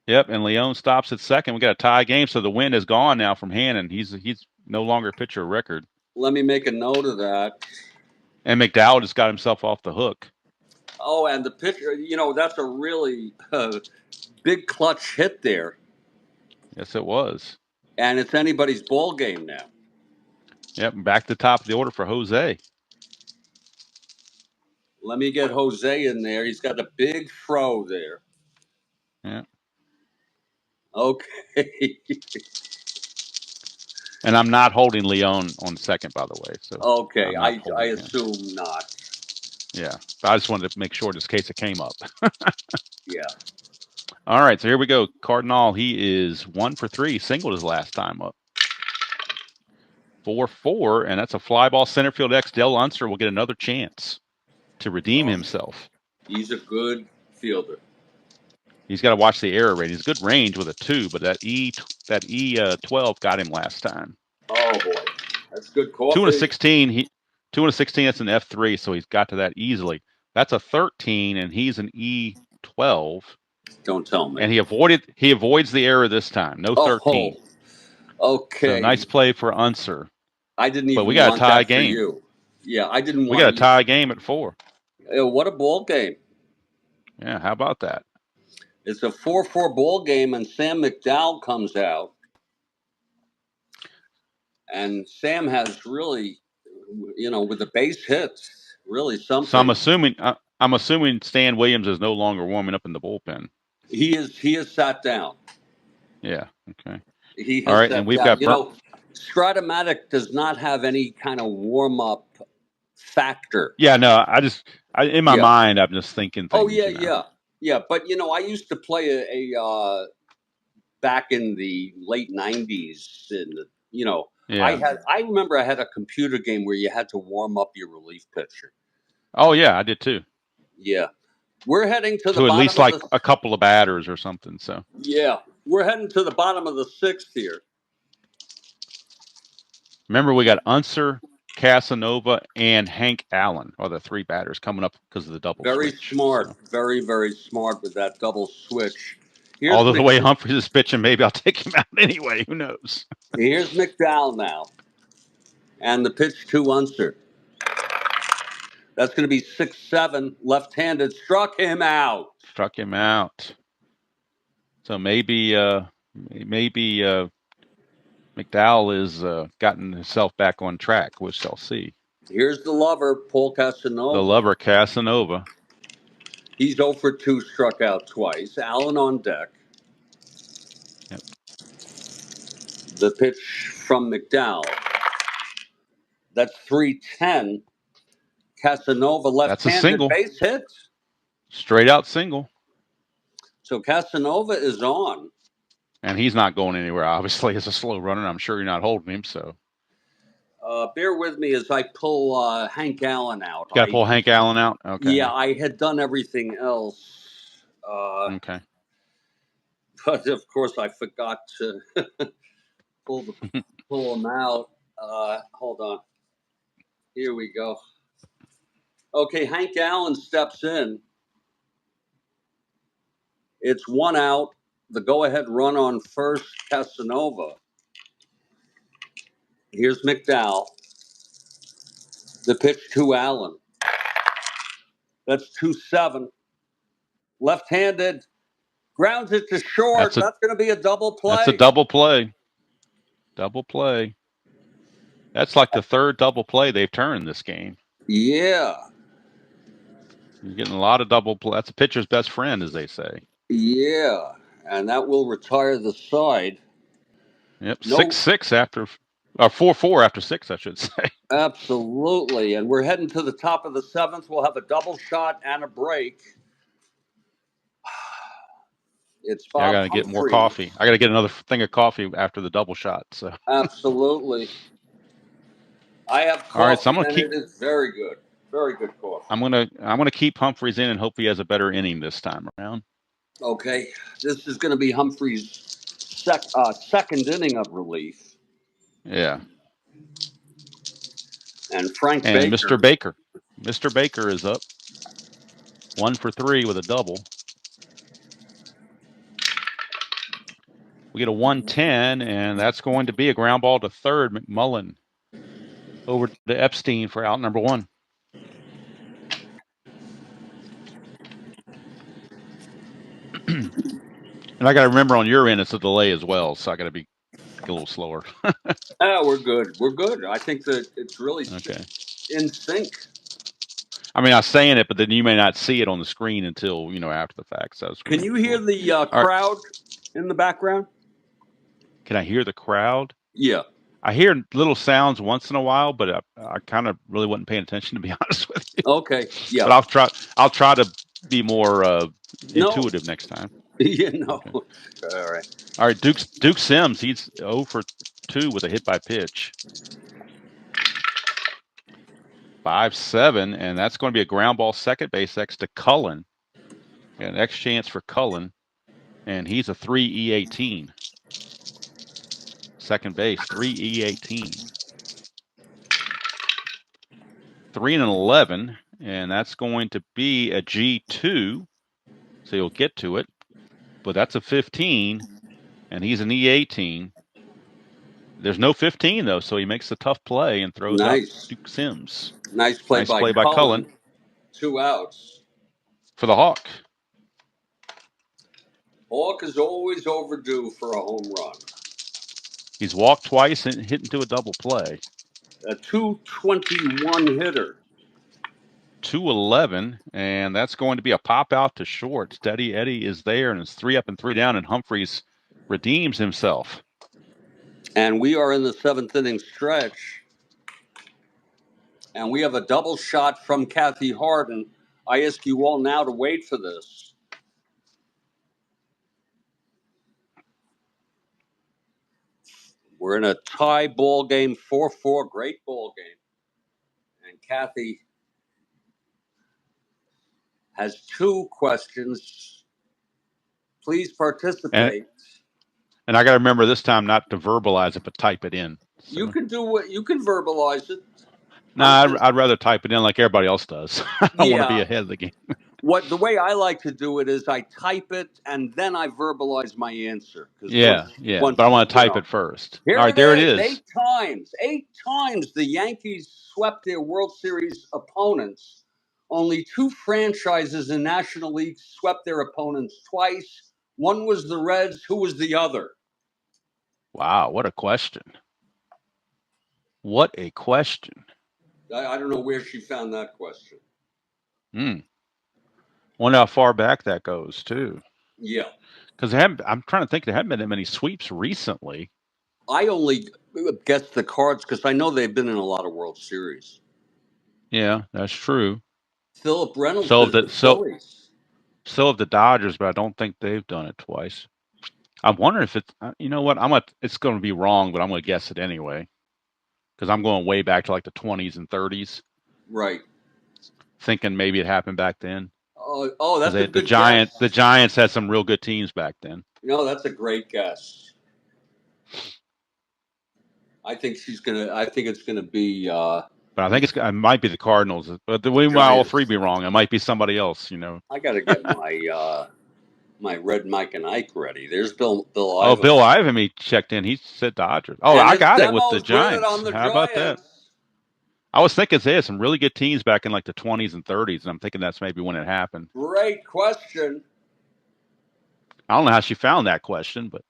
Yep, and Leon stops at second. We got a tie game, so the win is gone now from Hannon. He's no longer pitcher record. Let me make a note of that. And McDowell just got himself off the hook. Oh, and the pitcher, that's a really big clutch hit there. Yes, it was. And it's anybody's ball game now. Yep, back to the top of the order for Jose. Let me get Jose in there. He's got a big fro there. Yeah. Okay. And I'm not holding Leon on second, by the way. So okay, I assume not. Yeah, I just wanted to make sure just in case it came up. Yeah. All right, so here we go. Cardinal, he is 1 for 3. Singled his last time up. 4-4, and that's a fly ball center field X. Dell Unser will get another chance to redeem himself. He's a good fielder. He's got to watch the error rate. He's good range with a 2, but that E12 got him last time. Oh boy, that's good coffee. 2 and a 16. 2 and a 16. That's an F3, so he's got to that easily. That's a 13, and he's an E12. Don't tell me. And he avoids the error this time. No 13. Okay. So nice play for Unser. I didn't even. But we got want a tie that game. For you. Yeah, I didn't. We got a tie game at 4. What a ball game! Yeah, how about that? It's a 4-4 ball game, and Sam McDowell comes out, and Sam has really, with the base hits, really something. So I'm assuming Stan Williams is no longer warming up in the bullpen. He is sat down. Yeah. Okay. He has all right, and we've down. got Strat-O-Matic does not have any kind of warm up factor. Yeah, no, in my mind I'm just thinking things. Oh yeah. But I used to play a back in the late '90s, and I remember I had a computer game where you had to warm up your relief pitcher. Oh yeah, I did too. Yeah, we're heading to at least like a couple of batters or something. So yeah, we're heading to the bottom of the 6th here. Remember, we got Unser, Casanova, and Hank Allen are the 3 batters coming up because of the double switch. Very smart. Very, very smart with that double switch. Although the way Humphreys is pitching, maybe I'll take him out anyway. Who knows? Here's McDowell now. And the pitch to Unser. That's going to be 6-7. Left-handed. Struck him out. So maybe McDowell is gotten himself back on track. We shall see. Here's the lover, Paul Casanova. The lover, Casanova. He's 0 for 2, struck out twice. Allen on deck. Yep. The pitch from McDowell. That's 3-10. Casanova left-handed. That's a single. Base hit. Straight out single. So Casanova is on. And he's not going anywhere, obviously, as a slow runner. I'm sure you're not holding him, so. Bear with me as I pull Hank Allen out. Got to pull Hank Allen out? Okay. Yeah, I had done everything else. Okay. But, of course, I forgot to pull him out. Hold on. Here we go. Okay, Hank Allen steps in. It's 1 out. The go-ahead run on first, Casanova. Here's McDowell. The pitch to Allen. That's 2-7. Left-handed. Grounds it to short. That's going to be a double play. That's a double play. Double play. That's like the 3rd double play they've turned this game. Yeah. You're getting a lot of double play. That's a pitcher's best friend, as they say. Yeah. And that will retire the side. Yep. 6-6 after, or 4-4 after 6, I should say. Absolutely. And we're heading to the top of the 7th. We'll have a double shot and a break. It's Bob I got to get more coffee. I got to get another thing of coffee after the double shot. So absolutely. I have coffee. All right, so I'm gonna keep. It is very good. Very good coffee. I'm gonna keep Humphreys in and hope he has a better inning this time around. Okay, this is going to be Humphreys' second inning of relief. Yeah. And Frank and Baker. Mr. Baker is up 1 for 3 with a double. We get a 110, and that's going to be a ground ball to third. McMullen over to Epstein for out number 1. And I got to remember on your end, it's a delay as well, so I got to be a little slower. We're good. We're good. I think that it's really in sync. I mean, I was saying it, but then you may not see it on the screen until, after the fact. So can you hear the crowd in the background? Can I hear the crowd? Yeah. I hear little sounds once in a while, but I kind of really wasn't paying attention, to be honest with you. Okay. Yeah. But I'll try to be more intuitive next time. You know. Okay. All right. All right, Duke Sims, he's 0 for 2 with a hit by pitch. 5-7, and that's going to be a ground ball second base next to Cullen. Got an X chance for Cullen, and he's a 3 E18. Second base, 3 E18. 3-11, and that's going to be a G2, so you'll get to it. But that's a 15, and he's an E18. There's no 15, though, so he makes a tough play and throws out Nice. Duke Sims. Nice play by Cullen. 2 outs. For the Hawk. Hawk is always overdue for a home run. He's walked twice and hit into a double play. A 221 hitter. 2-11, and that's going to be a pop out to short. Steady Eddie is there, and it's 3 up and 3 down, and Humphreys redeems himself. And we are in the 7th inning stretch. And we have a double shot from Kathy Harden. I ask you all now to wait for this. We're in a tie ball game, 4-4, great ball game. And Kathy has 2 questions. Please participate. And I got to remember this time not to verbalize it, but type it in. So. You can do what you can verbalize it. No, I'd rather type it in like everybody else does. I don't want to be ahead of the game. The way I like to do it is I type it and then I verbalize my answer. Yeah, but I want to type it first. All right, there it is. 8 times the Yankees swept their World Series opponents. Only 2 franchises in National League swept their opponents twice. One was the Reds. Who was the other? Wow, what a question. What a question. I don't know where she found that question. Wonder how far back that goes, too. Yeah. Because I'm trying to think, there haven't been that many sweeps recently. I only guessed the Cards because I know they've been in a lot of World Series. Yeah, that's true. Philip Reynolds so is the Phillies. So have the Dodgers, but I don't think they've done it twice. I'm wondering if it's, you know what, it's going to be wrong, but I'm going to guess it anyway. Because I'm going way back to like the 20s and 30s. Right. Thinking maybe it happened back then. Oh, that's a good guess. The Giants had some real good teams back then. No, that's a great guess. I think it's gonna be. But I think it might be the Cardinals. But we might all 3 be wrong. It might be somebody else. I got to get my my red Mike and Ike ready. There's Bill Ivan. Oh, Bill Ivan, he checked in. He said Dodgers. Oh, I got it with the Giants. How about that? I was thinking they had some really good teams back in like the 20s and 30s, and I'm thinking that's maybe when it happened. Great question. I don't know how she found that question, but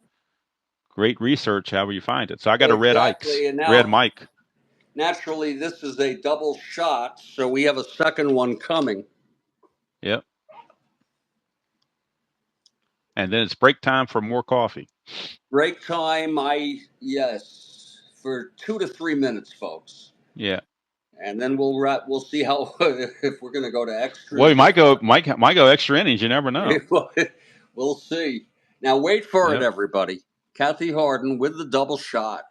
great research, however you find it. So I got a red Ike's, red Mike. Naturally, this is a double shot, so we have a second one coming. Yep. And then it's break time for more coffee. Break time, for 2 to 3 minutes, folks. Yeah. And then we'll see how if we're going to go to extra. Well, you might go extra innings. You never know. We'll see. Now wait for it, everybody. Kathy Harden with the double shot.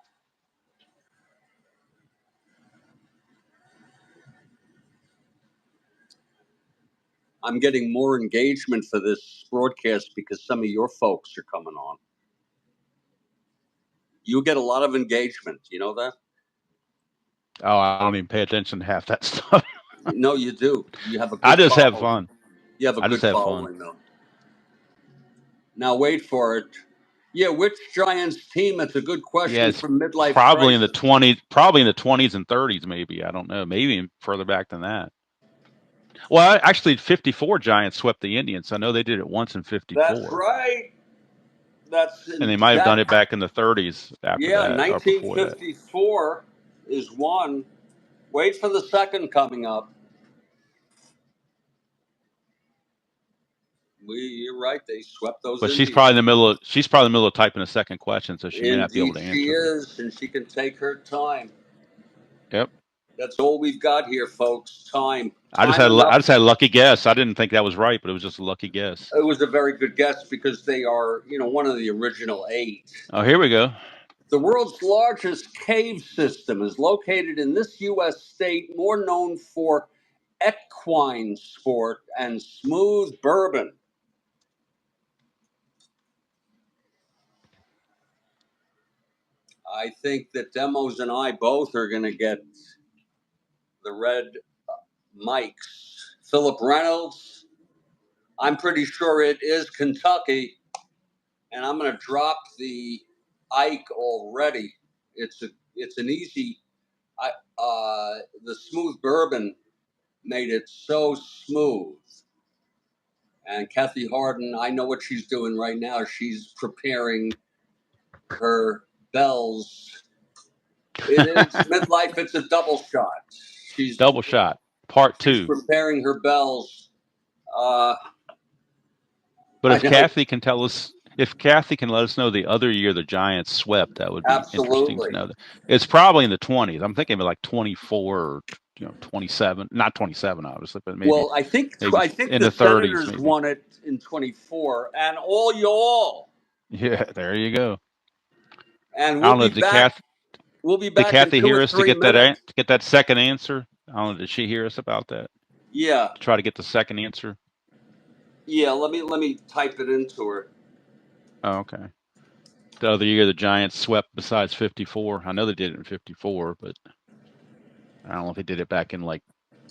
I'm getting more engagement for this broadcast because some of your folks are coming on. You get a lot of engagement. You know that? Oh, I don't even pay attention to half that stuff. No, you do. You have a good I just following. have fun. You have a good following, though. Now wait for it. Yeah, which Giants team? That's a good question from Midlife. Probably in the 20s and 30s, maybe. I don't know. Maybe further back than that. Well, actually, 54 Giants swept the Indians. I know they did it once in 54. That's right. And they might have done it back in the 30s after that. 1954 is one. Wait for the second coming up. You're right. They swept those. But she's probably in the middle of typing a second question, so she may not be able to answer. She is, and she can take her time. Yep. That's all we've got here, folks. Time. I just had a lucky guess. I didn't think that was right, but it was just a lucky guess. It was a very good guess because they are, one of the original 8. Oh, here we go. The world's largest cave system is located in this U.S. state, more known for equine sport and smooth bourbon. I think that Demos and I both are going to get the red mics. Philip Reynolds, I'm pretty sure it is Kentucky, and I'm going to drop the Ike already. It's an easy. The smooth bourbon made it so smooth. And Kathy Harden, I know what she's doing right now. She's preparing her bells. It is midlife. It's a double shot. She's double shot. Part 2. She's preparing her bells. But if Kathy can tell us, if Kathy can let us know the other year the Giants swept, that would be interesting to know. It's probably in the 20s. I'm thinking of like 24 or 27. Not 27, obviously, but maybe. Well, I think in the 30s, Senators maybe. won it in 24, and all y'all. Yeah, there you go. And we'll be back. We'll be back. Did Kathy hear us to get minutes. that second answer? I don't know. Did she hear us about that? Yeah. To try to get the second answer. Yeah. Let me type it into her. Oh, okay. The other year the Giants swept besides 54. I know they did it in 54, but I don't know if they did it back in like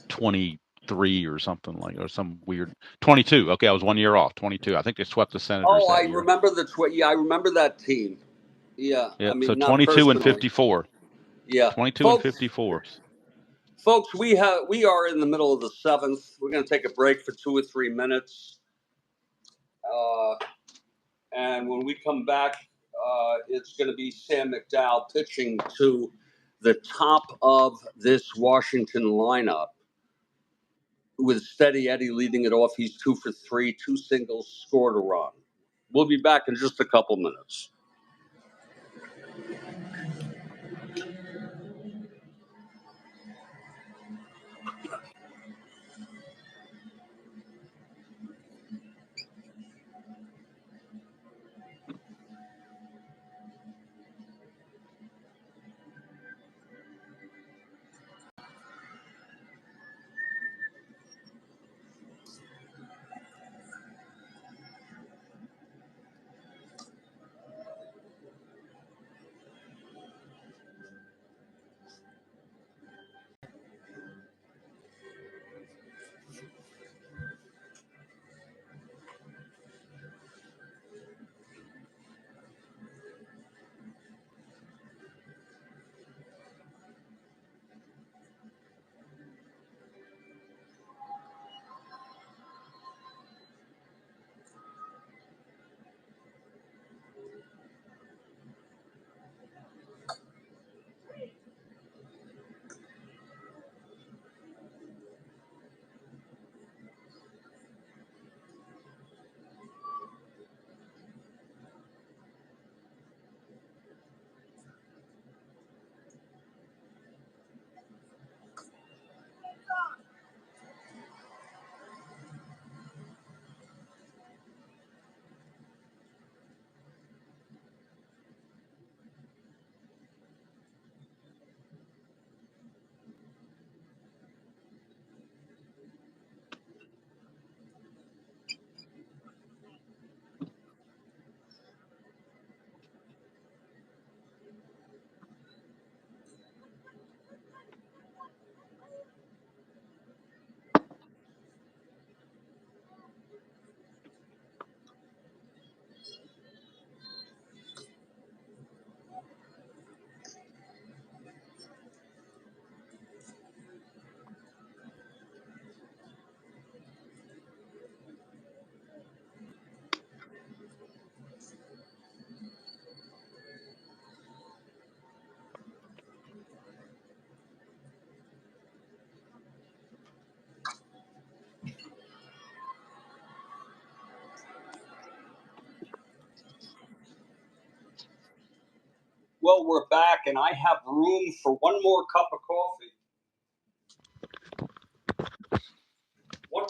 23 or something or some weird 22. Okay, I was 1 year off. 22. I think they swept the Senators. Oh, I remember I remember that team. Yeah. Yep. I mean, so 22 and 54. Yeah. 22 and 54. Folks, we are in the middle of the 7th. We're going to take a break for 2 or 3 minutes. And when we come back, it's going to be Sam McDowell pitching to the top of this Washington lineup with Steady Eddie leading it off. He's 2 for 3, 2 singles, scored a run. We'll be back in just a couple minutes. Well, we're back, and I have room for one more cup of coffee.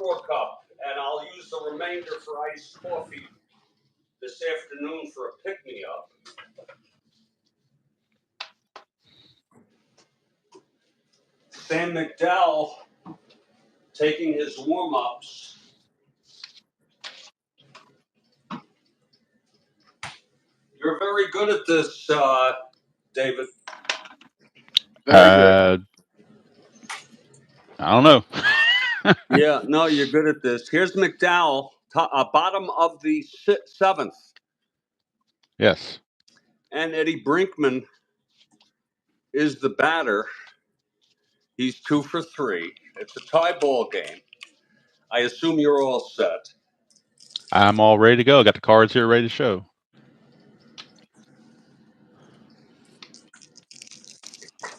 more cup, and I'll use the remainder for iced coffee this afternoon for a pick-me-up. Sam McDowell taking his warm-ups. You're very good at this, David. Very good. I don't know. Yeah, no, you're good at this. Here's McDowell, bottom of the seventh. Yes. And Eddie Brinkman is the batter. He's 2 for 3. It's a tie ball game. I assume you're all set. I'm all ready to go. Got the cards here ready to show.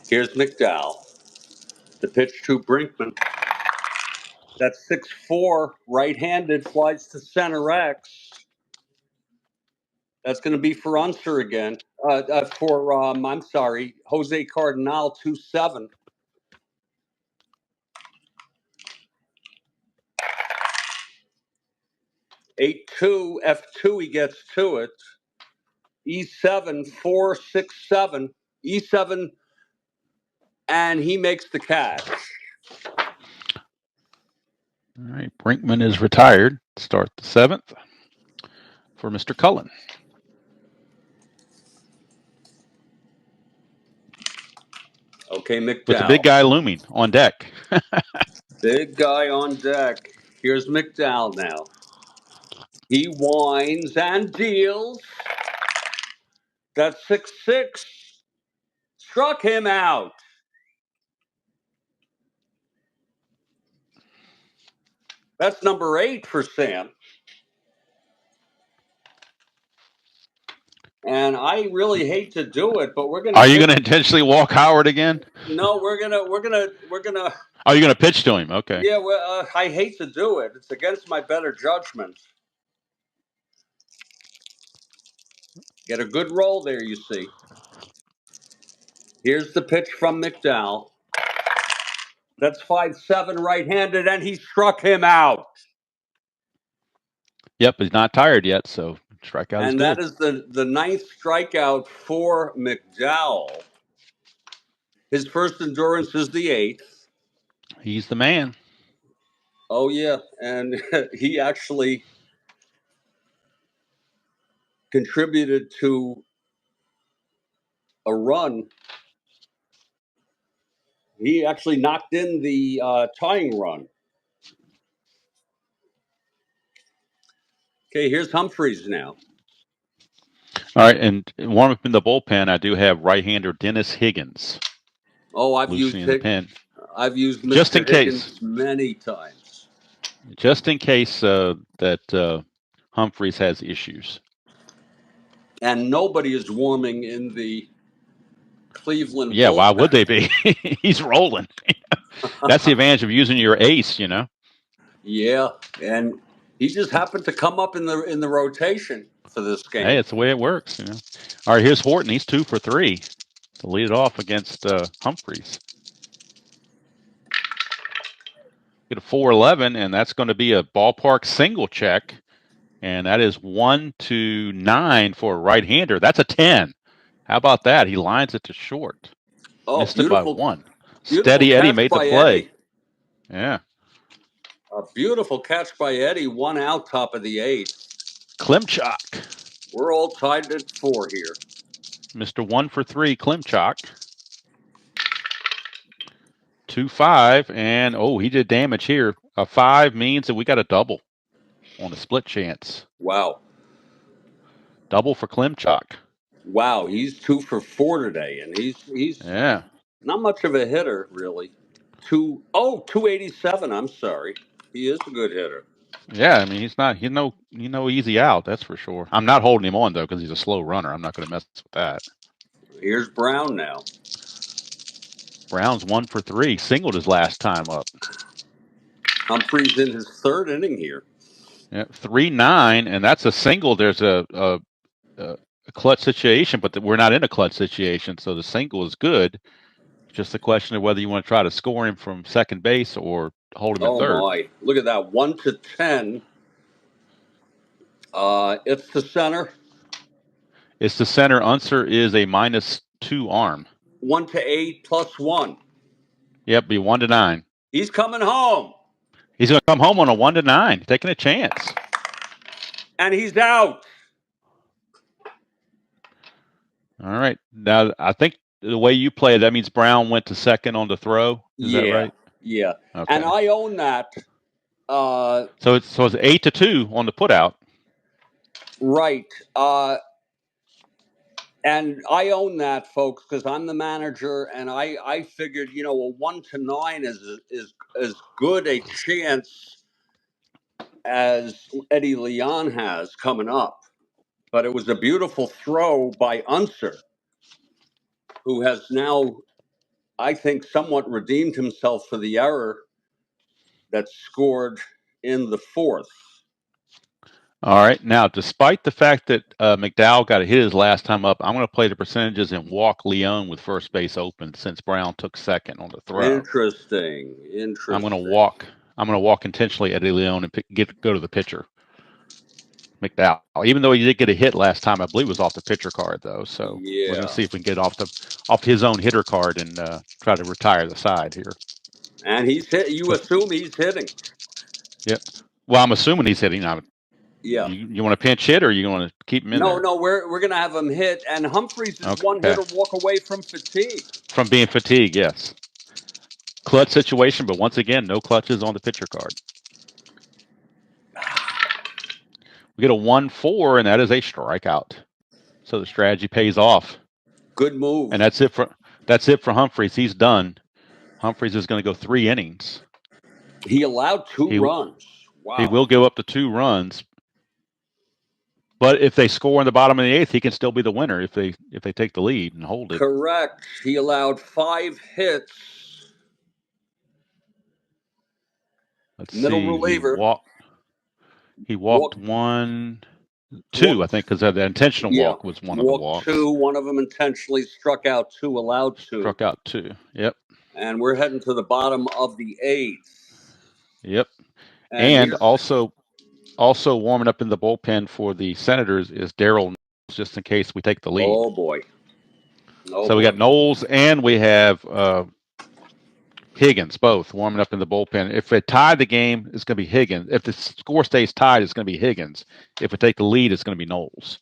Here's McDowell. The pitch to Brinkman. That's 6-4, right-handed, flies to center X. That's going to be for Unser again. I'm sorry, Jose Cardinal, 2-7. (8-2), F2, he gets to it. E7, 4-6-7. E7, and he makes the catch. All right. Brinkman is retired. Start the 7th for Mr. Cullen. Okay, McDowell. With the big guy looming on deck. Big guy on deck. Here's McDowell now. He winds and deals. That's 6-6. Struck him out. That's number 8 for Sam. And I really hate to do it, but we're gonna. Are you going to intentionally walk Howard again? No, we're gonna. Are you going to pitch to him? Okay. Yeah, well, I hate to do it. It's against my better judgment. Get a good roll there, you see. Here's the pitch from McDowell. That's 5-7 right-handed, and he struck him out. Yep, he's not tired yet, so strikeout is And good. that is the 9th strikeout for McDowell. His first endurance is the 8th. He's the man. Oh, yeah, and he actually contributed to a run. He actually knocked in the tying run. Okay, here's Humphreys now. All right, and warm up in the bullpen, I do have right-hander Dennis Higgins. Oh, I've used Mr. Just in Higgins case. Many times. Just in case that Humphreys has issues. And nobody is warming in the Cleveland. Yeah, bullpen. why would they be? He's rolling. That's the advantage of using your ace, you know. Yeah, and he just happened to come up in the rotation for this game. Hey, it's the way it works, you know. All right, here's Horton. He's 2 for 3 to lead it off against Humphreys. Get a 4-11, and that's going to be a ballpark single check, and that is 1-9 for a right-hander. That's a 10. How about that? He lines it to short. Oh, missed it by 1. Beautiful Steady Eddie made the play. Eddie. Yeah. A beautiful catch by Eddie. 1 out, top of the 8th. Klimchak. We're all tied at 4 here. Mr. 1 for 3, Klimchak. 2-5, and he did damage here. A 5 means that we got a double on a split chance. Wow. Double for Klimchak. Wow, he's 2 for 4 today, and he's not much of a hitter, really. 287. I'm sorry, he is a good hitter. Yeah, I mean he's no easy out, that's for sure. I'm not holding him on though because he's a slow runner. I'm not going to mess with that. Here's Brown now. Brown's 1 for 3, singled his last time up. Humphreys in his 3rd inning here. Yeah, 3-9, and that's a single. There's a clutch situation, but we're not in a clutch situation, so the single is good. Just the question of whether you want to try to score him from second base or hold him at Oh third. my! Look at that. 1 to 10. It's the center. It's the center. Unser is a -2 arm. 1 to 8 plus 1. Yep, be 1 to 9. He's coming home. He's going to come home on a 1 to 9, taking a chance. And he's out. All right. Now, I think the way you play it, that means Brown went to second on the throw. Is that right? Yeah. Okay. And I own that. So it's 8 to 2 on the putout. Right. And I own that, folks, because I'm the manager, and I figured, a 1 to 9 is as good a chance as Eddie Leon has coming up. But it was a beautiful throw by Unser, who has now, I think, somewhat redeemed himself for the error that scored in the fourth. All right. Now, despite the fact that McDowell got a hit his last time up, I'm going to play the percentages and walk Leon with first base open since Brown took second on the throw. Interesting. I'm going to walk. I'm going to walk intentionally Eddie Leon and go to the pitcher, McDowell. Even though he did get a hit last time, I believe it was off the pitcher card though. So we're going to see if we can get off his own hitter card and try to retire the side here. And he's hit. You assume he's hitting. Yep. Well, I'm assuming he's hitting. Yeah. You want to pinch hit or you want to keep him in there? No, we're gonna have him hit, and Humphreys is one hitter walk away from fatigue. From being fatigued, yes. Clutch situation, but once again, no clutches on the pitcher card. We get a 1-4, and that is a strikeout. So the strategy pays off. Good move. And that's it for Humphreys. He's done. Humphreys is going to go 3 innings. He allowed 2 runs. Wow. He will go up to 2 runs. But if they score in the bottom of the 8th, he can still be the winner if they take the lead and hold it. Correct. He allowed 5 hits. Let's Middle see. reliever. He walked 1, 2, I think, because the intentional walk was one of the walks. 2. One of them intentionally struck out 2, allowed 2. Struck out 2. Yep. And we're heading to the bottom of the 8th. Yep. And also warming up in the bullpen for the Senators is Darryl, just in case we take the lead. Oh boy. So we got Knowles and we have Higgins both warming up in the bullpen. If they tie the game, it's going to be Higgins. If the score stays tied, it's going to be Higgins. If we take the lead, it's going to be Knowles.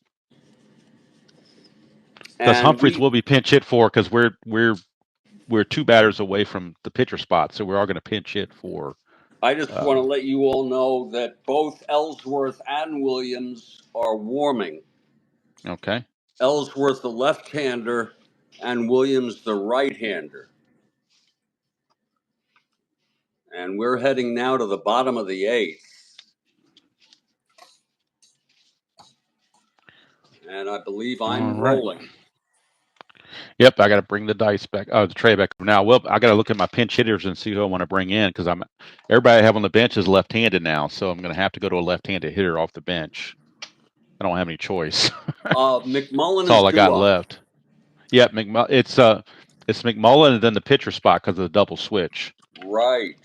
Because Humphreys will be pinch hit for, because we're 2 batters away from the pitcher spot, so we're all going to pinch hit for. I just want to let you all know that both Ellsworth and Williams are warming. Okay. Ellsworth the left-hander and Williams the right-hander. And we're heading now to the bottom of the 8th. And I believe I'm rolling. Yep, I got to bring the dice back. The tray back now. Well, I got to look at my pinch hitters and see who I want to bring in, because everybody I have on the bench is left-handed now, so I'm going to have to go to a left-handed hitter off the bench. I don't have any choice. McMullen That's all I got left. Yep, it's McMullen and then the pitcher spot because of the double switch. Right.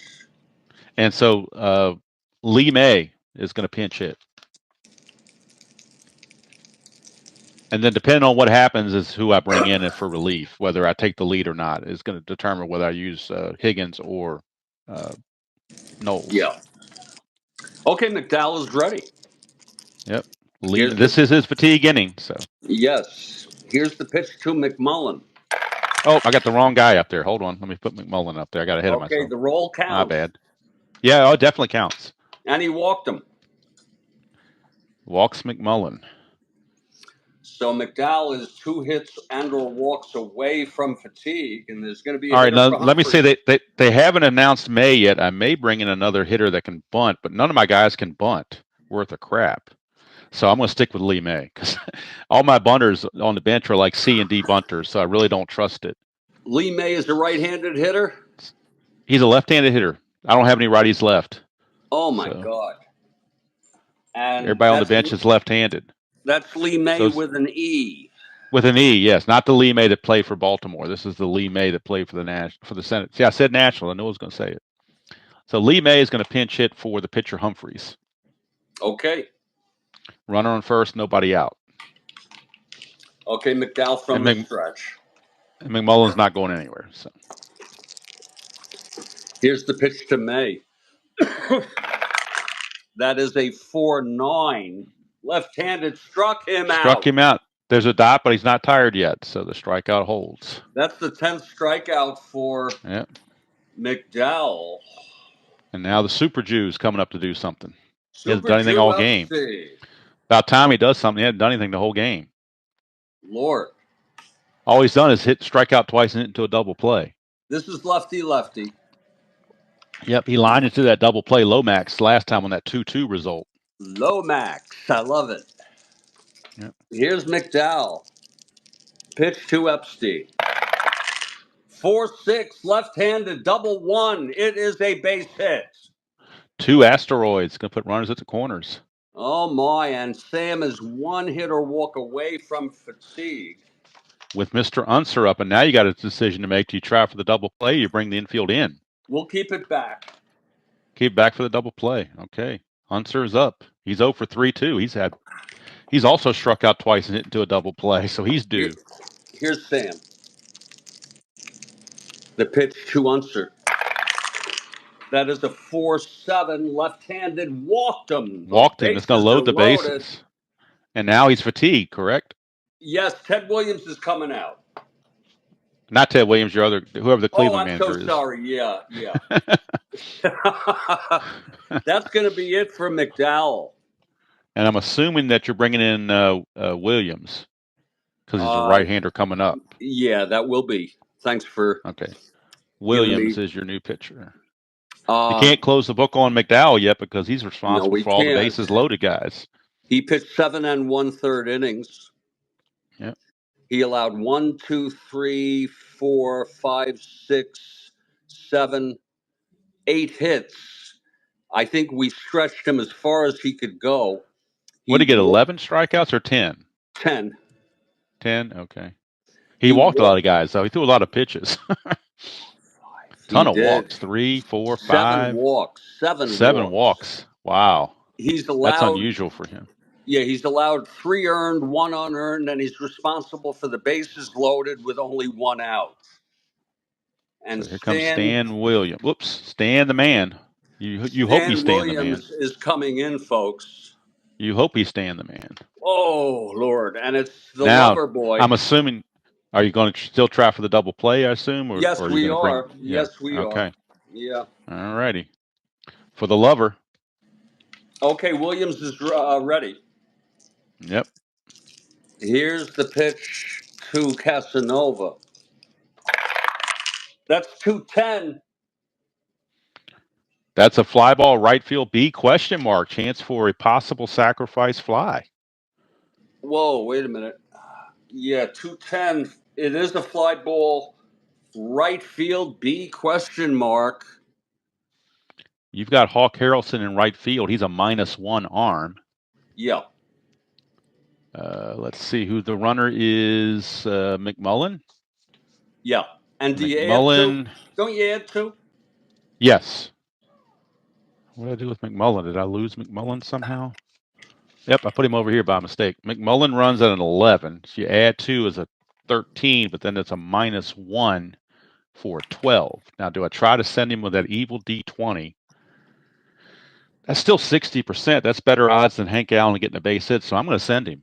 And so Lee May is going to pinch hit. And then depending on what happens is who I bring in for relief. Whether I take the lead or not is going to determine whether I use Higgins or Knowles. Yeah. Okay, McDowell is ready. Yep. This is his fatigue inning. So. Yes. Here's the pitch to McMullen. Oh, I got the wrong guy up there. Hold on. Let me put McMullen up there. I got ahead of myself. Okay, the roll counts. My bad. Yeah, it definitely counts. And he walked him. Walks McMullen. So McDowell is 2 hits and/or walks away from fatigue, and there's going to be. All right, now let me say they haven't announced May yet. I may bring in another hitter that can bunt, but none of my guys can bunt worth of crap. So I'm going to stick with Lee May because all my bunters on the bench are like C and D bunters, so I really don't trust it. Lee May is a right-handed hitter? He's a left-handed hitter. I don't have any righties left. Oh, my God. And everybody on the bench is left-handed. That's Lee May with an E. With an E, yes. Not the Lee May that played for Baltimore. This is the Lee May that played for the Senate. See, I said National. I knew I was going to say it. So Lee May is going to pinch hit for the pitcher Humphreys. Okay. Runner on first, nobody out. Okay, McDowell from the stretch. And McMullen's not going anywhere. So here's the pitch to May. That is a 4-9. Left-handed, struck him out. There's a dot, but he's not tired yet, so the strikeout holds. That's the 10th strikeout for McDowell. And now the Super Jew's coming up to do something. He hasn't Super done anything all game. About time he does something. He hasn't done anything the whole game. Lord. All he's done is strike out twice and hit into a double play. This is lefty-lefty. Yep, he lined into that double play Lomax last time on that 2-2 result. Lomax, I love it. Yep. Here's McDowell. Pitch to Epstein. 4-6, left-handed, double one. It is a base hit. 2 asteroids. Going to put runners at the corners. Oh, my. And Sam is 1 hit or walk away from fatigue. With Mr. Unser up, and now you got a decision to make. Do you try for the double play or you bring the infield in? We'll keep it back. Keep it back for the double play. Okay. Unser's up. He's 0 for 3, too. He's also struck out twice and hit into a double play, so he's due. Here's Sam. The pitch to Unser. That is a 4-7, left-handed, walked him. It's going to load the bases. And now he's fatigued, correct? Yes, Ted Williams is coming out. Not Ted Williams, whoever the Cleveland manager is. I'm so sorry. Yeah. That's going to be it for McDowell. And I'm assuming that you're bringing in Williams because he's a right-hander coming up. Yeah, that will be. Thanks for. Okay. Williams is your new pitcher. You can't close the book on McDowell yet because he's responsible for all the bases loaded guys. He pitched 7 1/3 innings. Yep. He allowed 1, 2, 3, 4, 5, 6, 7, 8 hits. I think we stretched him as far as he could go. What did he get, 11 strikeouts or 10? 10. 10? Okay. He walked a lot of guys, though. He threw a lot of pitches. Ton of walks. 3, 4, 5. 7 walks. 7 walks. Wow. He's allowed. That's unusual for him. Yeah, he's allowed 3 earned, 1 unearned, and he's responsible for the bases loaded with only 1 out. And so here comes Stan Williams. Whoops, Stan the man. You hope he's Stan the man. Williams is coming in, folks. You hope he's Stan the man. Oh, Lord. And it's the lover boy. I'm assuming, are you going to still try for the double play, I assume? Or, yes, we are. Yeah. Yes, we are. Okay. Yeah. All righty. For the lover. Okay, Williams is ready. Yep. Here's the pitch to Casanova. That's 2-10. That's a fly ball, right field B, ? Chance for a possible sacrifice fly. Whoa, wait a minute. Yeah, 2-10. It is a fly ball, right field B ? You've got Hawk Harrelson in right field. He's a -1 arm. Yeah. Let's see who the runner is. McMullen? Yeah. And do McMullen, you add 2? Don't you add 2? Yes. What did I do with McMullen? Did I lose McMullen somehow? Yep, I put him over here by mistake. McMullen runs at an 11. So you add 2 is a 13, but then it's a -1 for 12. Now, do I try to send him with that evil D20? That's still 60%. That's better odds than Hank Allen getting a base hit, so I'm going to send him.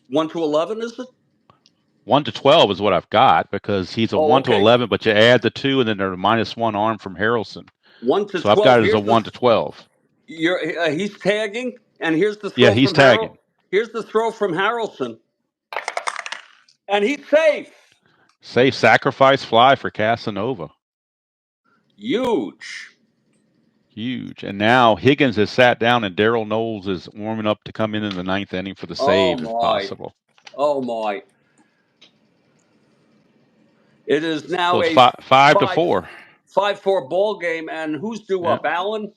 1 to 11, is it? 1 to 12 is what I've got because he's a 1 to 11, but you add the 2 and then there's a -1 arm from Harrelson. 1 to 12. So I've got it as a 1 to 12. He's tagging, and here's the throw. Yeah, he's tagging. Here's the throw from Harrelson, and he's safe. Safe sacrifice fly for Casanova. Huge. And now Higgins has sat down, and Darryl Knowles is warming up to come in the 9th inning for the save, if possible. Oh my! It is now so a 5 to 4. 5-4 ball game, and who's due up? Allen?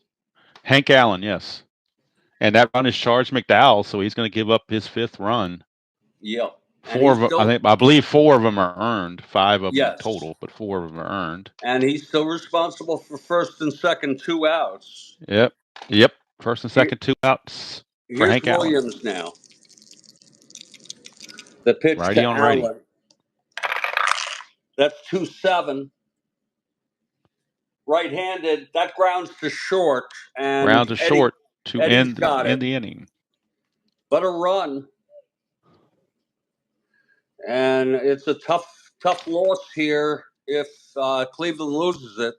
Hank Allen, yes. And that run is charged McDowell, so he's going to give up his 5th run. Yep. And he's still, I believe 4 of them are earned. 5 of them are yes, total, but 4 of them are earned. and he's still responsible for first and second 2 outs. Yep. Yep. First and Here, second 2 outs for here's Hank Allen. Williams now. The pitch Righty to on righty. Allen. That's 2-7. Right-handed. That grounds to short, and Ground to short to Eddie's end got it. the inning. But a run, and it's a tough loss here. If Cleveland loses it,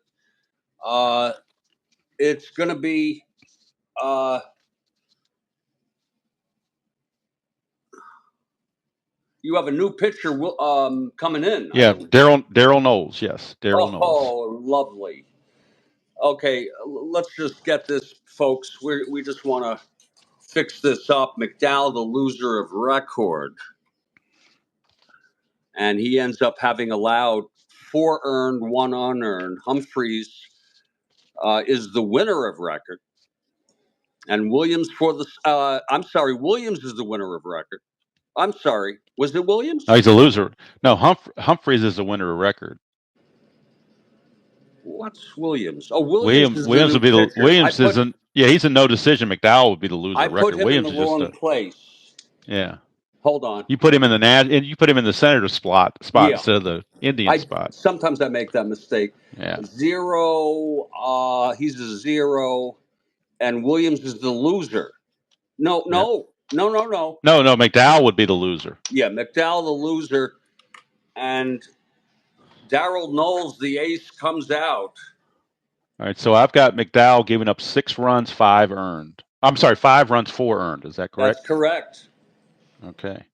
it's going to be. You have a new pitcher coming in. Yeah, Daryl Knowles. Yes, Daryl Knowles. Oh, lovely. Okay, let's just get this, folks. We just want to fix this up. McDowell, the loser of record. And he ends up having allowed 4 earned, 1 unearned. Humphreys is the winner of record. And Williams Williams is the winner of record. I'm sorry. Was it Williams? No, he's a loser. No, Humphreys is the winner of record. What's Williams? Oh, Williams is the Williams new would be the pitcher. Williams isn't. Yeah, he's a no decision. McDowell would be the loser I of put record. him Williams in is the just wrong place. Yeah. Hold on. You put him in you put him in the senator spot Yeah. instead of the Indian spot. Sometimes I make that mistake. Yeah. 0. He's a 0, and Williams is the loser. No. No, McDowell would be the loser. Yeah, McDowell the loser, and Daryl Knowles, the ace, comes out. All right, so I've got McDowell giving up 6 runs, 5 earned. I'm sorry, 5 runs, 4 earned. Is that correct? That's correct. Okay.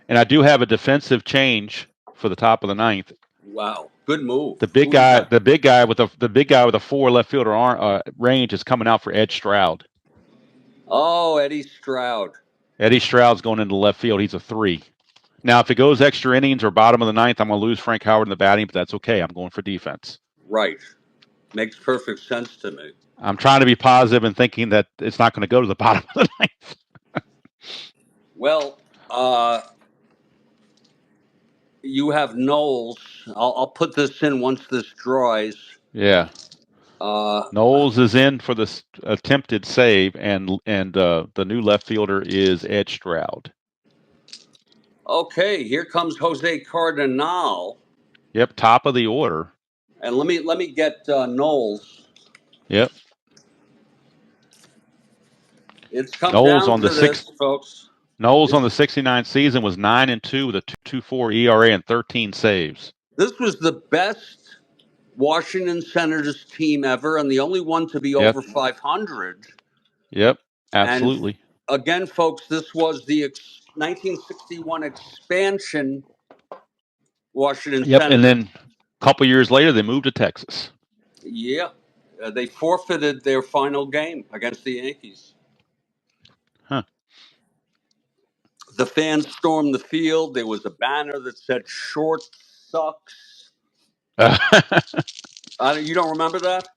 And I do have a defensive change for the top of the 9th. Wow, good move. The big guy with a 4 left fielder range is coming out for Ed Stroud. Oh, Eddie Stroud. Eddie Stroud's going into left field. He's a 3. Now, if it goes extra innings or bottom of the 9th, I'm going to lose Frank Howard in the batting, but that's okay. I'm going for defense. Right. Makes perfect sense to me. I'm trying to be positive and thinking that it's not going to go to the bottom of the 9th. Well, you have Knowles. I'll put this in once this dries. Yeah. Knowles is in for this attempted save, and the new left fielder is Ed Stroud. Okay, here comes Jose Cardinal. Yep, top of the order. And let me get Knowles. Yep. It's come Knowles down on to the this, folks. Knowles on the 69 season was 9-2 with a 2.24 ERA and 13 saves. This was the best Washington Senators team ever, and the only one to be over 500. Yep, absolutely. And again, folks, this was the 1961 expansion Washington Senators. And then a couple years later, they moved to Texas. Yeah, they forfeited their final game against the Yankees. Huh. The fans stormed the field. There was a banner that said "Short sucks." You don't remember that?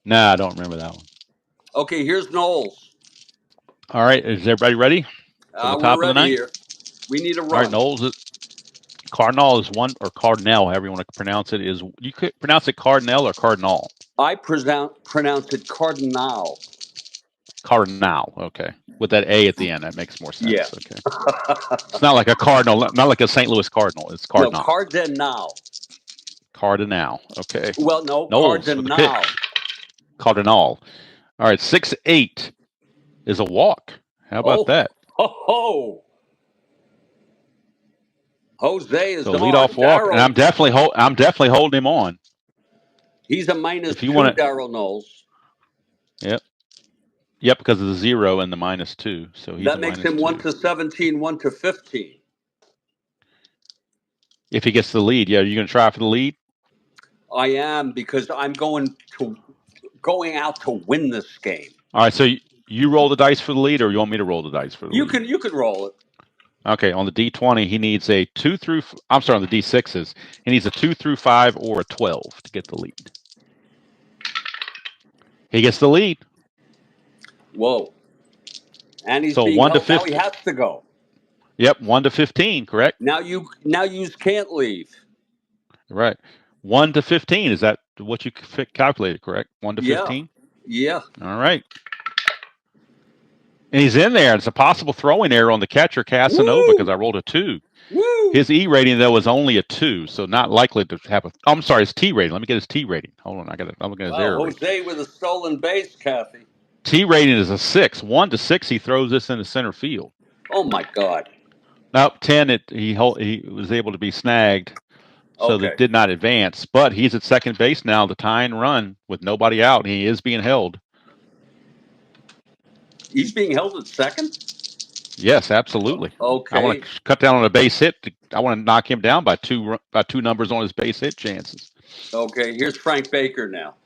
No, I don't remember that one. Okay, here's Knowles. All right, is everybody ready for the top of the 9th? Here. We need a run. All right, Knowles. Cardinal is one, or Cardinal, however you want to pronounce it. You could pronounce it Cardinal or Cardinal? I pronounce it Cardinal. Cardinal, okay. With that A at the end, that makes more sense. Yeah. Okay. It's not like a Cardinal, not like a St. Louis Cardinal. It's Cardinal. No, Cardinal. Cardinal, okay. Well, no, Knowles Cardinal. Cardinal. All right, 6-8 is a walk. How about that? Oh. Jose is the leadoff walk, and I'm definitely holding him on. He's a -2, Daryl Knowles. Yep, because of the 0 and the -2. So that makes him 1-17, 1-15. If he gets the lead, yeah, are you going to try for the lead? I am, because I'm going out to win this game. All right, so you roll the dice for the lead, or you want me to roll the dice for the lead? You can roll it. Okay, on the D20, he needs a 2 through. I'm sorry, on the D6s, he needs a 2 through 5 or a 12 to get the lead. He gets the lead. Whoa! And he's so being 1 to held. Now 15. he has to go. Yep, 1 to 15, correct? Now you can't leave. Right. 1 to 15. Is that what you calculated, correct? 1 to Yeah. 15? Yeah. All right. And he's in there. It's a possible throwing error on the catcher, Casanova, because Woo! I rolled a 2. Woo! His E rating, though, was only a 2, so not likely to have a. Oh, I'm sorry, his T rating. Let me get his T rating. Hold on. I'm looking at his Wow, error rate. Jose with a stolen base, Kathy. T rating is a 6. 1 to 6, he throws this into center field. Oh, my God. Now, 10, he was able to be snagged, so Okay. that did not advance. But he's at second base now, the tying run with nobody out. He is being held. He's being held at second? Yes, absolutely. Okay. I want to cut down on a base hit. I want to knock him down by two numbers on his base hit chances. Okay, here's Frank Baker now.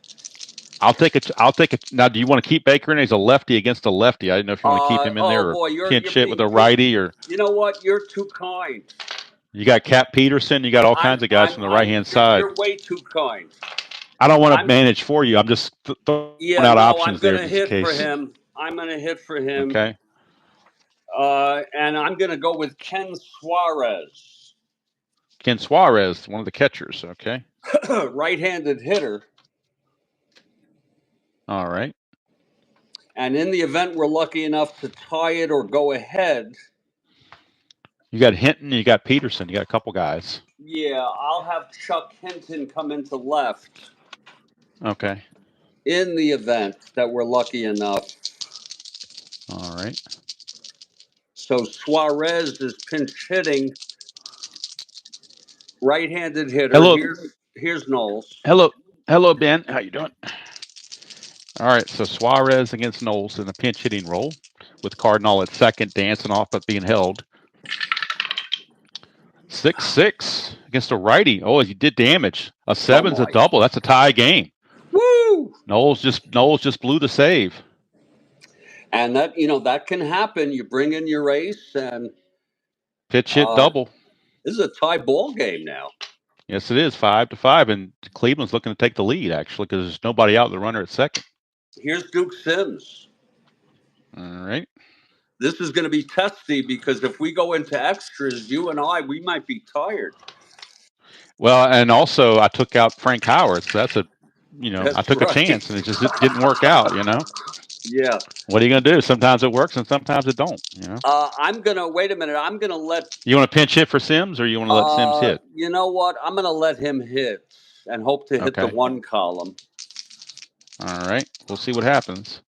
I'll take it. Now, do you want to keep Baker in? He's a lefty against a lefty. I didn't know if you want to keep him in there or boy, you're pinch hit being, with a righty, or you know what? You're too kind. you got Cap Peterson. You got all kinds of guys from the right hand side. You're way too kind. I don't want to manage for you. I'm just throwing out options there. I'm going to hit for him. I'm going to hit for him. Okay. And I'm going to go with Ken Suarez. Ken Suarez, one of the catchers. Okay. Right-handed hitter. All right. And in the event we're lucky enough to tie it or go ahead. You got Hinton, you got Peterson, you got a couple guys. Yeah, I'll have Chuck Hinton come into left. Okay. In the event that we're lucky enough. All right. So Suarez is pinch hitting. Right-handed hitter. Hello. Here's Knowles. Hello, Ben. How you doing? All right. So Suarez against Knowles in a pinch hitting role with Cardinal at second, dancing off but being held. 6-6 against a righty. Oh, he did damage. A 7's a double. That's a tie game. Woo! Knowles just blew the save. And that can happen. You bring in your ace and pitch hit double. This is a tie ball game now. Yes, it is 5-5, and Cleveland's looking to take the lead actually because there's nobody out. The runner at second. Here's Duke Sims. All right. This is going to be testy because if we go into extras, you and we might be tired. Well, and also I took out Frank Howard, so that's I took a chance and it just didn't work out, Yeah. What are you going to do? Sometimes it works and sometimes it don't, wait a minute. I'm going to let. You want to pinch hit for Sims or you want to let Sims hit? You know what? I'm going to let him hit and hope to hit the one column. All right. We'll see what happens.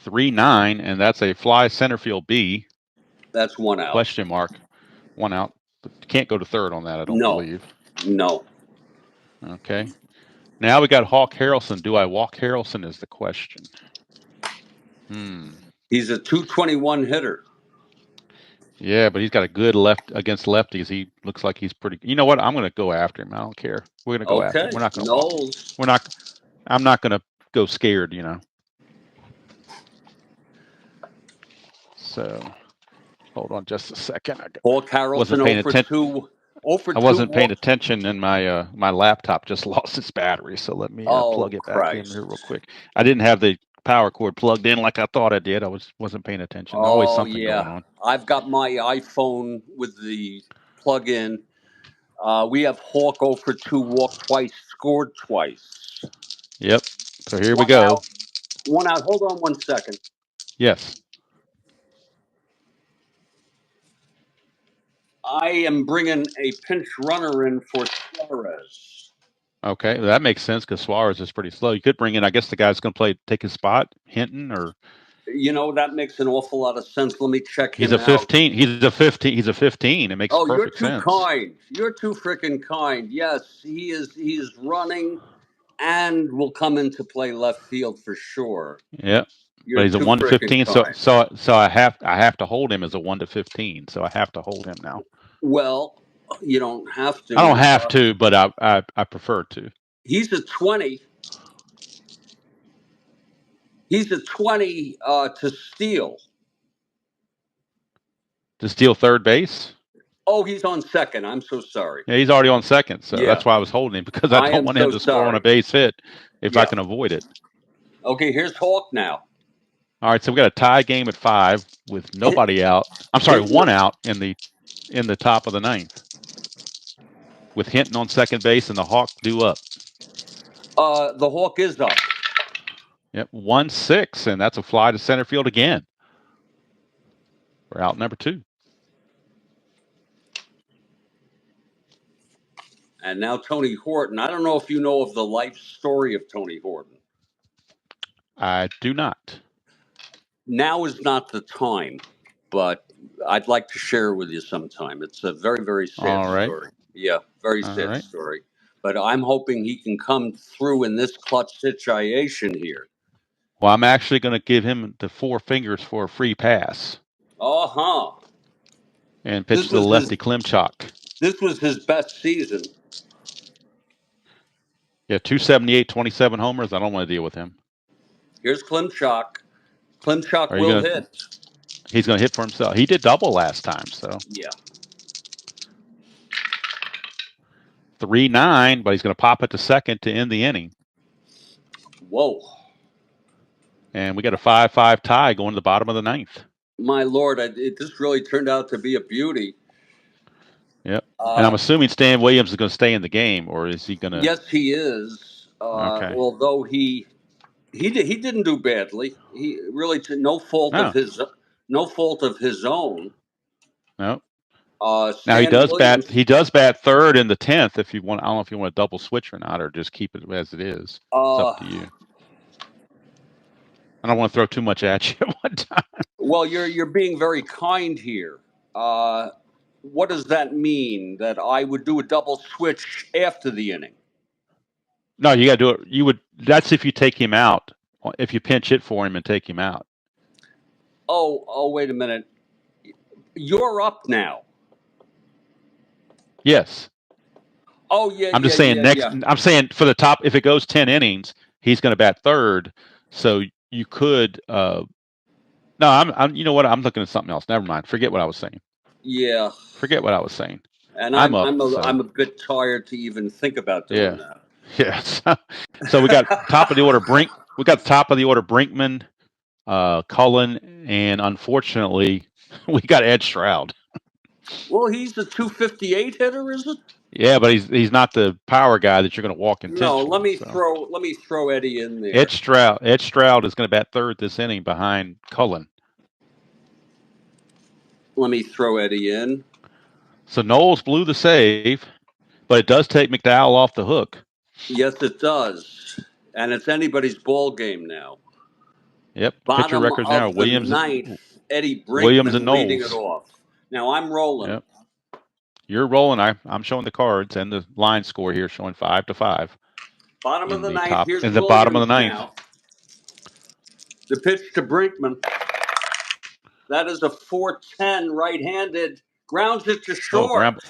3-9, and that's a fly center field B. That's one out. Question mark. One out. But you can't go to third on that, I don't believe. No. Okay. Now we got Hawk Harrelson. Do I walk Harrelson is the question. He's a 221 hitter. Yeah, but he's got a good left against lefties. He looks like he's pretty. You know what? I'm going to go after him. I don't care. We're going to go after him. We're not going to walk him. I'm not going to go scared, So, hold on just a second. Hawk Harrelson I wasn't paying attention, and my laptop just lost its battery. So let me plug it back in here real quick. I didn't have the power cord plugged in like I thought I did. I wasn't paying attention. Always something going on. I've got my iPhone with the plug-in. We have Hawk 0 for 2, walked twice, scored twice. Yep. So here we go. One out. Hold on 1 second. Yes. I am bringing a pinch runner in for Suarez. Okay, well, that makes sense because Suarez is pretty slow. You could bring in, I guess the guy's going to take his spot, Hinton, or. That makes an awful lot of sense. Let me check him out. He's a 15. He's a 15. It makes perfect sense. Oh, you're too kind. You're too freaking kind. Yes, he is. He's running, and will come into play left field for sure. Yeah. But he's a 1 to 15, so I have to hold him as a 1 to 15. So I have to hold him now. Well, you don't have to. I don't have to, but I prefer to. He's a 20. He's a 20 to steal. To steal third base? Oh, he's on second. I'm so sorry. Yeah, he's already on second, so that's why I was holding him because I don't want him to score on a base hit if I can avoid it. Okay, here's Hawk now. All right, so we got a tie game at 5 with nobody out. I'm sorry, Hinton, one out in the top of the 9th, with Hinton on second base and the Hawk due up. the Hawk is up. Yep, 1-6, and that's a fly to center field again. We're out number 2. And now Tony Horton. I don't know if you know of the life story of Tony Horton. I do not. Now is not the time, but I'd like to share with you sometime. It's a very, very sad All right. story. Yeah, very All sad right. story. But I'm hoping he can come through in this clutch situation here. Well, I'm actually going to give him the 4 fingers for a free pass. Uh-huh. And pitch to the lefty Klimchak. This was his best season. Yeah, 278, 27 homers. I don't want to deal with him. Here's Klimchak. Klimchak will hit. He's going to hit for himself. He did double last time, so. Yeah. 3-9, but he's going to pop it to second to end the inning. Whoa. And we got a 5-5 tie going to the bottom of the 9th. My Lord, this really turned out to be a beauty. Yep. And I'm assuming Stan Williams is going to stay in the game, or is he going to? Yes, he is. Okay. Although he didn't do badly. He really no fault of his own. No. Now he does bat third in the 10th. If you want, I don't know if you want a double switch or not, or just keep it as it is. It's up to you. I don't want to throw too much at you at one time. Well, you're being very kind here. What does that mean? That I would do a double switch after the inning? No, you got to do it. You would. That's if you take him out. If you pinch hit for him and take him out. Oh, wait a minute. You're up now. Yes. Oh, yeah. I'm just saying next. Yeah. I'm saying for the top. If it goes 10 innings, he's going to bat third. So you could. No, I'm. You know what? I'm looking at something else. Never mind. Forget what I was saying. Yeah. Forget what I was saying. And I'm a bit tired to even think about doing that. Yes. So we got top of the order We got top of the order Brinkman, Cullen, and unfortunately, we got Ed Stroud. Well, he's the 258 hitter, is it? Yeah, but he's not the power guy that you're going to walk intentionally. No, let me throw Eddie in there. Ed Stroud is going to bat third this inning behind Cullen. Let me throw Eddie in. So Knowles blew the save, but it does take McDowell off the hook. Yes, it does, and it's anybody's ball game now. Yep. Bottom pitcher records now. Williams, ninth, Eddie Brinkman Williams and leading Knowles. it off. Now I'm rolling. Yep. You're rolling. I'm showing the cards and the line score here, showing 5-5. Bottom of the 9th. Here's in the bottom of the 9th. Now. The pitch to Brinkman. That is a 4-10 right-handed. Grounds it to short.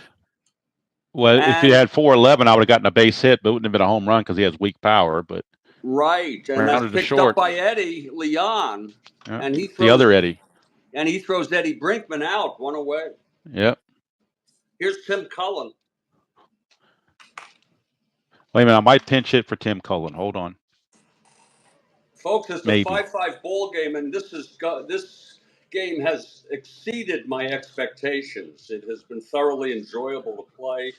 Well, if he had 4-11, I would have gotten a base hit, but it wouldn't have been a home run because he has weak power. But right, and that's picked up by Eddie Leon, and he throws the other Eddie, and he throws Eddie Brinkman out, one away. Yep. Here's Tim Cullen. Wait a minute, I might pinch hit for Tim Cullen. Hold on, folks. It's a 5-5 ball game, and this game has exceeded my expectations. It has been thoroughly enjoyable to play.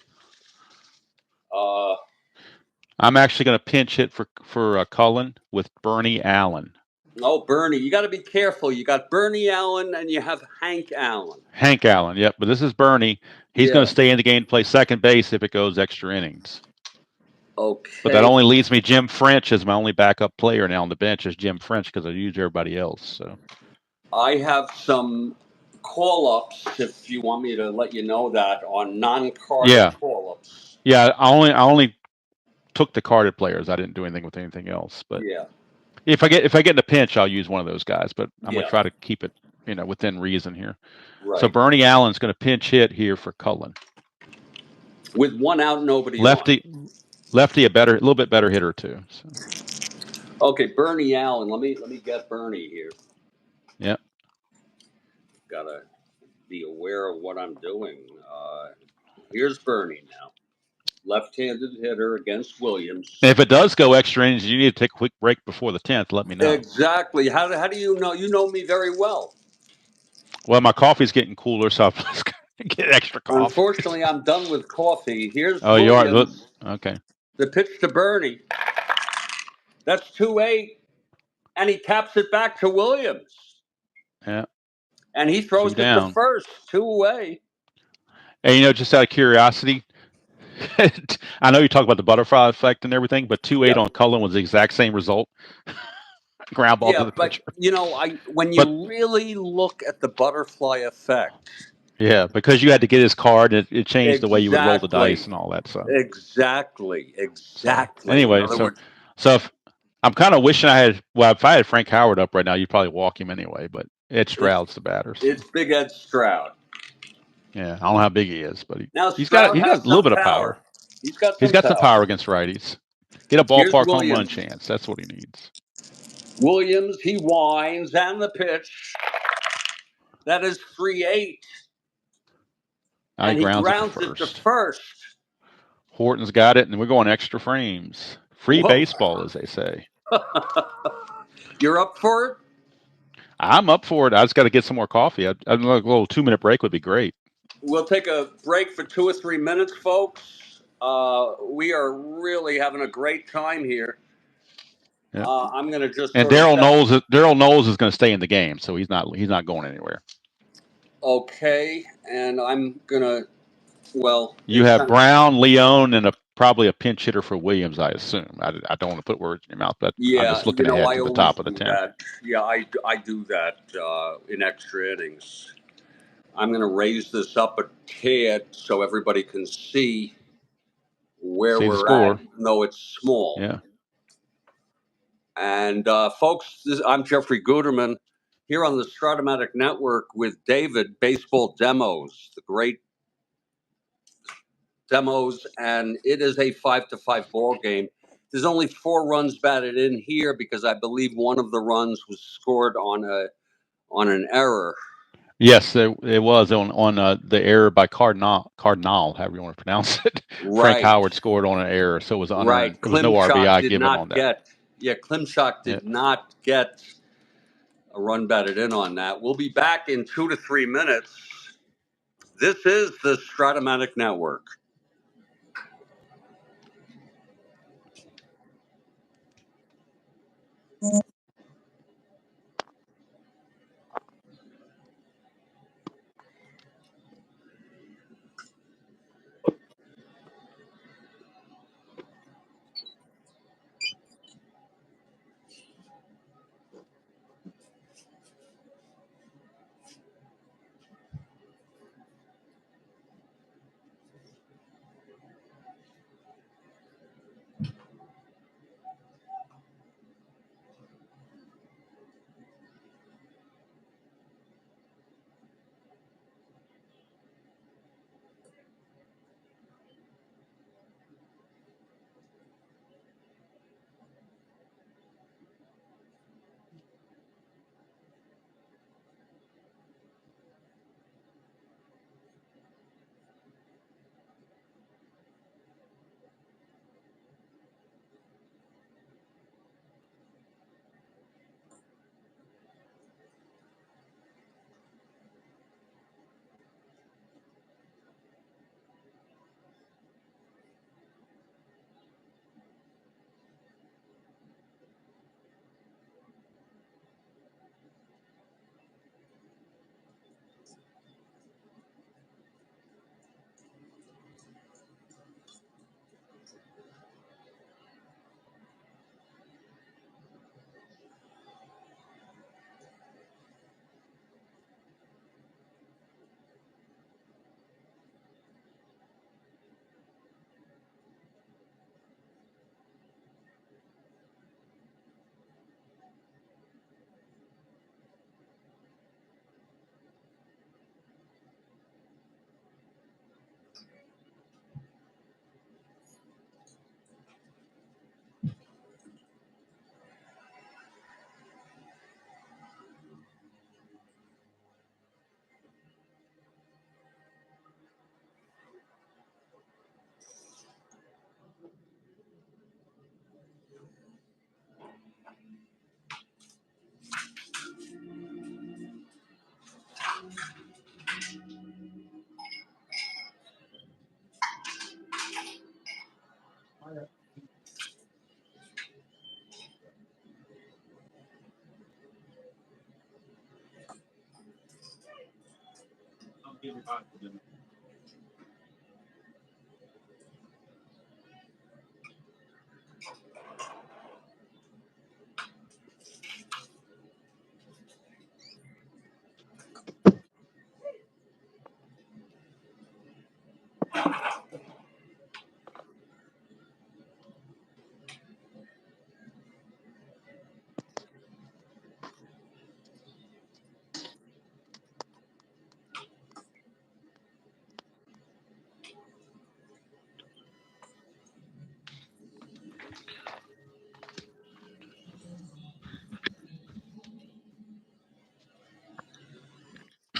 I'm actually going to pinch hit for Cullen with Bernie Allen. Oh, Bernie, you got to be careful. You got Bernie Allen and you have Hank Allen. Hank Allen, yep. But this is Bernie. He's going to stay in the game to play second base if it goes extra innings. Okay. But that only leaves me Jim French as my only backup player now on the bench is Jim French because I use everybody else. So I have some call-ups if you want me to let you know that on non-carded call-ups. Yeah, I only took the carded players. I didn't do anything with anything else. But if I get in a pinch, I'll use one of those guys. But I'm gonna try to keep it within reason here. Right. So Bernie Allen's gonna pinch hit here for Cullen. With one out, nobody. Lefty, a little bit better hitter too. So. Okay, Bernie Allen. Let me get Bernie here. Yep. Gotta be aware of what I'm doing. Here's Bernie now. Left-handed hitter against Williams. And if it does go extra innings, you need to take a quick break before the 10th. Let me know. Exactly. How do you know? You know me very well. Well, my coffee's getting cooler, so I'm just gonna get extra coffee. Unfortunately, I'm done with coffee. Here's Oh, you are? Williams. Okay. The pitch to Bernie. That's 2-8, and he caps it back to Williams. Yeah. And he throws 2 it to down. first, 2 away. And just out of curiosity, I know you talk about the butterfly effect and everything, but 2-8 Yep. on Cullen was the exact same result. Ground ball to Yeah, the but pitcher. when But you really look at the butterfly effect, yeah, because you had to get his card, it changed the way you would roll the dice exactly, and all that stuff. exactly. So In anyway, other words, so if I'm kind of wishing I had. Well, if I had Frank Howard up right now, you'd probably walk him anyway. But Ed Stroud's the batter. So. it's Big Ed Stroud. Yeah, I don't know how big he is, but Now he's got Stroud a has little some bit of power. power. He's got He's some got some power. power against righties. Get a Here's ballpark home run Williams. chance. That's what he needs. Williams, he winds, and the pitch. That is 3-8. He And he grounds it to grounds it to first. first. Horton's got it, and we're going extra frames. Free Whoa. baseball, as they say. You're up for it? I'm up for it. I just got to get some more coffee. Like a little 2-minute break would be great. We'll take a break for 2 or 3 minutes, folks. We are really having a great time here. Yeah. I'm going to just And sort of Daryl Knowles is going to stay in the game, so he's not going anywhere. Okay, and I'm going to, You have Brown, Leone, and probably a pinch hitter for Williams, I assume. I don't want to put words in your mouth, but I'm yeah, just looking ahead I to the always top of the do 10th. that. Yeah, I do that in extra innings. I'm going to raise this up a tad so everybody can see where See the we're at, score. even though it's small. Yeah. And folks, I'm Jeffrey Guterman here on the Strat-O-Matic Network with David, Baseball Demos, the great demos, and it is a 5-5 ball game. There's only 4 runs batted in here because I believe one of the runs was scored on an error. Yes, it was on the error by Cardinal, however you want to pronounce it. Right. Frank Howard scored on an error, so it was unearned. Right. There was no RBI given on that. Klimchak did not get a run batted in on that. We'll be back in 2 to 3 minutes. This is the Strat-O-Matic Network.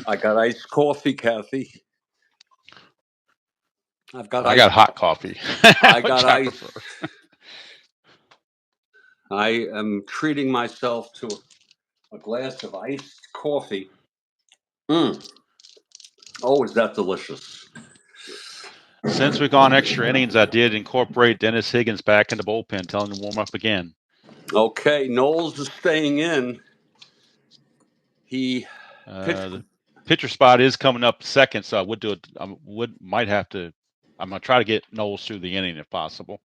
I got iced coffee, Kathy. I got hot coffee. I got Which I ice. prefer. I am treating myself to a glass of iced coffee. Oh, is that delicious? Since we've gone extra innings, I did incorporate Dennis Higgins back in the bullpen, telling him to warm up again. Okay, Knowles is staying in. He the pitcher spot is coming up second, so I would do it. Might have to. I'm gonna try to get Knowles through the inning if possible.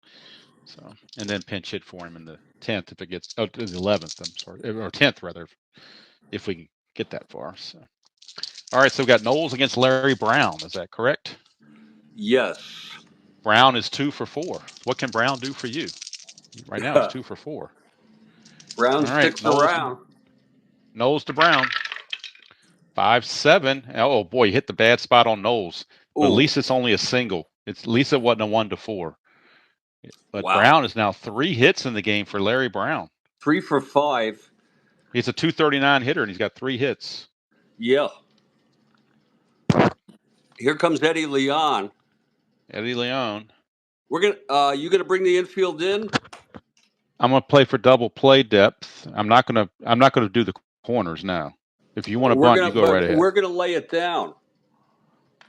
So, and then pinch hit for him in the 10th if it gets. Oh, the 11th. I'm sorry, or 10th rather, if we can get that far. So, all right. So we got Knowles against Larry Brown. Is that correct? Yes. Brown is 2 for 4. What can Brown do for you? Right now, he's 2 for 4. Brown all right, sticks around. Knowles to Brown. 5-7. Oh boy, you hit the bad spot on Knowles. But at least it's only a single. At least it wasn't a 1-4. But wow. Brown is now 3 hits in the game for Larry Brown. 3 for 5. He's a 239 hitter, and he's got 3 hits. Yeah. Here comes Eddie Leon. Eddie Leon. We're gonna. You gonna bring the infield in? I'm gonna play for double play depth. I'm not gonna do the corners now. If you want to bunt, you go right ahead. We're gonna lay it down.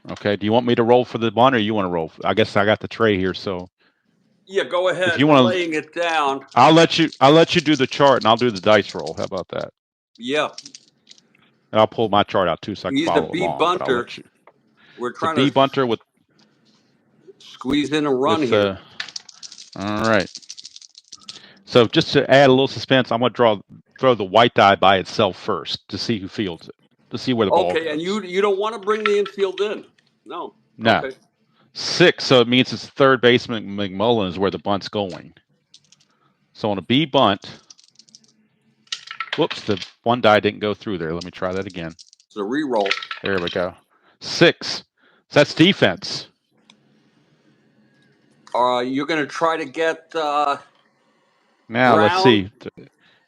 Okay. Do you want me to roll for the bunt, or you want to roll? I guess I got the tray here, so. Yeah, go ahead. If you want laying it down, I'll let you do the chart, and I'll do the dice roll. How about that? Yeah. And I'll pull my chart out too, so I can follow along. He's the B bunter. We're trying to B bunter with squeeze in a run here. All right. So just to add a little suspense, I'm going to throw the white die by itself first to see who fields it, to see where the ball goes. Okay, and you don't want to bring the infield in? No. No. Okay. 6, so it means it's third baseman McMullen is where the bunt's going. So on a B bunt, whoops, the one die didn't go through there. Let me try that again. It's a re-roll. There we go. 6. So that's defense. You're going to try to get now, Brown? Let's see.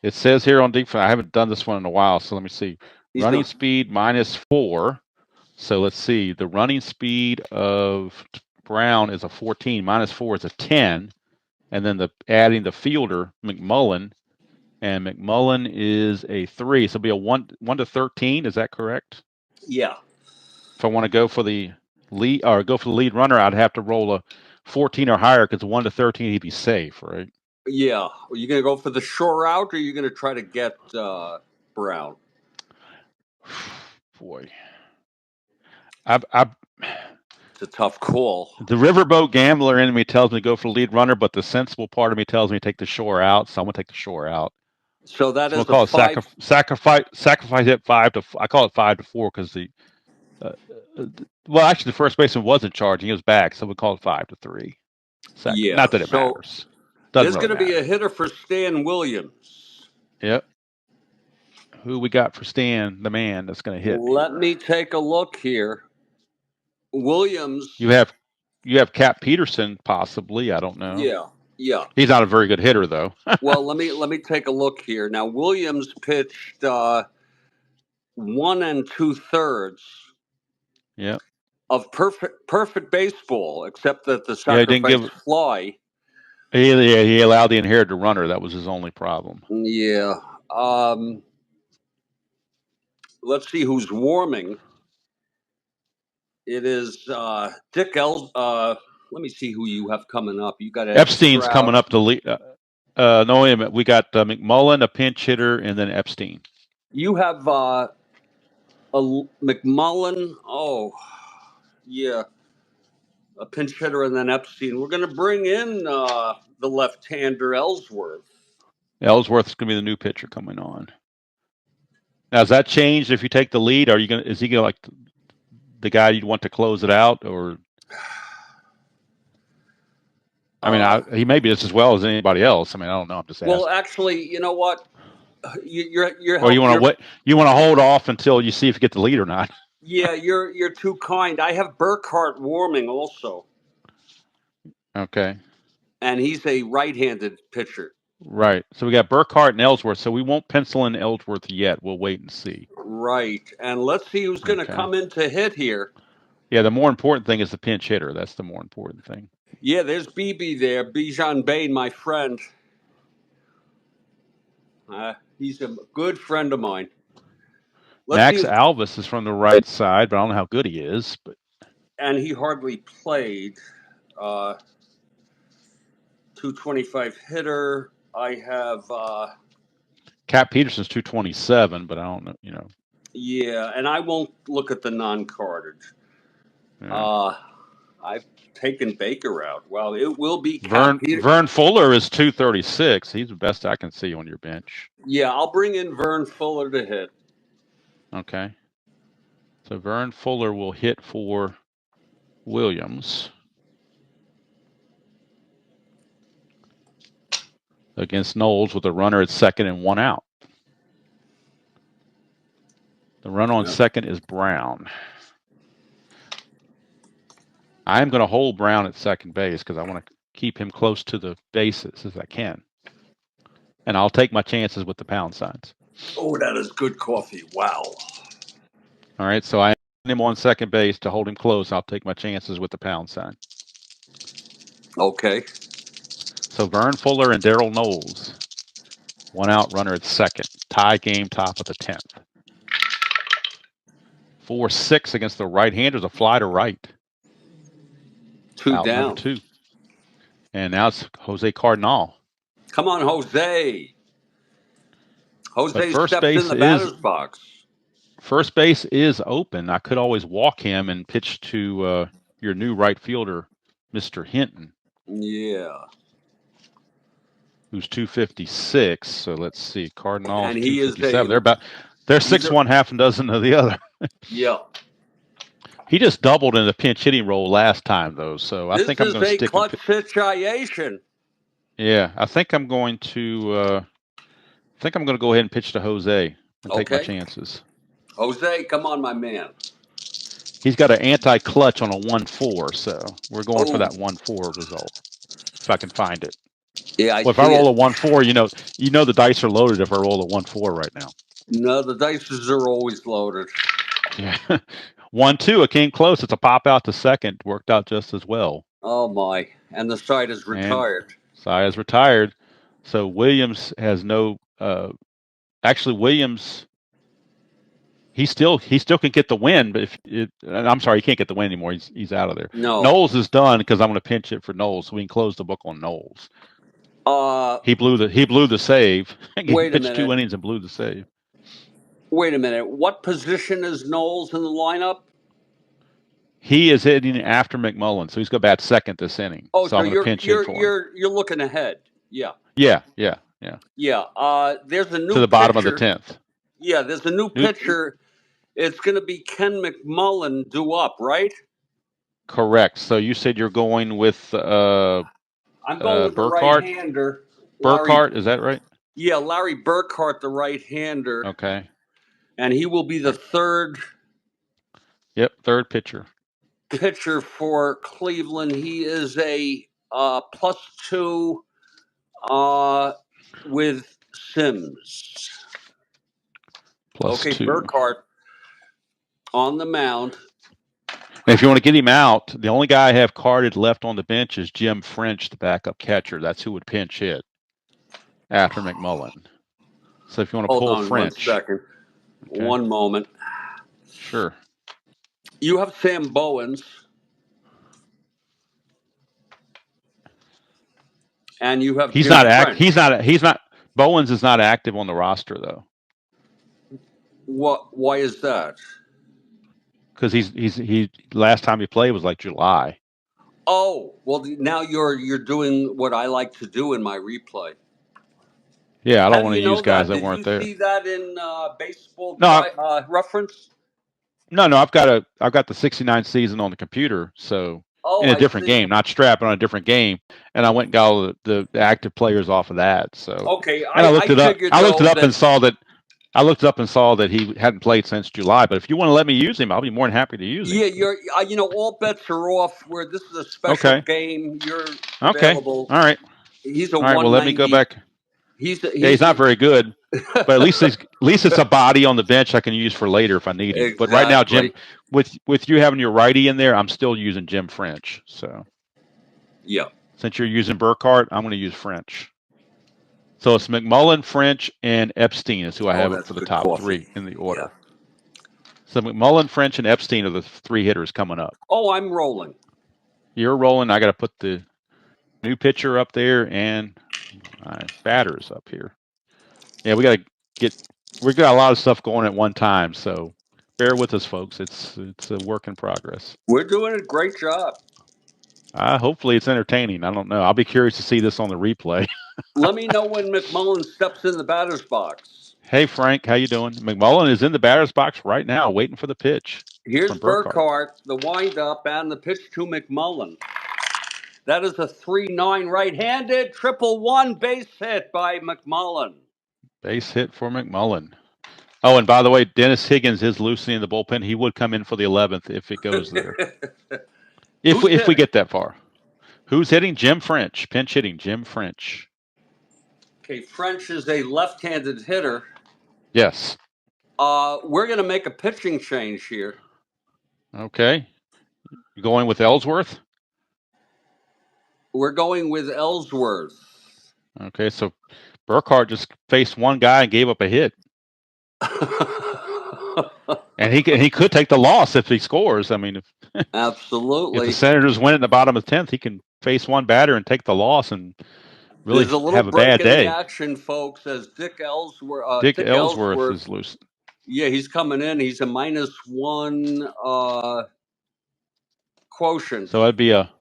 It says here on defense, I haven't done this one in a while, so let me see. Running speed -4. So let's see. The running speed of Brown is a 14. -4 is a 10. And then adding the fielder, McMullen, and McMullen is a 3. So it'll be a 1 to 13. Is that correct? Yeah. If I want to go for the lead or go for the lead runner, I'd have to roll a 14 or higher because 1 to 13 he'd be safe, right? Yeah. Are you going to go for the shore out, or are you going to try to get Brown? Boy, it's a tough call. The riverboat gambler in me tells me to go for the lead runner, but the sensible part of me tells me to take the shore out. So I'm going to take the shore out. So that is we'll call it sacrifice hit 5 to. I call it 5 to 4 because well, actually, the first baseman was in charge and he was back, so we call it 5 to 3. Yeah. Not that it matters. There's going to be a hitter for Stan Williams. Yep. Who we got for Stan, the man that's going to hit? Let me take a look here. Williams. You have Cap Peterson, possibly. I don't know. Yeah. He's not a very good hitter, though. Well, let me take a look here. Now, Williams pitched 1 2/3. Yeah. Of perfect baseball, except that the sacrifice fly. He allowed the inherited runner. That was his only problem. Yeah. Let's see who's warming. It is Dick let me see who you have coming up. You got Epstein's coming up to lead. No, wait a minute. We got McMullen, a pinch hitter, and then Epstein. You have a McMullen. Oh, Yeah, a pinch hitter and then Epstein. We're going to bring in the left-hander Ellsworth. Ellsworth's going to be the new pitcher coming on. Now, has that changed if you take the lead? Is he going to like the guy you'd want to close it out, or? I mean, he may be just as well as anybody else. I mean, I don't know. I'm just asking. Well, actually, you know what? You're Or you want to hold off until you see if you get the lead or not. Yeah, you're too kind. I have Burkhart warming also. Okay. And he's a right-handed pitcher. Right. So we got Burkhart and Ellsworth. So we won't pencil in Ellsworth yet. We'll wait and see. Right. And let's see who's going to come in to hit here. Yeah, the more important thing is the pinch hitter. That's the more important thing. Yeah, there's BB there, Bijan Bain, my friend. He's a good friend of mine. Max Alvis is from the right side, but I don't know how good he is. And he hardly played. 225 hitter. I have Cap Peterson's 227, but I don't know, you know. Yeah, and I won't look at the non-carded. Yeah. I've taken Baker out. Well, it will be Vern Fuller is 236. He's the best I can see on your bench. Yeah, I'll bring in Vern Fuller to hit. Okay. So Vern Fuller will hit for Williams against Knowles with a runner at second and one out. The run on second is Brown. I'm going to hold Brown at second base because I want to keep him close to the bases as I can. And I'll take my chances with the pound signs. Oh, that is good coffee. Wow. All right, so I have him on second base to hold him close. I'll take my chances with the pound sign. Okay. So Vern Fuller and Darryl Knowles. One out runner at second. Tie game, top of the 10th. 4-6 against the right-handers. A fly to right. Two out down. Number 2. And now it's Jose Cardinal. Come on, Jose. Jose stepped in the batter's box. First base is open. I could always walk him and pitch to your new right fielder, Mr. Hinton. Yeah. Who's 256. So let's see. Cardinals 257. They're 6-1, half a dozen of the other. Yeah. He just doubled in the pinch hitting role last time, though. So I think I'm going to stick. This is a clutch situation. Yeah, I think I'm going to. Go ahead and pitch to Jose and take my chances. Jose, come on, my man. He's got an anti-clutch on a 1-4, so we're going for that 1-4 result if I can find it. Yeah, if I roll a 1-4, you know the dice are loaded if I roll a 1-4 right now. No, the dice are always loaded. Yeah. 1-2, it came close. It's a pop out to second. Worked out just as well. Oh, my. And the side is retired. Side is retired. So Williams has no... actually, Williams... He still can get the win, but I'm sorry, he can't get the win anymore. He's out of there. No. Knowles is done because I'm going to pinch it for Knowles, so we can close the book on Knowles. He blew the save. He pitched 2 innings and blew the save. Wait a minute. What position is Knowles in the lineup? He is hitting after McMullen, so he's going to bat second this inning. Oh, so I'm going to pinch it for him. You're looking ahead. Yeah. Yeah. Yeah. There's a new to the bottom of the 10th. Yeah, there's a new pitcher. It's going to be Ken McMullen due up, right? Correct. So you said you're going with I'm going with the right-hander. Burkhart, is that right? Yeah, Larry Burkhart, the right-hander. Okay. And he will be the third. Yep, third pitcher. Pitcher for Cleveland. He is a +2 with Sims. +2. Burkhart on the mound. And if you want to get him out, the only guy I have carded left on the bench is Jim French, the backup catcher. That's who would pinch hit after McMullen. So if you want to pull French. 1 second. Okay. 1 moment. Sure. You have Sam Bowens. And you have He's Jim not French. He's not Bowens is not active on the roster though. Why is that? because he last time he played was like July. Oh, well, now you're doing what I like to do in my replay. Yeah, I How don't do want to you know use guys that? that Did weren't you there. see that in baseball No, reference? no. I've got the '69 season on the computer, so Oh, in a I different see. game, not Strat, but on a different game, and I went and got all the active players off of that. So, Okay, and I I looked it up. figured I looked though it up that and saw that. I looked up and saw that he hadn't played since July. But if you want to let me use him, I'll be more than happy to use him. yeah, you're all bets are off. Where this is a special Okay. game, you're Okay. available. All right. He's a All right. Well, let me go 190. back. He's Yeah, he's not very good, but at least it's a body on the bench I can use for later if I need him. But right now, Jim, exactly. with you having your righty in there, I'm still using Jim French. So Yeah. since you're using Burkhart, I'm going to use French. So it's McMullen, French, and Epstein is who I Oh, have up that's for the good top coffee. three in the Yeah. order. So McMullen, French, and Epstein are the three hitters coming up. Oh, I'm rolling. You're rolling. I got to put the new pitcher up there and my batters up here. Yeah, we got a lot of stuff going at one time, so bear with us, folks. It's a work in progress. We're doing a great job. Hopefully it's entertaining. I don't know. I'll be curious to see this on the replay. Let me know when McMullen steps in the batter's box. Hey Frank, how you doing? McMullen is in the batter's box right now, waiting for the pitch Here's from Burkhart. Burkhart, the windup, and the pitch to McMullen. That is a 3-9 right-handed triple one base hit by McMullen. Base hit for McMullen. Oh, and by the way, Dennis Higgins is loosening the bullpen. He would come in for the 11th if it goes there. if we get that far. Who's hitting? Jim French. Pinch hitting Jim French. Okay, French is a left-handed hitter. Yes. We're going to make a pitching change here. Okay. You going with Ellsworth? We're going with Ellsworth. Okay, so Burkhart just faced one guy and gave up a hit. And he could take the loss if he scores. I mean, Absolutely. if the Senators win in the bottom of the 10th, he can face one batter and take the loss and really There's a little have a break bad in day. the action, folks, as Dick Ellsworth. Dick Ellsworth is loose. Yeah, he's coming in. He's a -1 quotient. So that'd be a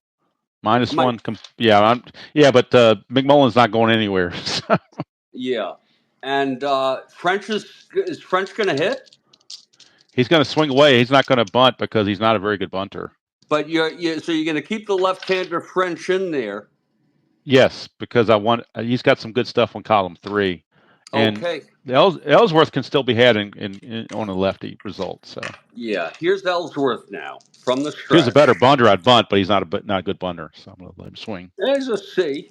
-1. But McMullen's not going anywhere. Yeah, and French is French going to hit? He's going to swing away. He's not going to bunt because he's not a very good bunter. But so you're going to keep the left-hander French in there. Yes, because he's got some good stuff on column 3. And okay. Ellsworth can still be had in on a lefty result. So yeah, here's Ellsworth now from the stretch. If he was a better bunter, I'd bunt, but he's not a good bunter, so I'm going to let him swing. There's a C.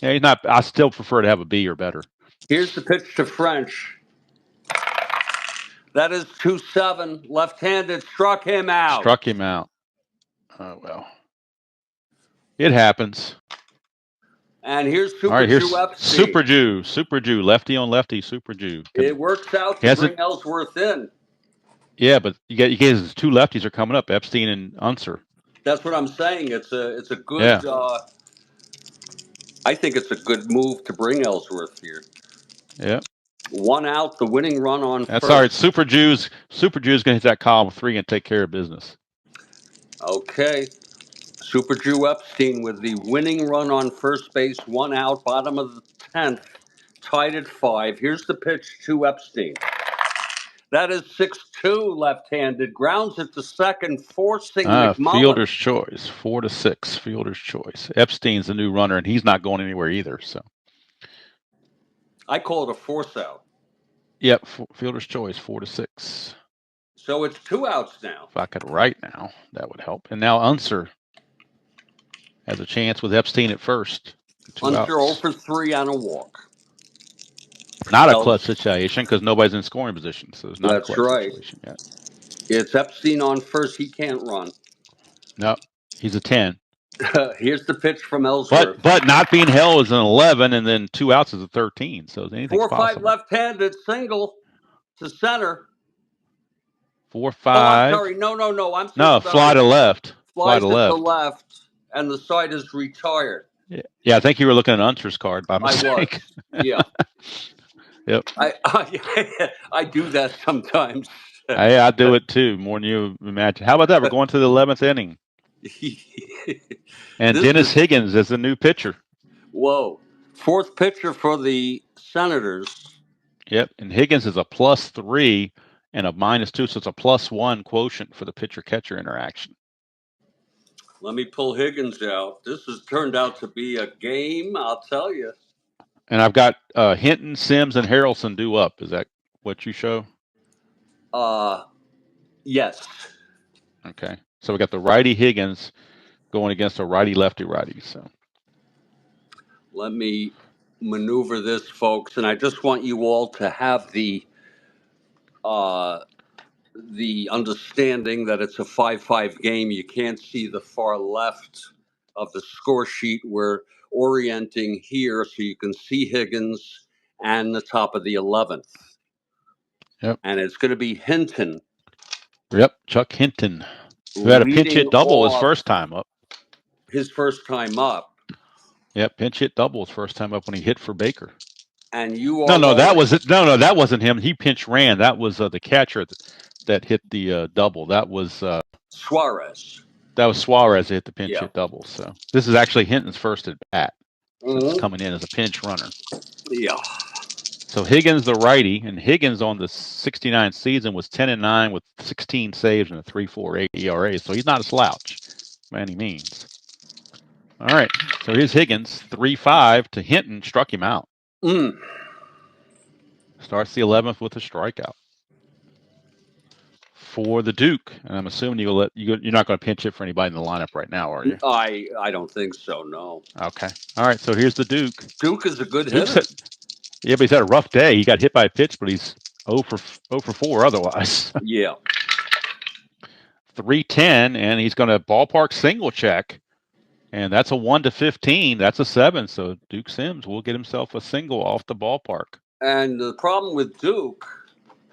Yeah, he's not. I still prefer to have a B or better. Here's the pitch to French. That is 2-7, left-handed. Struck him out. Oh well, it happens. And here's Super All right, here's Jew FC. Super Jew, lefty on lefty, Super Jew. It works out to bring Ellsworth in. Yeah, but you guys, 2 lefties are coming up, Epstein and Unser. That's what I'm saying. It's a good. Yeah. I think it's a good move to bring Ellsworth here. Yeah. 1 out, the winning run on That's first. all right. Super Jew's going to hit that column 3 and take care of business. Okay. Super Jew Epstein with the winning run on first base, 1 out, bottom of the 10th, tied at 5. Here's the pitch to Epstein. That is 6-2 left-handed. Grounds it to second, forcing McMullen. Fielder's choice, 4-6. Fielder's choice. Epstein's the new runner, and he's not going anywhere either. So I call it a force out. Yep, fielder's choice, 4-6. So it's 2 outs now. If I could write now, that would help. And now Unser has a chance with Epstein at first. 2 Unser outs. 0 for 3 on a walk. Not a clutch situation because nobody's in scoring position, so it's not a clutch situation yet. It's Epstein on first. He can't run. No, he's a 10. Here's the pitch from Ellsworth. But not being held is an 11, and then 2 outs is a 13. So anything's 4-5 possible. left-handed single to center. 4-5. Oh, I'm sorry. No. I'm so sorry. Fly to left. Fly to left, and the side is retired. Yeah, I think you were looking at Unser's card by mistake. I was. Yeah. Yep. I do that sometimes. I do it too, more than you imagine. How about that? We're going to the 11th inning, and This Dennis is Higgins is the new pitcher. whoa. Fourth pitcher for the Senators. Yep, and Higgins is a +3 and a -2, so it's a +1 quotient for the pitcher-catcher interaction. Let me pull Higgins out. This has turned out to be a game, I'll tell you. And I've got Hinton, Sims, and Harrelson due up. Is that what you show? Yes. Okay. So we got the righty Higgins going against a righty. So Let me maneuver this, folks, and I just want you all to have the understanding that it's a 5-5 game. You can't see the far left of the score sheet. We're orienting here so you can see Higgins and the top of the 11th. Yep. And it's going to be Hinton. Yep, Chuck Hinton, who had a pinch hit double his off first time up. His first time up. Yep, pinch hit double his first time up when he hit for Baker. And you No, are that was it. No, that wasn't him. He pinch ran. That was the catcher that hit the double. That was Suarez. That was Suarez that hit the pinch hit double. So this is actually Hinton's first at bat. So it's coming in as a pinch runner. Yeah. So Higgins, the righty, and Higgins on the '69 season was 10-9 with 16 saves and a 3.48 ERA. So he's not a slouch by any means. All right. So here's Higgins, 3-5 to Hinton, struck him out. Starts the 11th with a strikeout for the Duke, and I'm assuming you're not going to pinch hit for anybody in the lineup right now, are you? I don't think so. No. Okay. All right. So here's the Duke. Duke is a good hitter. Yeah, but he's had a rough day. He got hit by a pitch, but he's 0 for 4 otherwise. Yeah. 310, and he's going to ballpark single check, and that's a 1-15. That's a 7. So Duke Sims will get himself a single off the ballpark. And the problem with Duke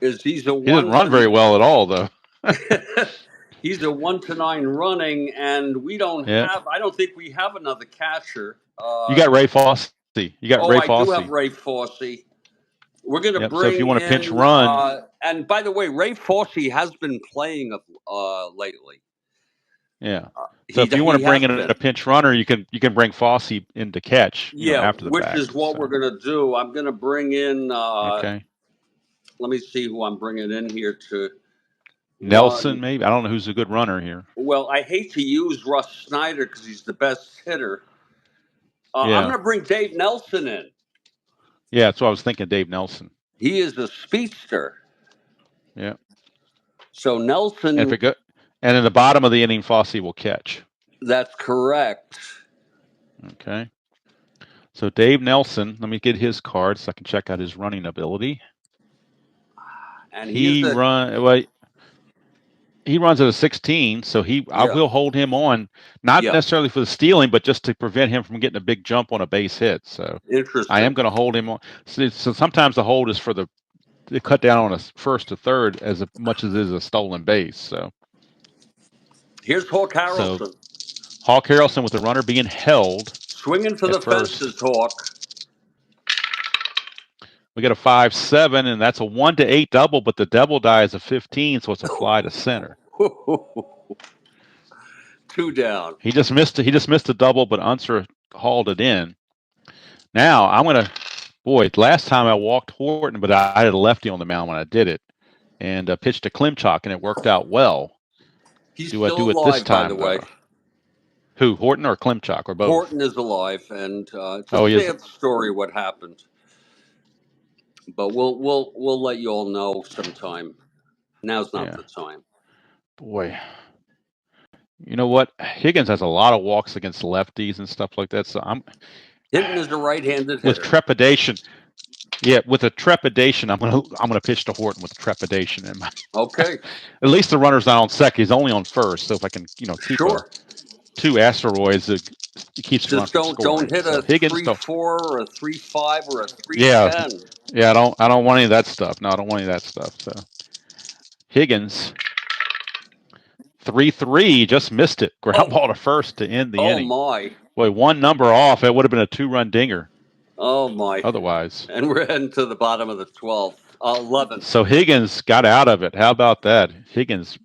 is he doesn't run very well at all, though. He's a 1-9 running, and we don't have. I don't think we have another catcher. You got Ray Fosse. You got Ray Fosse. I do have Ray Fosse. We're going to bring. So if you want to pinch run, and by the way, Ray Fosse has been playing lately. Yeah. So if you want to bring in a pinch runner, you can bring Fosse in to catch. After the fact. Which is what we're going to do. I'm going to bring in. Okay. Let me see who I'm bringing in here to. Nelson, maybe. I don't know who's a good runner here. Well, I hate to use Russ Snyder because he's the best hitter. I'm going to bring Dave Nelson in. Yeah, that's what I was thinking, Dave Nelson. He is a speedster. Yeah. So Nelson. And in the bottom of the inning, Fosse will catch. That's correct. Okay. So Dave Nelson, let me get his card so I can check out his running ability. And he runs at a 16, so I will hold him on, not necessarily for the stealing, but just to prevent him from getting a big jump on a base hit. So I am going to hold him on. So sometimes the hold is for the cut down on a first to third as much as it is a stolen base. So here's Hawk Harrelson. So, Hawk Harrelson with the runner being held. Swinging for the fences, Hawk. We got a 5-7, and that's a 1-8 double, but the double die is a 15, so it's a fly to center. 2 down. He just missed a double, but Unser hauled it in. Now I'm gonna. Boy, last time I walked Horton, but I had a lefty on the mound when I did it, and pitched to Klimchak, and it worked out well. He's still alive, this time, by the way. Who, Horton or Klimchak, or both? Horton is alive, and it's a sad story what happened. But we'll let you all know sometime. Now's not the time. Boy, you know what? Higgins has a lot of walks against lefties and stuff like that. So Hinton is a right-handed hitter. With trepidation. Yeah, with a trepidation, I'm gonna pitch to Horton with trepidation in my. Okay. At least the runner's not on second; he's only on first. So if I can, keep 2 asteroids, it keeps just don't hit a 3-4 or a 3-5 or a 3-10. Yeah, I don't want any of that stuff. No, I don't want any of that stuff. So Higgins, 3-3, just missed it. Ground ball to first to end the inning. Oh my! Boy, 1 number off, it would have been a 2-run dinger. Oh my! Otherwise, and we're heading to the bottom of the 12th. 11. So Higgins got out of it. How about that? Higgins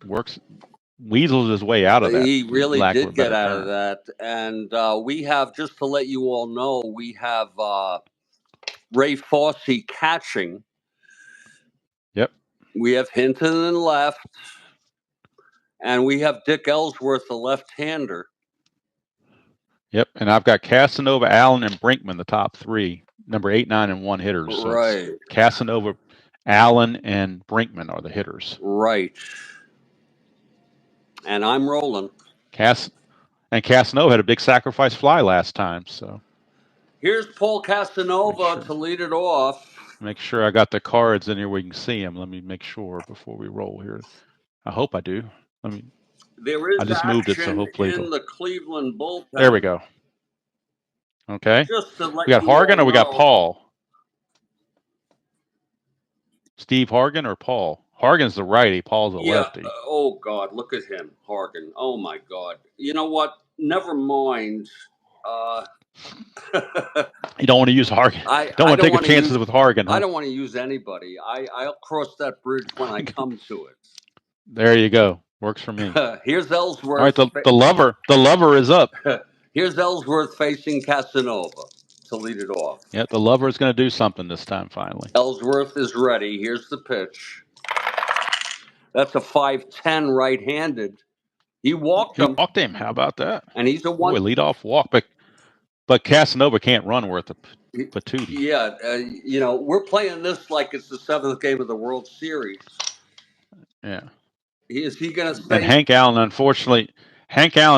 weasels his way out of that. He really lack of did a get better out term. of that. And we have, just to let you all know, we have Ray Fossey catching. Yep. We have Hinton in left. And we have Dick Ellsworth, the left-hander. Yep. And I've got Casanova, Allen, and Brinkman, the top three, number 8, 9, and 1 hitters. So Right. Casanova, Allen, and Brinkman are the hitters. Right. And I'm rolling. And Casanova had a big sacrifice fly last time. So here's Paul Casanova to lead it off. Make sure I got the cards in here where you can see them. Let me make sure before we roll here. I hope I do. There is I just moved it, so hopefully in the Cleveland bullpen. There we go. Okay. Just to let we got you Hargan all or we got know. Paul? Steve Hargan or Paul? Hargan's the righty, Paul's the lefty. Oh, God, look at him, Hargan. Oh, my God. You know what? Never mind. You don't want to use Hargan. Don't want to take chances with Hargan. Huh? I don't want to use anybody. I'll cross that bridge when I come to it. There you go. Works for me. Here's Ellsworth. All right, the lover is up. Here's Ellsworth facing Casanova to lead it off. Yeah, the lover is going to do something this time finally. Ellsworth is ready. Here's the pitch. That's a 5-10 right-handed. He walked him. How about that? And he's a one. Leadoff walk, but Casanova can't run worth a patootie. Yeah, we're playing this like it's the 7th game of the World Series. Yeah. Is he going to stay? And Hank Allen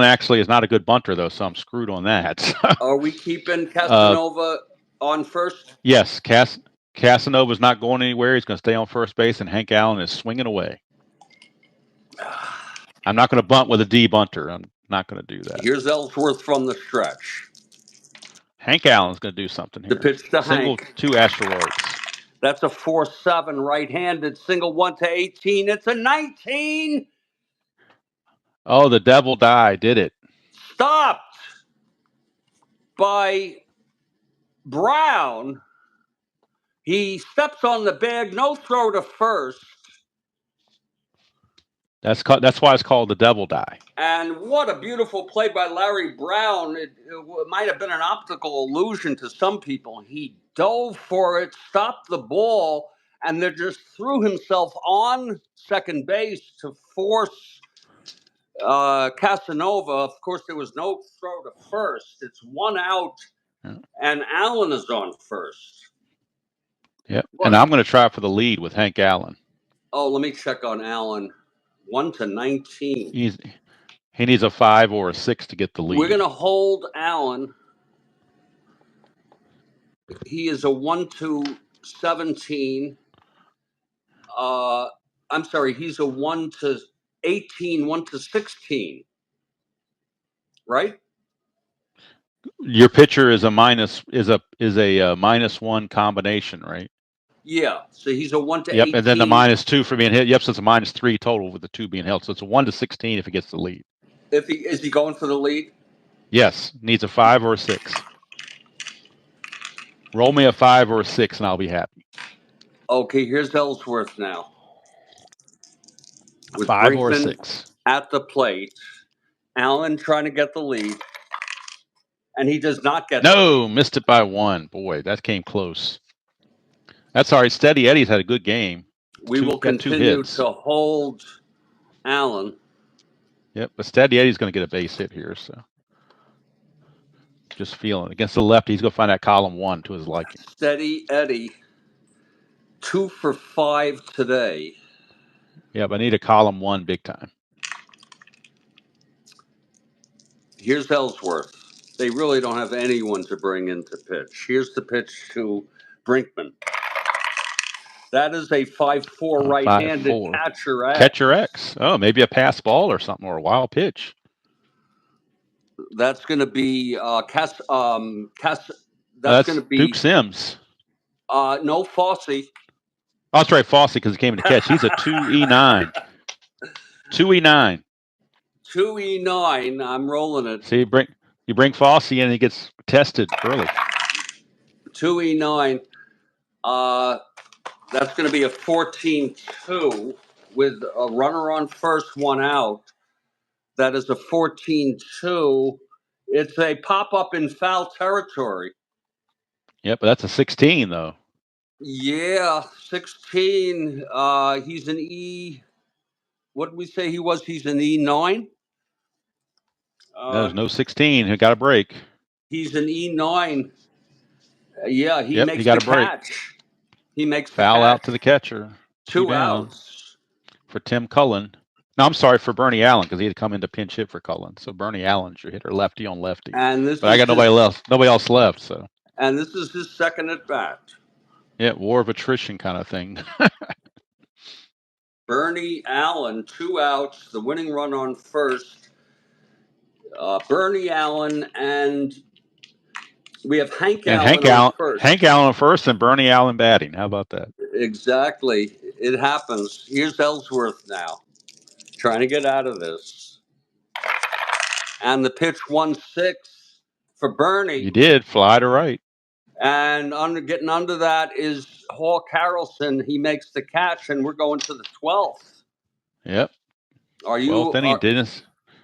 actually is not a good bunter, though, so I'm screwed on that. Are we keeping Casanova on first? Yes, Casanova's not going anywhere. He's going to stay on first base, and Hank Allen is swinging away. I'm not going to bunt with a D bunter. I'm not going to do that. Here's Ellsworth from the stretch. Hank Allen's going to do something here. The pitch to Single, Hank. 2 asteroids. That's a 4-7 right-handed. Single 1 to 18. It's a 19. Oh, the devil die did it. Stopped by Brown. He steps on the bag. No throw to first. That's why it's called the devil die. And what a beautiful play by Larry Brown. It might have been an optical illusion to some people. He dove for it, stopped the ball, and then just threw himself on second base to force Casanova. Of course, there was no throw to first. It's 1 out, and Allen is on first. Yep. And I'm going to try for the lead with Hank Allen. Oh, let me check on Allen. 1 to 19. He needs a 5 or a 6 to get the lead. We're going to hold Allen. He is a 1 to 17. I'm sorry, he's a 1 to 18, 1 to 16. Right? Your pitcher is a -1 combination, right? Yeah. So he's a 1 to 18. Yep, and then the -2 for being hit. Yep, so it's a -3 total with the 2 being held. So it's a 1 to 16 if he gets the lead. Is he going for the lead? Yes, needs a 5 or a 6. Roll me a 5 or a 6 and I'll be happy. Okay, here's Ellsworth now. With 5 or a 6. At the plate. Allen trying to get the lead. And he does not get missed it by 1. Boy, that came close. That's all right. Steady Eddie's had a good game. We will continue to hold Allen. Yep, but Steady Eddie's going to get a base hit here, so just feeling it. Against the lefty, he's going to find that column 1 to his liking. Steady Eddie, 2 for 5 today. Yeah, but I need a column 1 big time. Here's Ellsworth. They really don't have anyone to bring in to pitch. Here's the pitch to Brinkman. That is a 5-4 right-handed catcher X. Catcher X. Oh, maybe a pass ball or something, or a wild pitch. That's going to be that's going to be Duke Sims. No, Fossey. Oh, that's right, Fossey, because he came in to catch. He's a 2E9. 2E9. 2E9. I'm rolling it. See, you bring Fossey in, and he gets tested early. 2E9. That's going to be a 14-2 with a runner on first, one out. That is a 14-2. It's a pop-up in foul territory. Yep, but that's a 16 though. Yeah, 16. He's an E. What did we say he was? He's an E9. There's no 16. He got a break. He's an E9. Yeah, he Yep, he makes got the a break. catch. He makes the Foul catch. out to the catcher. 2 down outs. for Tim Cullen. No, I'm sorry, for Bernie Allen, because he had come in to pinch hit for Cullen. So Bernie Allen's your hitter, lefty on lefty. And this But I got nobody else left. So. And this is his second at bat. Yeah, war of attrition kind of thing. Bernie Allen, 2 outs, the winning run on first. Bernie Allen, and we have Hank Allen on first. Hank Allen on first and Bernie Allen batting. How about that? Exactly. It happens. Here's Ellsworth now, trying to get out of this. And the pitch 1-6 for Bernie. You did fly to right. And getting under that is Hawk Harrelson. He makes the catch, and we're going to the 12th. Yep. Are you? 12th inning, Dennis.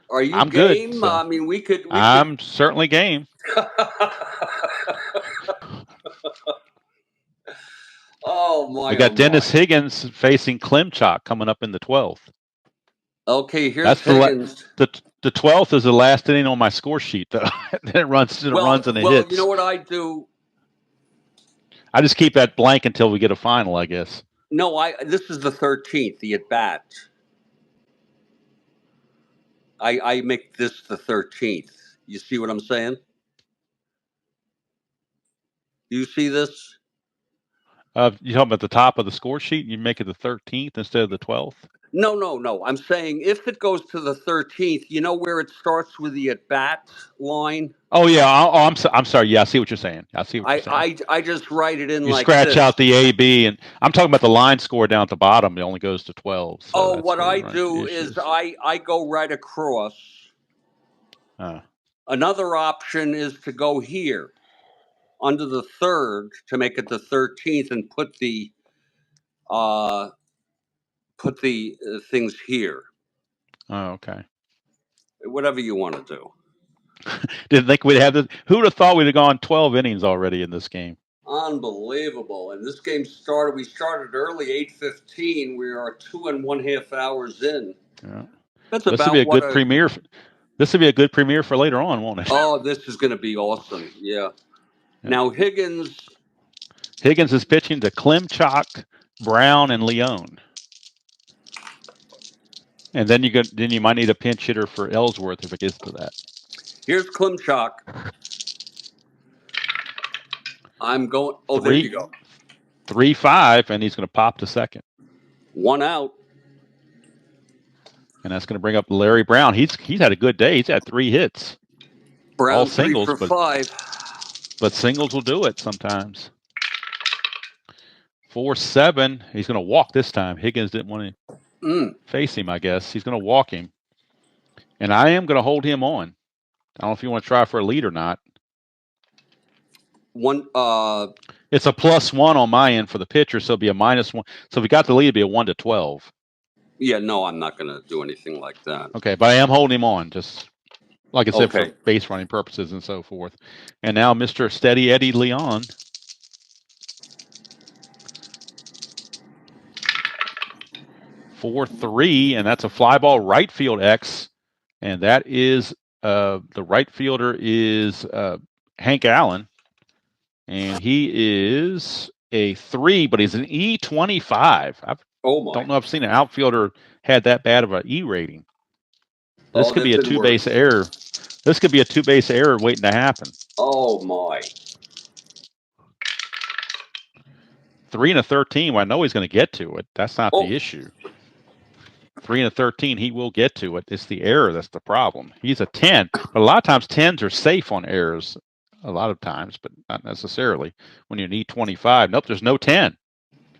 Are you I'm game? good. So I mean, we could. I'm certainly game. Oh my! We got Dennis Higgins facing Klimchak coming up in the 12th. Okay, here's That's Higgins. The 12th is the last inning on my score sheet, though. Then it runs and it hits. Well, you know what I do? I just keep that blank until we get a final, I guess. No, this is the 13th, the at bat. I make this the 13th. You see what I'm saying? Do you see this? You talking about the top of the score sheet? You make it the 13th instead of the 12th? No. I'm saying if it goes to the 13th, you know where it starts with the at bat line? Oh yeah. I'm sorry. Yeah, I see what you're saying. I just write it in you like scratch this. out the A, B, and I'm talking about the line score down at the bottom. It only goes to 12. So what I do is I go right across. Another option is to go here under the third to make it the 13th and put the things here. Oh, okay. Whatever you want to do. Didn't think we'd have this. Who would have thought we'd have gone 12 innings already in this game? Unbelievable. And this game started, we started early, 8:15. We are 2.5 hours in. Yeah. That's this would be a good premiere. This would be a good premiere for later on, won't it? Oh, this is going to be awesome. Yeah. Now Higgins is pitching to Klimchak, Brown, and Leone. And then you might need a pinch hitter for Ellsworth if it gets to that. Here's Klimchak. I'm going. Oh, there you go. 3-5, and he's going to pop to second. 1 out. And that's going to bring up Larry Brown. He's had a good day. He's had 3 hits. Brown all singles, 3 for 5. But singles will do it sometimes. 4-7. He's going to walk this time. Higgins didn't want to face him, I guess. He's going to walk him. And I am going to hold him on. I don't know if you want to try for a lead or not. It's a +1 on my end for the pitcher, so it'll be a -1. So if we got the lead, it'd be a 1-12. Yeah, no, I'm not going to do anything like that. Okay, but I am holding him on, just like I said, for base running purposes and so forth. And now Mr. Steady Eddie Leon. (4-3), and that's a fly ball right field X, and that is the right fielder is Hank Allen, and he is a 3, but he's an E25. I don't know if I've seen an outfielder had that bad of an E rating. This could be a 2-base error. This could be a 2-base error waiting to happen. Oh my! 3 and a 13. Well, I know he's going to get to it. That's not the issue. 3 and a 13, he will get to it. It's the error that's the problem. He's a 10, but a lot of times 10s are safe on errors. A lot of times, but not necessarily. When you need 25, nope, there's no 10.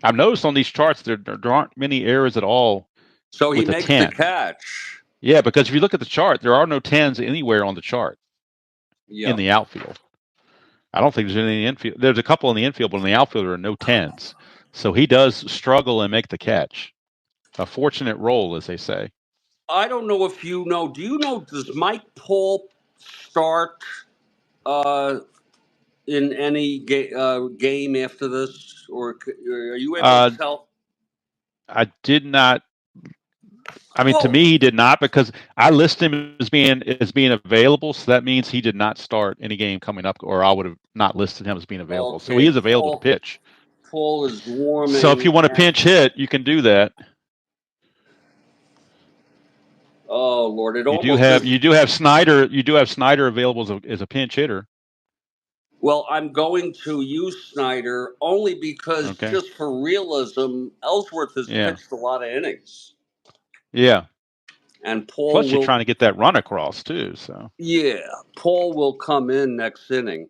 I've noticed on these charts there aren't many errors at all. So he makes the catch. Yeah, because if you look at the chart, there are no 10s anywhere on the chart in the outfield. I don't think there's any infield. There's a couple in the infield, but in the outfield there are no 10s. So he does struggle and make the catch. A fortunate roll, as they say. I don't know if you know. Do you know? Does Mike Paul start in any game after this, or are you able to tell? I did not. I mean, to Well, me, he did not because I listed him as being available. So that means he did not start any game coming up, or I would have not listed him as being available. So he okay, is available to pitch. Paul is So if warming. you want to pinch hit, you can do that. Oh Lord, it You do almost have is. Snyder. You do have Snyder available as a pinch hitter. Well, I'm going to use Snyder only because, Okay. just for realism, Ellsworth has Yeah. pitched a lot of innings, Yeah. and Paul Plus, you're will. trying to get that run across too. So Yeah, Paul will come in next inning.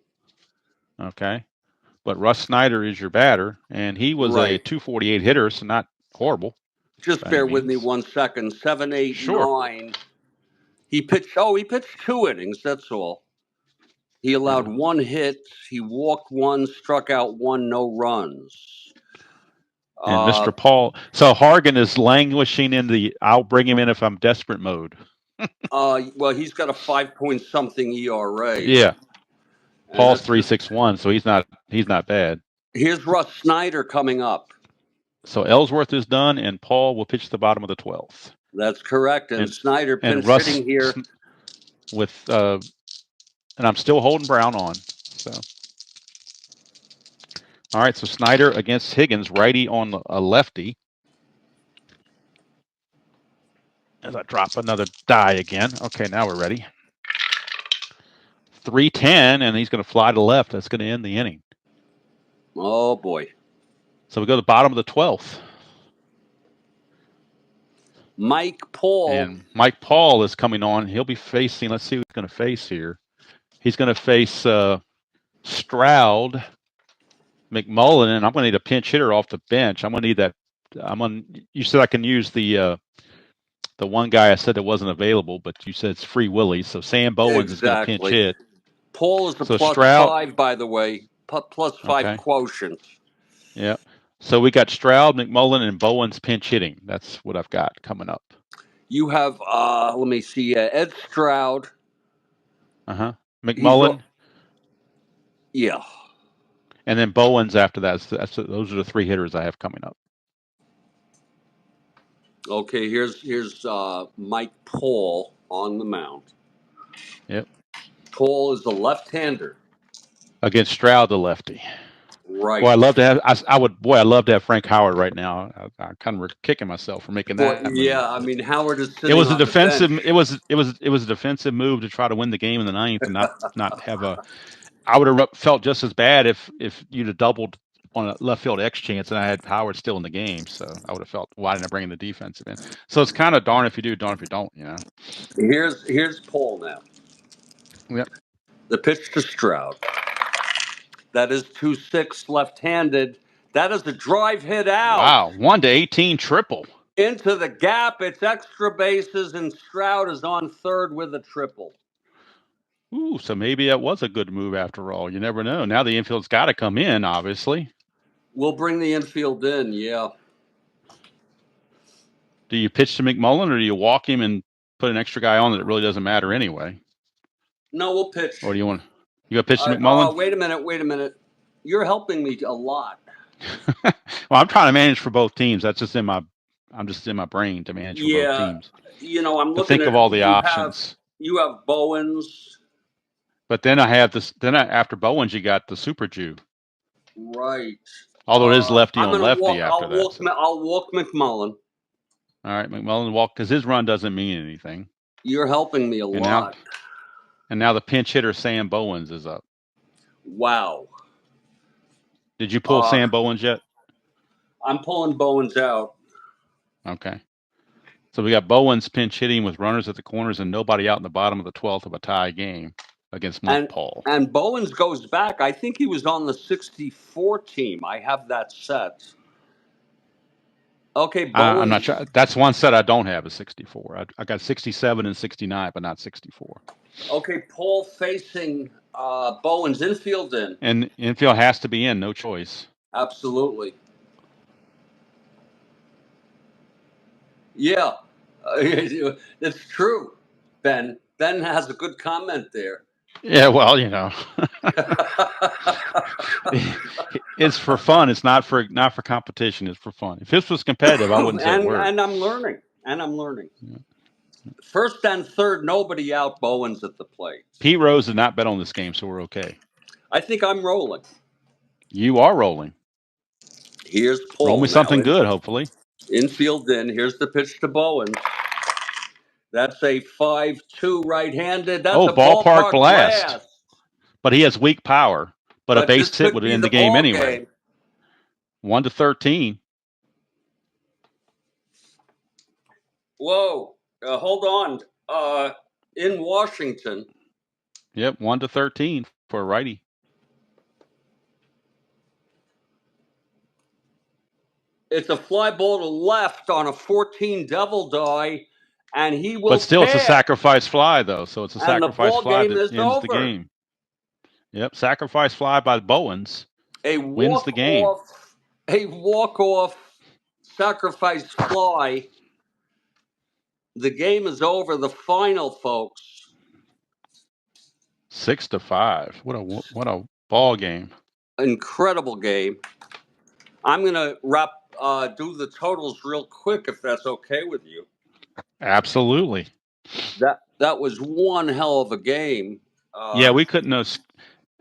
okay. But Russ Snyder is your batter, and he was a Right. 248 hitter, so not horrible Just by any bear with me means. 1 second. 7, 8, Sure. 9. He pitched. Oh, he pitched 2 innings. That's all. He allowed 1 hit. He walked 1, struck out 1, no runs. And Mr. Paul, so Hargan is languishing in the "I'll bring him in if I'm desperate" mode. Well, he's got a 5 point something ERA. Yeah, And Paul's that's just. 3.61, so he's not bad. Here's Russ Snyder coming up. So Ellsworth is done, and Paul will pitch the bottom of the 12th. That's correct. And Snyder And pinch Russ hitting here. with and I'm still holding Brown on. So all right, so Snyder against Higgins, righty on a lefty. As I drop another die again. Okay, now we're ready. 310, and he's going to fly to left. That's going to end the inning. Oh boy. So we go to the bottom of the 12th. Mike Paul. And Mike Paul is coming on. He'll be facing, let's see who he's going to face here. He's going to face Stroud, McMullen, and I'm going to need a pinch hitter off the bench. I'm going to need that. You said I can use the one guy I said that wasn't available, but you said it's Free Willy. So Sam Bowens is going to pinch hit. Paul is a So plus Stroud, 5, by the way. Plus 5 quotient. Yeah. So we got Stroud, McMullen, and Bowens pinch hitting. That's what I've got coming up. You have, let me see, Ed Stroud. McMullen. Yeah. And then Bowens after that. Those are the 3 hitters I have coming up. Okay, here's Mike Paul on the mound. Yep. Paul is a left-hander. Against Stroud, the lefty. Right. Boy, I love to have. I'd love to have Frank Howard right now. I kind of kicking myself for making that move. Yeah, I mean Howard is sitting. It was a on the defensive. bench. It was a defensive move to try to win the game in the 9th and not have a. I would have felt just as bad if you'd have doubled on a left field X chance and I had Howard still in the game. So I would have felt, why didn't I bring in the defensive in? So it's kind of darn if you do, darn if you don't. You know. Here's Paul now. Yep. The pitch to Stroud. That is 2-6 left-handed. That is a drive hit out. Wow, 1-18 triple. Into the gap. It's extra bases, and Stroud is on third with a triple. Ooh, so maybe that was a good move after all. You never know. Now the infield's got to come in, obviously. We'll bring the infield in, yeah. Do you pitch to McMullen or do you walk him and put an extra guy on that it really doesn't matter anyway? No, we'll pitch. Or do you want to pitch to McMullen? Wait a minute. You're helping me a lot. Well, I'm trying to manage for both teams. That's just I'm just in my brain to manage for both teams. You know, I'm to looking think at of all the options. You have Bowens. But then I have this. After Bowens, you got the Super Jew. Right. Although it is lefty on lefty after that. I'll walk McMullen. All right, McMullen walk because his run doesn't mean anything. You're helping me a lot. Now the pinch hitter Sam Bowens is up. Wow. Did you pull Sam Bowens yet? I'm pulling Bowens out. Okay. So we got Bowens pinch hitting with runners at the corners and nobody out in the bottom of the 12th of a tie game against Mike Paul. And Bowens goes back. I think he was on the 64 team. I have that set. Okay, Bowens. I'm not sure. That's one set I don't have is 64. I got 67 and 69, but not 64. Okay, Paul facing Bowens, infield in. And infield has to be in, no choice. Absolutely. Yeah, it's true. Ben has a good comment there. Yeah, well, it's for fun. It's not for competition. It's for fun. If this was competitive, I wouldn't say a word. And I'm learning. Yeah. First and third, nobody out Bowens at the plate. Pete Rose did not bet on this game, so we're okay. I think I'm rolling. You are rolling. Here's Paul. Roll me something good, hopefully. Infield in. Here's the pitch to Bowens. That's a 5-2 right-handed. That's a ballpark blast. But he has weak power. But a base hit would end the game anyway. 1-13. Whoa! Hold on. In Washington. Yep, 1-13 for a righty. It's a fly ball to left on a 14 devil die, and he will. But still, it's a sacrifice fly, though. So it's a sacrifice fly that ends the game. Yep, sacrifice fly by Bowens wins the game. A walk-off sacrifice fly. The game is over. The final, folks. 6-5. What a ball game! Incredible game. I'm gonna do the totals real quick, if that's okay with you. Absolutely. That was one hell of a game. Yeah, we couldn't have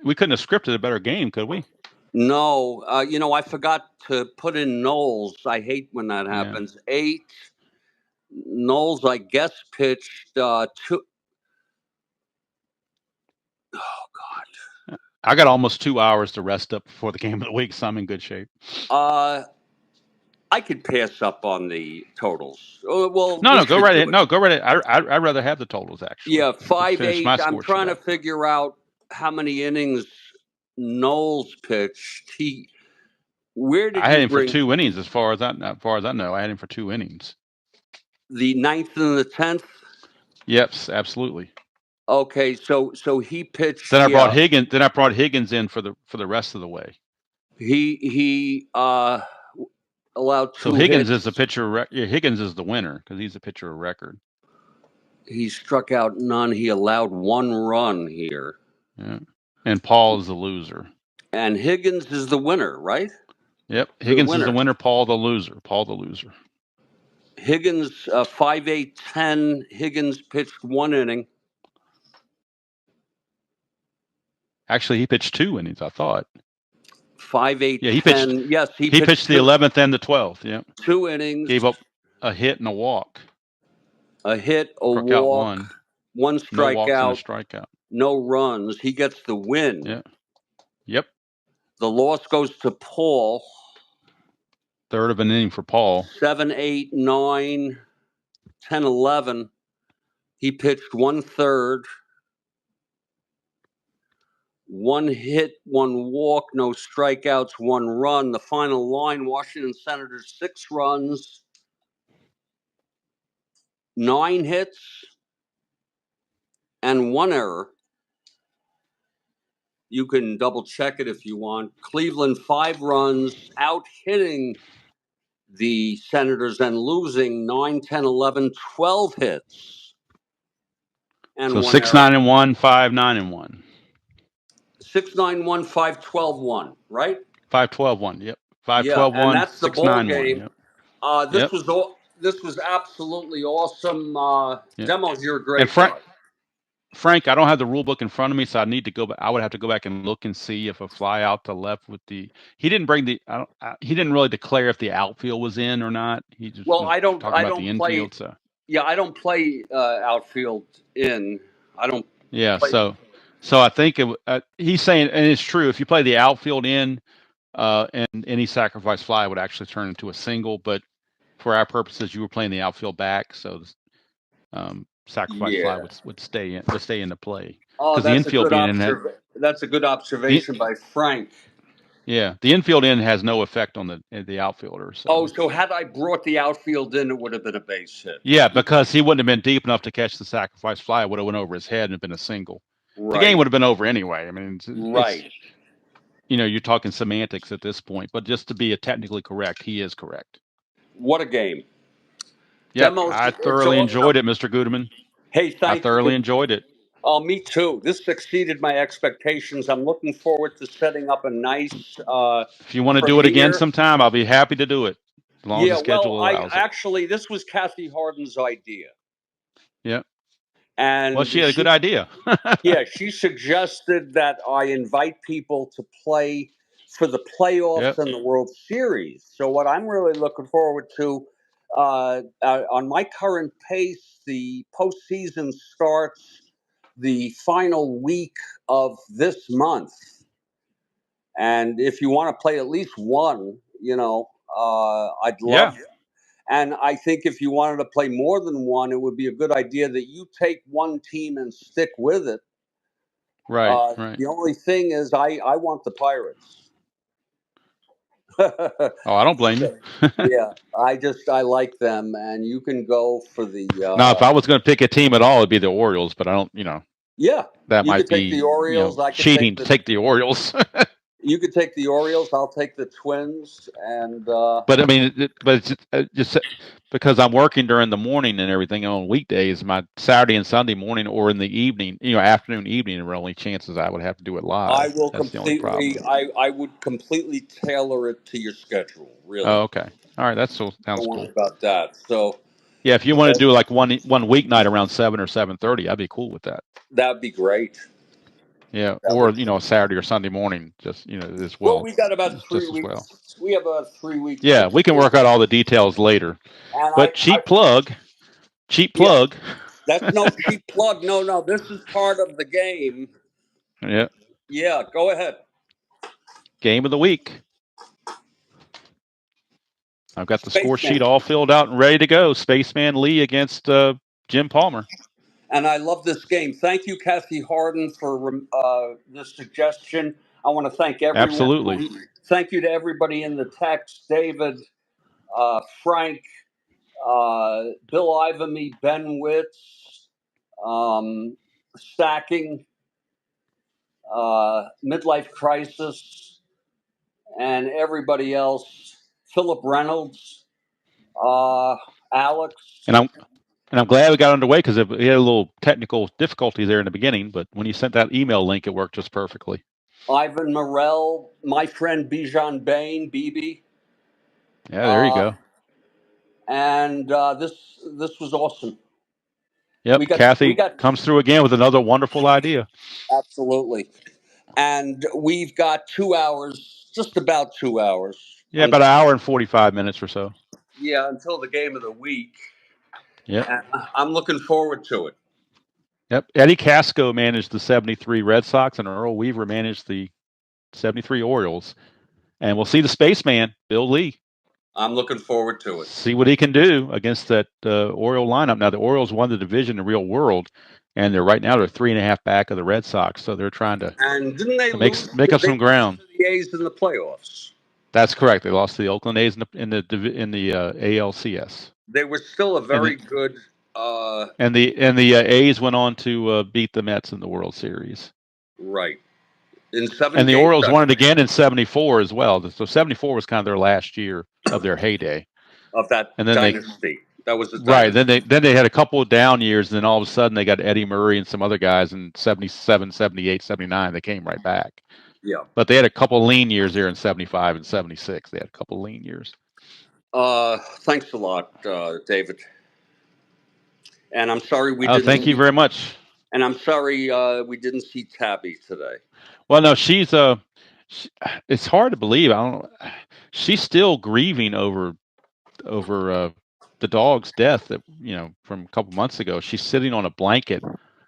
scripted a better game, could we? No, I forgot to put in Knowles. I hate when that happens. Yeah. 8. Knowles, I guess, pitched 2. Oh God! I got almost 2 hours to rest up before the game of the week, so I'm in good shape. I could pass up on the totals. Well, no, go right ahead. No, go right ahead. I'd rather have the totals, actually. Yeah, 5-8. I'm trying to figure out how many innings Knowles pitched. I had him for 2 innings, as far as I know. I had him for 2 innings. The 9th and the 10th. Yep, absolutely. Okay, so he pitched. Then I brought Higgins. Then I brought Higgins in for the rest of the way. He allowed 2 So Higgins hits. is the pitcher. Higgins is the winner because he's a pitcher of record. He struck out none. He allowed 1 run here. Yeah, and Paul is the loser. And Higgins is the winner, right? Yep, Higgins is the winner. Paul the loser. Higgins 5-8-10. Higgins pitched 1 inning. Actually, he pitched 2 innings, I thought. 5-8-10. Yeah, he pitched. Yes, he pitched the 11th and the 12th. Yeah, 2 innings. Gave up a hit and a walk. A hit, a Struck walk, out 1 strikeout, no walks and a strikeout. No runs. He gets the win. Yeah. Yep. The loss goes to Paul. 3rd of an inning for Paul. 7, 8, 9, 10, 11. He pitched 1/3. 1 hit, 1 walk, no strikeouts, 1 run. The final line, Washington Senators 6 runs, 9 hits, and 1 error. You can double check it if you want. Cleveland 5 runs, out hitting the Senators and losing 9, 10, 11, 12 hits. And so 6-9-1, 5-9-1. 6-9-1, 5-12-1, right? 5-12-1. Yep. 5-12-1. And that's the ball game. Yep. This was absolutely awesome. Demos, you're a great. And Frank, I don't have the rule book in front of me, so I need to go back. I would have to go back and look and see if a fly out to left with the. He didn't bring the. He didn't really declare if the outfield was in or not. He just. Well, I don't the play. Infield, so. Yeah, I don't play outfield in. I don't. Yeah, so I think he's saying, and it's true. If you play the outfield in, and any sacrifice fly would actually turn into a single. But for our purposes, you were playing the outfield back, so. Sacrifice fly would stay in the play. Oh, that's the infield that's a good observation by Frank. Yeah, the infield end has no effect on the outfielder. So. So had I brought the outfield in, it would have been a base hit. Yeah, because he wouldn't have been deep enough to catch the sacrifice fly. It would have went over his head and been a single. Right. The game would have been over anyway. I mean, right. You're talking semantics at this point, but just to be technically correct, he is correct. What a game. Yep, Demos, I it's thoroughly enjoyed awesome. it, Mr. Guterman. Hey, I thank thoroughly you. enjoyed it. Me too. This exceeded my expectations. I'm looking forward to setting up a nice If you want to do it again premiere. sometime, I'll be happy to do it, as long as Yeah, the well, schedule I allows it. actually, this was Kathy Harden's idea. Yep. Well, And she had a good idea. yeah, she suggested that I invite people to play for the playoffs Yep. and the World Series. So what I'm really looking forward to, on my current pace, the postseason starts the final week of this month. And if you want to play at least one, I'd love. Yeah. And I think if you wanted to play more than one, it would be a good idea that you take one team and stick with it. Right. Right. The only thing is, I want the Pirates. Oh, I don't blame you. Yeah, I like them, and you can go for the Now, if I was going to pick a team at all, it'd be the Orioles, but I don't. yeah. That You might could take be the Orioles. I could take cheating to the. take the Orioles. You could take the Orioles. I'll take the Twins, and But I mean, but it's just because I'm working during the morning and everything on weekdays, my Saturday and Sunday morning or in the evening, afternoon, evening, are only chances I would have to do it I live. will That's the only completely. problem. I would completely tailor it to your schedule. Oh, Really, okay. All right. Sounds don't worry cool. about that. So Yeah, if you want to do like one weeknight around 7 or 7:30, I'd be cool with that. that'd be great. Yeah, That or would. a Saturday or Sunday morning, just as Well, well, we got about three just as well. weeks. We have about 3 weeks Yeah, next we can week, work out all the details later. and But cheap yeah, plug. that's no cheap plug. No, no, this is part of the game. Yeah, Yeah, go ahead. game of the week. I've got the score Spaceman. sheet all filled out and ready to go. Spaceman Lee against Jim Palmer. And I love this game. Thank you, Kathy Harden, for the suggestion. I want to thank everyone. Absolutely. Thank you to everybody in the text, David, Frank, Bill Ivamy, Ben Witz, Stacking, Midlife Crisis, and everybody else. Philip Reynolds, Alex, And I'm glad we got underway because we had a little technical difficulty there in the beginning, but when you sent that email link, it worked just perfectly. Ivan Morel, my friend Bijan Bain, BB. Yeah, there you go. And this was awesome. Yep, We Kathy got comes through again with another wonderful idea. absolutely, and we've got 2 hours, just about 2 hours. Yeah, about an hour and 45 minutes or so. Yeah, until the game of the week. Yep. And I'm looking forward to it. Yep. Eddie Casco managed the 73 Red Sox, and Earl Weaver managed the 73 Orioles. And we'll see the spaceman, Bill Lee. I'm looking forward to it. See what he can do against that Oriole lineup. Now, the Orioles won the division in the real world, and right now they're 3.5 back of the Red Sox. So they're trying to And didn't they make lose? make up They some lost ground. to the A's in the playoffs. That's correct. They lost to the Oakland A's in the ALCS. They were still a And very good. the A's went on to beat the Mets in the World Series. Right. In 7 And the games, Orioles I won it believe, again in '74 as well. So '74 was kind of their last year of their heyday. of that And then dynasty. That was a right, dynasty. then they had a couple of down years, and then all of a sudden they got Eddie Murray and some other guys in '77, '78, '79. They came right back. Yeah. But they had a couple lean years there in '75 and '76. They had a couple lean years. Thanks a lot, David. And I'm sorry we Oh, didn't. thank you very much. And I'm sorry we didn't see Tabby today. Well, no, it's hard to believe. I don't. She's still grieving over the dog's death that from a couple months ago. She's sitting on a blanket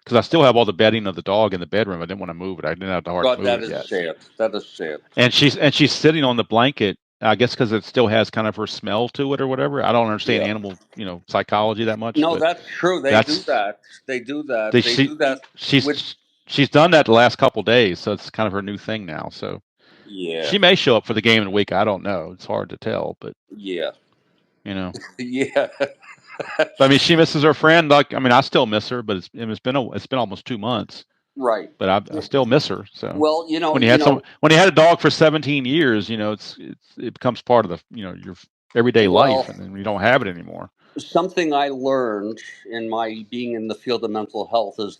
because I still have all the bedding of the dog in the bedroom. I didn't want to move it. I didn't have the heart to God, move that it is yet. sad. That is sad. And she's sitting on the blanket. I guess because it still has kind of her smell to it or whatever. I don't understand Yeah. animal psychology that much, No, but that's true. They do that's that. They do that. they They she do that with. she's done that the last couple days, so it's kind of her new thing now. So Yeah. she may show up for the game in a week. I don't know. It's hard to tell, but Yeah. you know. Yeah. But, I mean, she misses her friend. Like, I mean, I still miss her, but it's been almost 2 months. Right. But I still miss her. So Well, when you had a dog for 17 years, it becomes part of the your everyday life, and then you don't have it anymore. something I learned in my being in the field of mental health is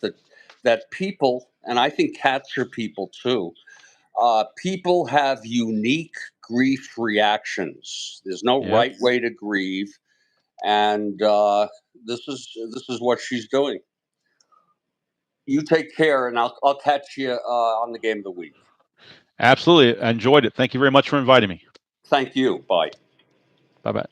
that people, and I think cats are people too, people have unique grief reactions. There's no Yep. right way to grieve, and this is what she's doing. You take care, and I'll catch you on the game of the week. Absolutely. I enjoyed it. Thank you very much for inviting me. Thank you. Bye. Bye bye.